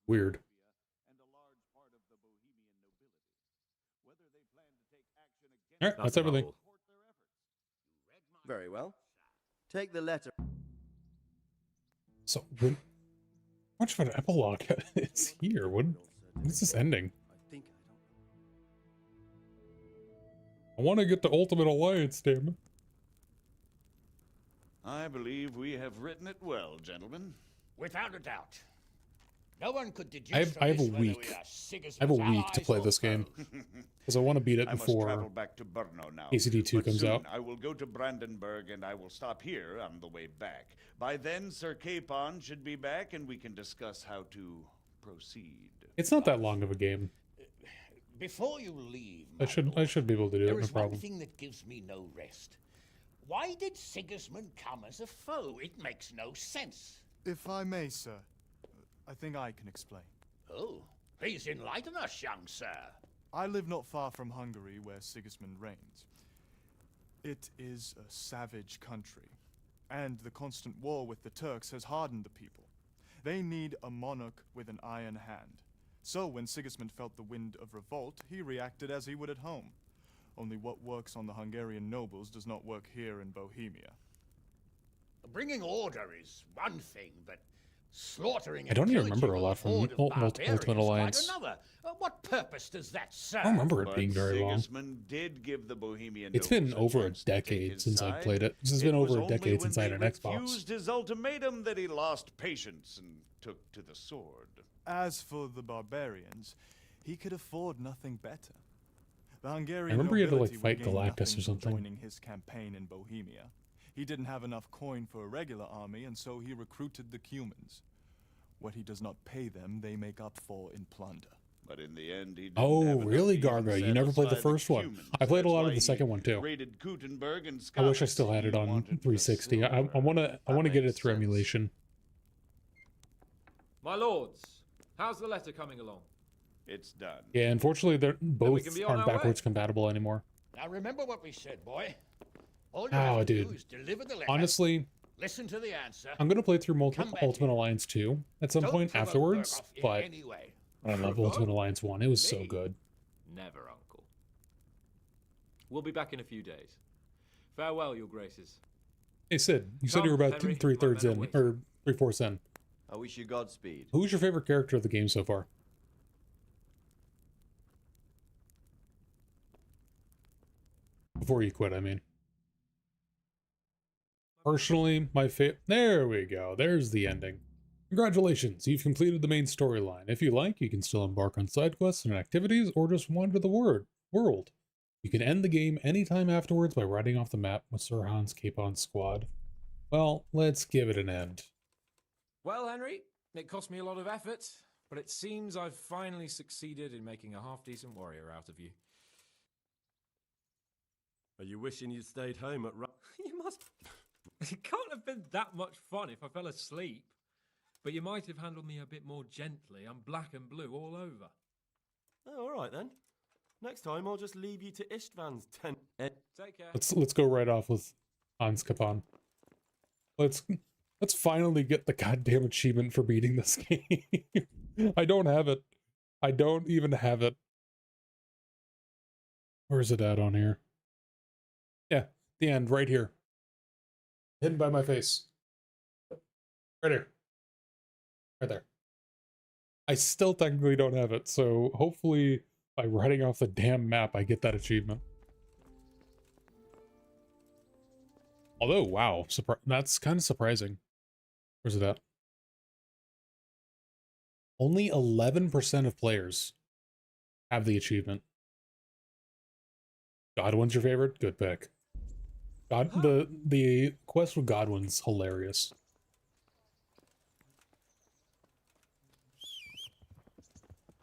Weird. Alright, that's everything. Very well. Take the letter. So, when much of an epilogue is here? When is this ending? I want to get to Ultimate Alliance, damn it. I believe we have written it well, gentlemen. Without a doubt. No one could deduce I have from a this whether we week. are I have a Sigismund's week to allies play or this game foes. because I want to beat it I must before travel back to Brno now. ACD2 but comes soon out. I will go to Brandenburg and I will stop here on the way back. By then, Sir Capon should be back and we can discuss how to proceed. It's not that long of a game. Before you leave, I should be able to do it, there no is one problem. thing that gives me no rest. Why did Sigismund come as a foe? It makes no sense. If I may, sir, I think I can explain. Oh, please enlighten us, young sir. I live not far from Hungary, where Sigismund reigns. It is a savage country, and the constant war with the Turks has hardened the people. They need a monarch with an iron hand. So when Sigismund felt the wind of revolt, he reacted as he would at home. Only what works on the Hungarian nobles does not work here in Bohemia. Bringing order is one thing, but slaughtering I don't and even pillaging remember a lot from horde of Ultimate barbarians is Alliance. quite another. What purpose does that serve? I don't remember it But being very long. Sigismund did give the Bohemian It's been nobles over a chance to take decade his since I side. played it. This has It been was over a only decade when since I had they an Xbox. refused his ultimatum that he lost patience and took to the sword. As for the barbarians, he could afford nothing better. The Hungarian I remember he had to, like, nobility would fight gain Galactus nothing or from something. joining his campaign in Bohemia. He didn't have enough coin for a regular army, and so he recruited the Cumans. What he does not pay them, they make up for in plunder. But in the end, he didn't Oh, have enough really, even Garga? You set never played the aside first one. humans. I played a That's lot why of the he second one too. raided Gutenberg and I wish I Scouts. still had it He on wanted the 360. I silver. want to That get it makes through sense. emulation. My lords, how's the letter coming along? It's done. Yeah, unfortunately, they're both can be on aren't our way. backwards compatible anymore. Now remember what we said, boy. All you Oh, have to dude. do is deliver the letter. Honestly, Listen to the answer. I'm gonna play through Come back Ultimate Alliance 2 at some Don't point provoke afterwards, Berghoff in but any way. I love Ultimate Alliance 1. It was so Me? good. Never, Uncle. We'll be back in a few days. Farewell, your graces. Hey Sid, you said you were about Henry, 3/3 my men in, await. or 3/4 in. I wish you Godspeed. Who's your favorite character of the game so far? Before you quit, I mean. Personally, my favorite... There we go. There's the ending. Congratulations, you've completed the main storyline. If you like, you can still embark on side quests and activities, or just wander the world. You can end the game anytime afterwards by riding off the map with Sir Hans Capon's squad. Well, let's give it an end. Well, Henry, it cost me a lot of effort, but it seems I've finally succeeded in making a half-decent warrior out of you. Are you wishing you'd stayed home at You must... It can't have been that much fun if I fell asleep. But you might have handled me a bit more gently. I'm black and blue all over. Oh, all right then. Next time I'll just leave you to Ishtvan's tent. Take care. Let's go right off with Hans Capon. Let's finally get the goddamn achievement for beating this game. I don't have it. I don't even have it. Where's it at on here? Yeah, the end, right here. Hidden by my face. Right here. Right there. I still technically don't have it, so hopefully by writing off the damn map I get that achievement. Although, wow, that's kind of surprising. Where's it at? Only 11% of players have the achievement. Godwin's your favorite? Good pick. The quest with Godwin's hilarious.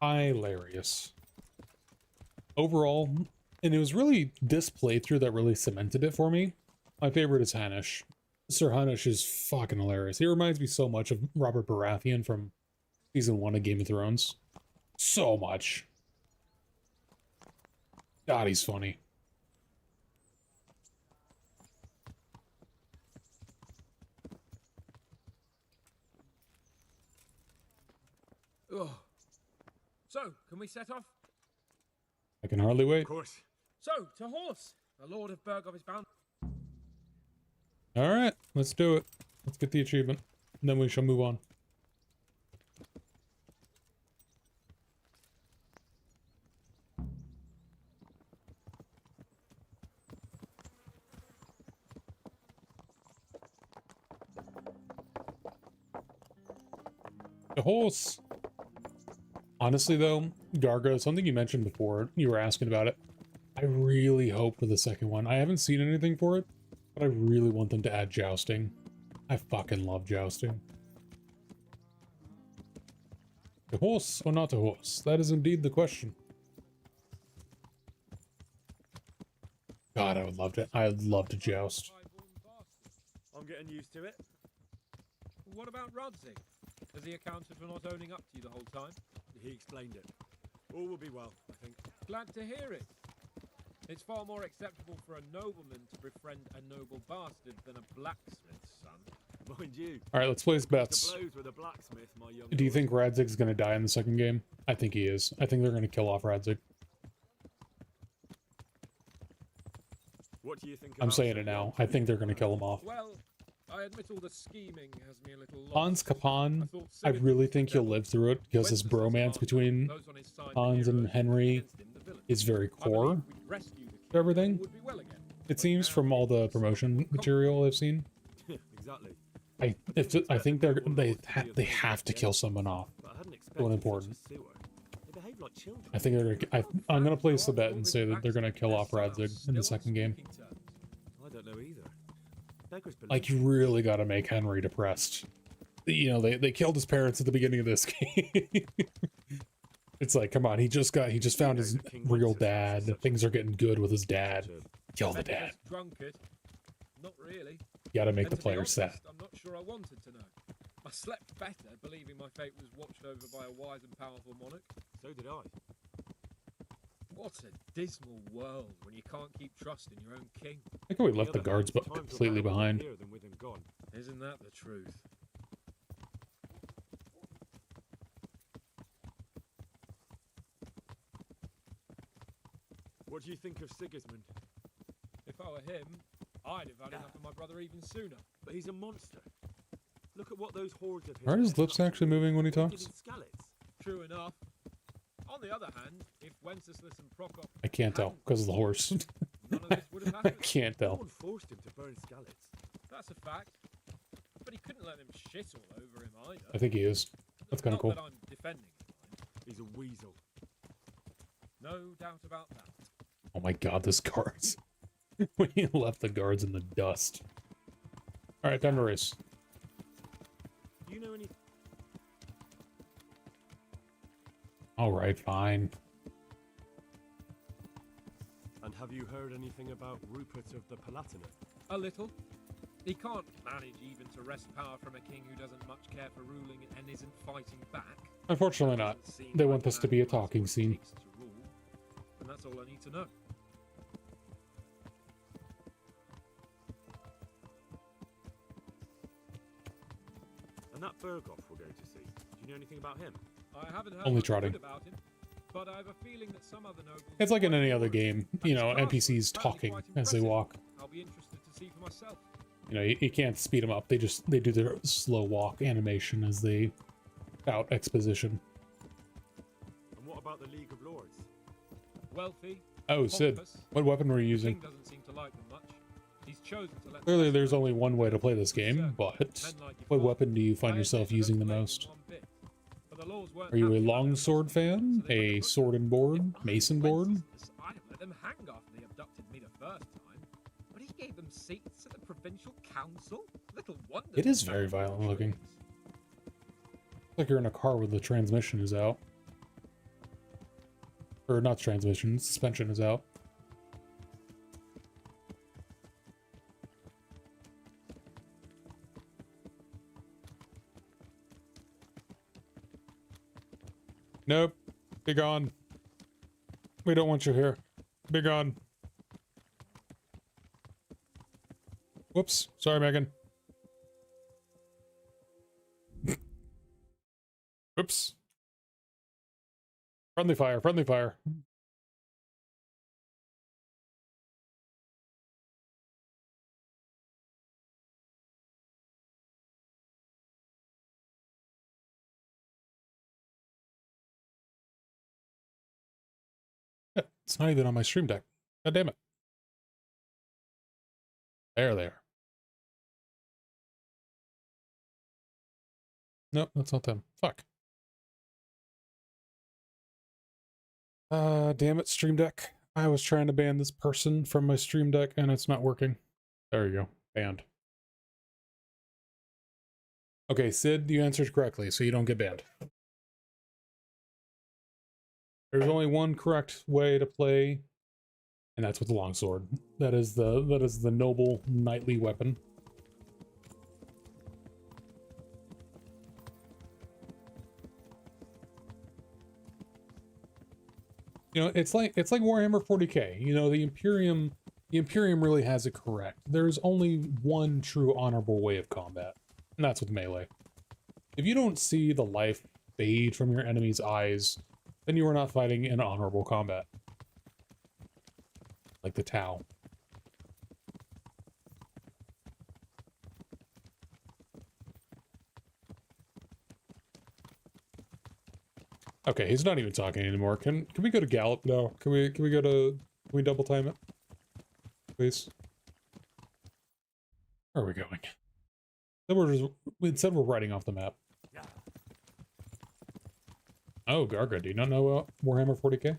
Hilarious. Overall, and it was really this playthrough that really cemented it for me. My favorite is Hanish. Sir Hanish is fucking hilarious. He reminds me so much of Robert Baratheon from season 1 of Game of Thrones. So much. God, he's funny. Oh. So, can we set off? I can hardly wait. Of course. So, to horse. The Lord of Berghoff is bound. Alright, let's do it. Let's get the achievement. And then we shall move on. The horse! Honestly though, Gargo, something you mentioned before, you were asking about it. I really hope for the second one. I haven't seen anything for it, but I really want them to add jousting. I fucking love jousting. A horse or not a horse? That is indeed the question. God, I would love to. I'd love to joust. I'm getting used to it. What about Radzig? Has he accounted for not owning up to you the whole time? He explained it. All will be well, I think. Glad to hear it. It's far more acceptable for a nobleman to befriend a noble bastard than a blacksmith's son. Mind you. Alright, let's place bets. The blows with a blacksmith, my young Do you lord. think Radzig's gonna die in the second game? I think he is. I think they're gonna kill off Radzig. What do you think? I'm saying it now. I think they're gonna kill him off. Well, I admit all the scheming has me a little lost. Hans Capon, I really think he'll live through it because this bromance between Hans and Henry is very core to everything. It seems from all the promotion material I've seen. Exactly. I think they have to kill someone off. So important. They behave like children. I think I'm gonna place the bet and say that they're gonna kill off Radzig in the second game. I don't know either. Beggars believe. Like, you really gotta make Henry depressed. you know, they killed his parents at the beginning of this game. It's like, come on, he just found his real dad. Things are getting good with his dad. Kill the dad. Drunkard. Not really. You gotta make And the to be players honest, sad. I'm not sure I wanted to know. I slept better believing my fate was watched over by a wise and powerful monarch. So did I. What a dismal world when you can't keep trust in your own king. I think we left the guards completely behind. Isn't that the truth? What do you think of Sigismund? If I were him, I'd have had enough of my brother even sooner. But he's a monster. Look at what those hordes of his... Are his lips actually moving when he talks? True enough. On the other hand, if Wenceslas and Prokop... I can't tell because of the horse. none of this would have I happened. can't No tell. one forced him to burn Skalitz. That's a fact. But he couldn't let them shit all over him either. I think he is. That's kind of cool. Not that I'm defending him. He's a weasel. No doubt about that. Oh my god, this guards. We left the guards in the dust. Alright, time to race. Do you know any... Alright, fine. And have you heard anything about Rupert of the Palatinate? A little. He can't manage even to wrest power from a king who doesn't much care for ruling and isn't fighting back. Unfortunately not. They want this to be a talking scene. And that's all I need to know. And that Berghoff we're going to see. Do you know anything about him? I haven't heard Only much trotting. good about him, but I have a feeling that some other nobles... It's like in any other game, you know, NPCs talking as they walk. I'll be interested to see for myself. You know, you can't speed them up. They do their slow walk animation as they out exposition. And what about the League of Lords? Wealthy. Oh, Sid, pompous. what weapon were you The using? king doesn't seem to like them much. He's chosen to let Clearly, there's only one way to play this game, but what weapon do you find yourself using the most? Are you a longsword fan? A sword and board? Mason board? I let them hang after they abducted me the first time, but he gave them seats at the provincial council. Little wonder. It is very violent looking. Like you're in a car where the transmission is out. Or not transmission, suspension is out. Nope. Be gone. We don't want you here. Be gone. Whoops. Sorry, Megan. Oops. Friendly fire, friendly fire. Yeah, it's not even on my stream deck. God damn it. There they are. Nope, that's not them. Fuck. Damn it, Stream Deck. I was trying to ban this person from my Stream Deck and it's not working. There you go. Banned. Okay, Sid, you answered correctly, so you don't get banned. There's only one correct way to play, and that's with the longsword. That is the noble knightly weapon. You know, it's like Warhammer 40K. You know, the Imperium really has it correct. There's only one true honorable way of combat, and that's with melee. If you don't see the life fade from your enemy's eyes, then you are not fighting in honorable combat. Like the Tau. Okay, he's not even talking anymore. Can we go to Gallop now? Can we double time it? Please. Where are we going? Instead we're writing off the map. Oh, Garga, do you not know Warhammer 40K?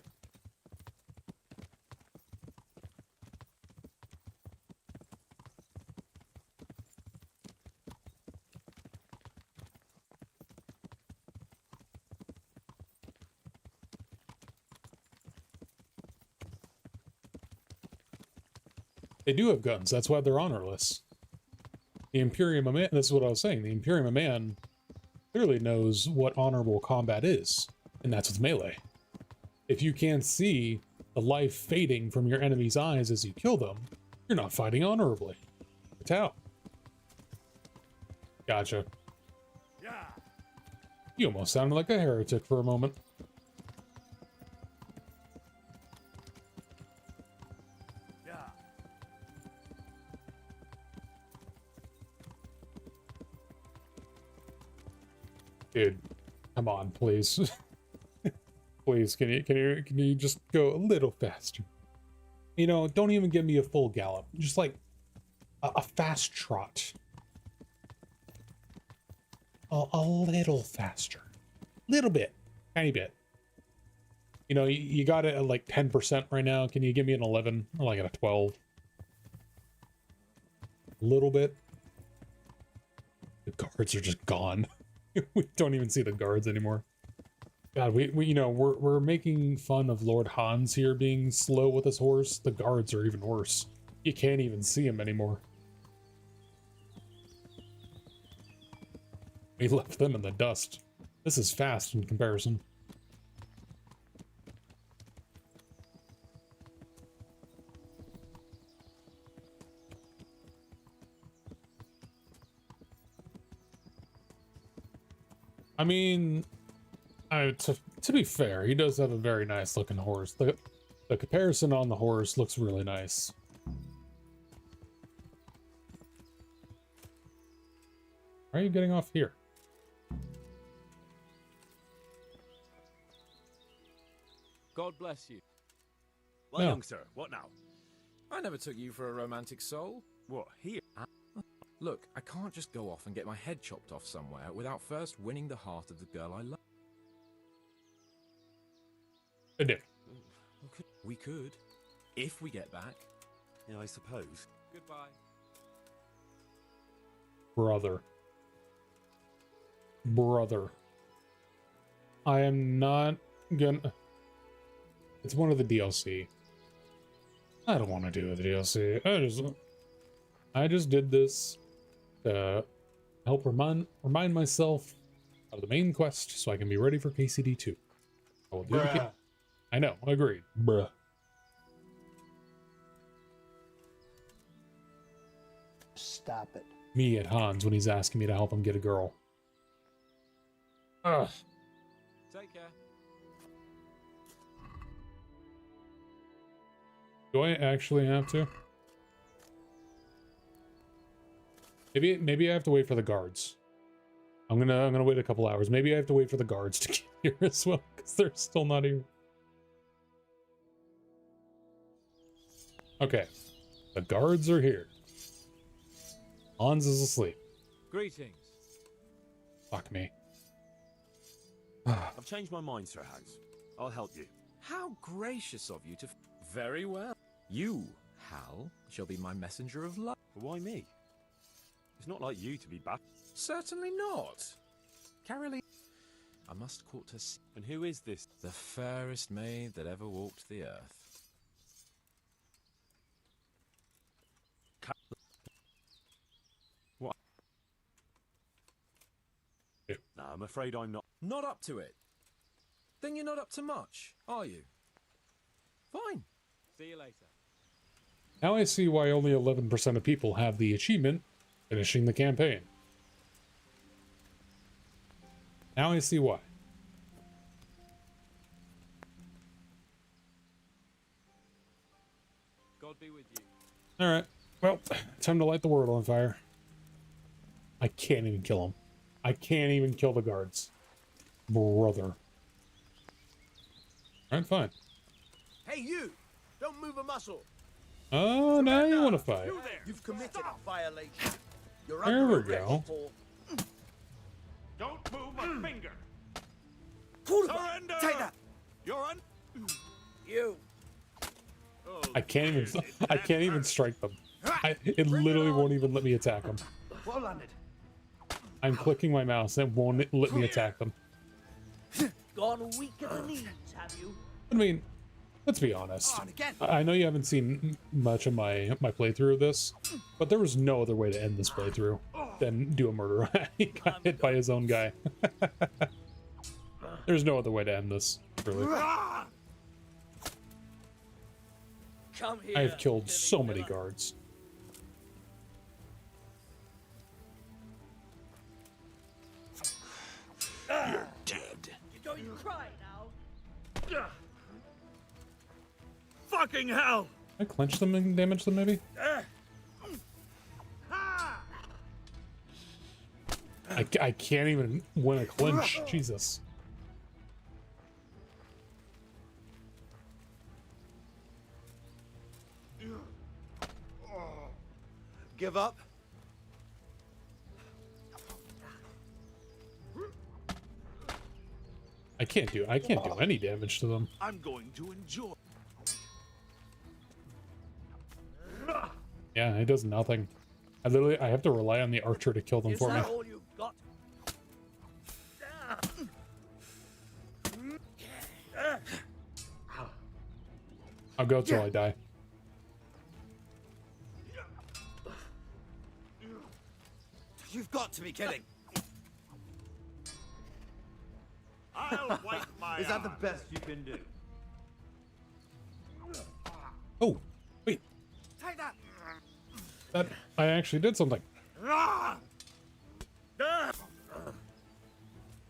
They do have guns. That's why they're honorless. The Imperium of Man, this is what I was saying. The Imperium of Man clearly knows what honorable combat is, and that's with melee. If you can't see the life fading from your enemy's eyes as you kill them, you're not fighting honorably. It's out. Gotcha. Yeah. You almost sounded like a heretic for a moment. Yeah. Dude, come on, please. Please, can you just go a little faster? You know, don't even give me a full gallop. Just like a fast trot. A little faster. Little bit. Tiny bit. You know, you got it at like 10% right now. Can you give me an 11? Or like at a 12? A little bit. The guards are just gone. We don't even see the guards anymore. God, we you know, we're making fun of Lord Hans here being slow with his horse. The guards are even worse. You can't even see him anymore. We left them in the dust. This is fast in comparison. I mean, to be fair, he does have a very nice looking horse. The comparison on the horse looks really nice. Why are you getting off here? God bless you. Well, No. young sir, what now? I never took you for a romantic soul. What, here? Look, I can't just go off and get my head chopped off somewhere without first winning the heart of the girl I love. I do. We could, if we get back. Yeah, I suppose. Goodbye. Brother. I am not gonna... It's one of the DLC. I don't want to do the DLC. I just did this to help remind myself of the main quest so I can be ready for KCD 2. I will do it again. I know, agreed. Bruh. Stop it. Me at Hans when he's asking me to help him get a girl. Ugh. Take care. Do I actually have to? Maybe I have to wait for the guards. I'm gonna wait a couple hours. Maybe I have to wait for the guards to get here as well, because they're still not here. Okay. The guards are here. Hans is asleep. Greetings. Fuck me. I've changed my mind, Sir Hags. I'll help you. How gracious of you to... Very well. You, Hal, shall be my messenger of love. Why me? It's not like you to be back. Certainly not. Caroline... I must court her... And who is this? The fairest maid that ever walked the earth. What? No, I'm afraid I'm not. Not up to it. Then you're not up to much, are you? Fine. See you later. Now I see why only 11% of people have the achievement, finishing the campaign. Now I see why. God be with you. Alright, well, time to light the world on fire. I can't even kill him. I can't even kill the guards. Brother. Alright, fine. Hey, you! Don't move a muscle. Oh, now you want to fight. You've committed a violation. You're There under we arrest go. for... Don't move a finger. Surrender! Take that! You're un... You! I can't even strike them. It literally won't even let me attack them. Well landed. I'm clicking my mouse and it won't let me attack them. Gone weak at the knees, have you? I mean, let's be honest. I know you haven't seen much of my playthrough of this, but there was no other way to end this playthrough than do a murder. He got hit by his own guy. There's no other way to end this, really. Come here. I have killed so many guards. You're dead. You're going to cry now. Fucking hell! I clench them and damage them, maybe? I can't even win a clinch. Jesus. Give up? I can't do any damage to them. I'm going to enjoy. Yeah, it does nothing. I have to rely on the archer to kill them for me. All you've got? I'll go till I die. You've got to be kidding. I'll wipe my Is that the best you can do? Oh, wait. Take that. That I actually did something.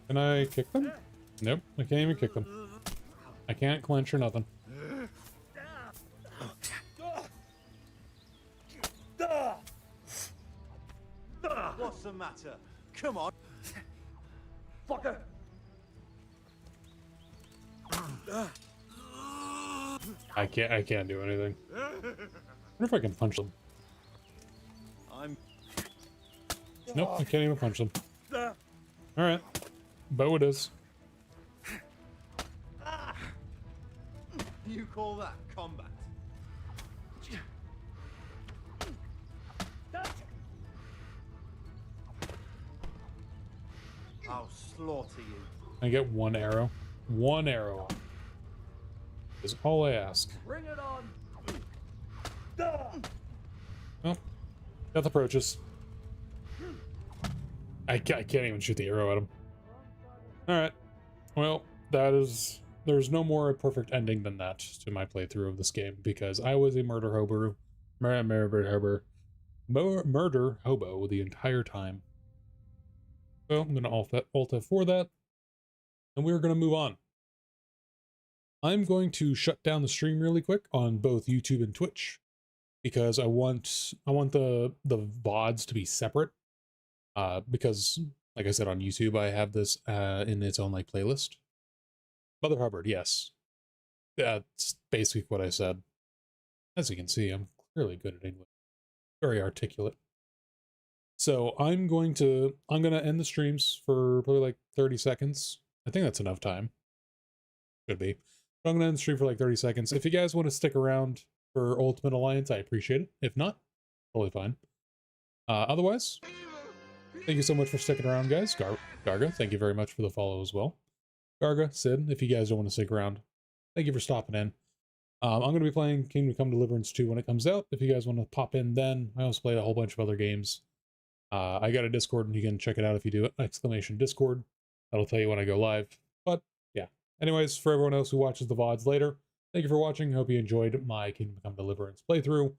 Can I kick them? Nope, I can't even kick them. I can't clench or nothing. What's the matter? Come on. Fucker. I can't do anything. I wonder if I can punch them. Nope, I can't even punch them. Alright. Bow it is. You call that combat? I'll slaughter you. I get one arrow. One arrow. Is all I ask. Bring it on. Well, death approaches. I can't even shoot the arrow at him. Alright. Well, there's no more perfect ending than that to my playthrough of this game, because I was a murder hobo the entire time. So I'm going to alt F4 that, and we're going to move on. I'm going to shut down the stream really quick on both YouTube and Twitch, because I want the VoDs to be separate. Because, like I said, on YouTube, I have this in its own like playlist. Mother Hubbard, yes. That's basically what I said. As you can see, I'm clearly good at English. Very articulate. So I'm gonna end the streams for probably like 30 seconds. I think that's enough time. Should be. But I'm gonna end the stream for like 30 seconds. If you guys want to stick around for Ultimate Alliance, I appreciate it. If not, totally fine. Otherwise, thank you so much for sticking around, guys. Garga, thank you very much for the follow as well. Garga, Sid, if you guys don't want to stick around, thank you for stopping in. I'm going to be playing Kingdom Come Deliverance 2 when it comes out. If you guys want to pop in then, I also play a whole bunch of other games. I got a Discord, and you can check it out if you do it. ! Discord. That'll tell you when I go live. But, yeah. Anyways, for everyone else who watches the VoDs later, thank you for watching. Hope you enjoyed my Kingdom Come Deliverance playthrough.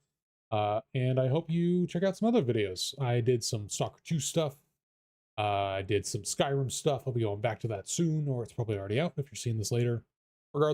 And I hope you check out some other videos. I did some Stalker 2 stuff. I did some Skyrim stuff. I'll be going back to that soon, or it's probably already out if you're seeing this later.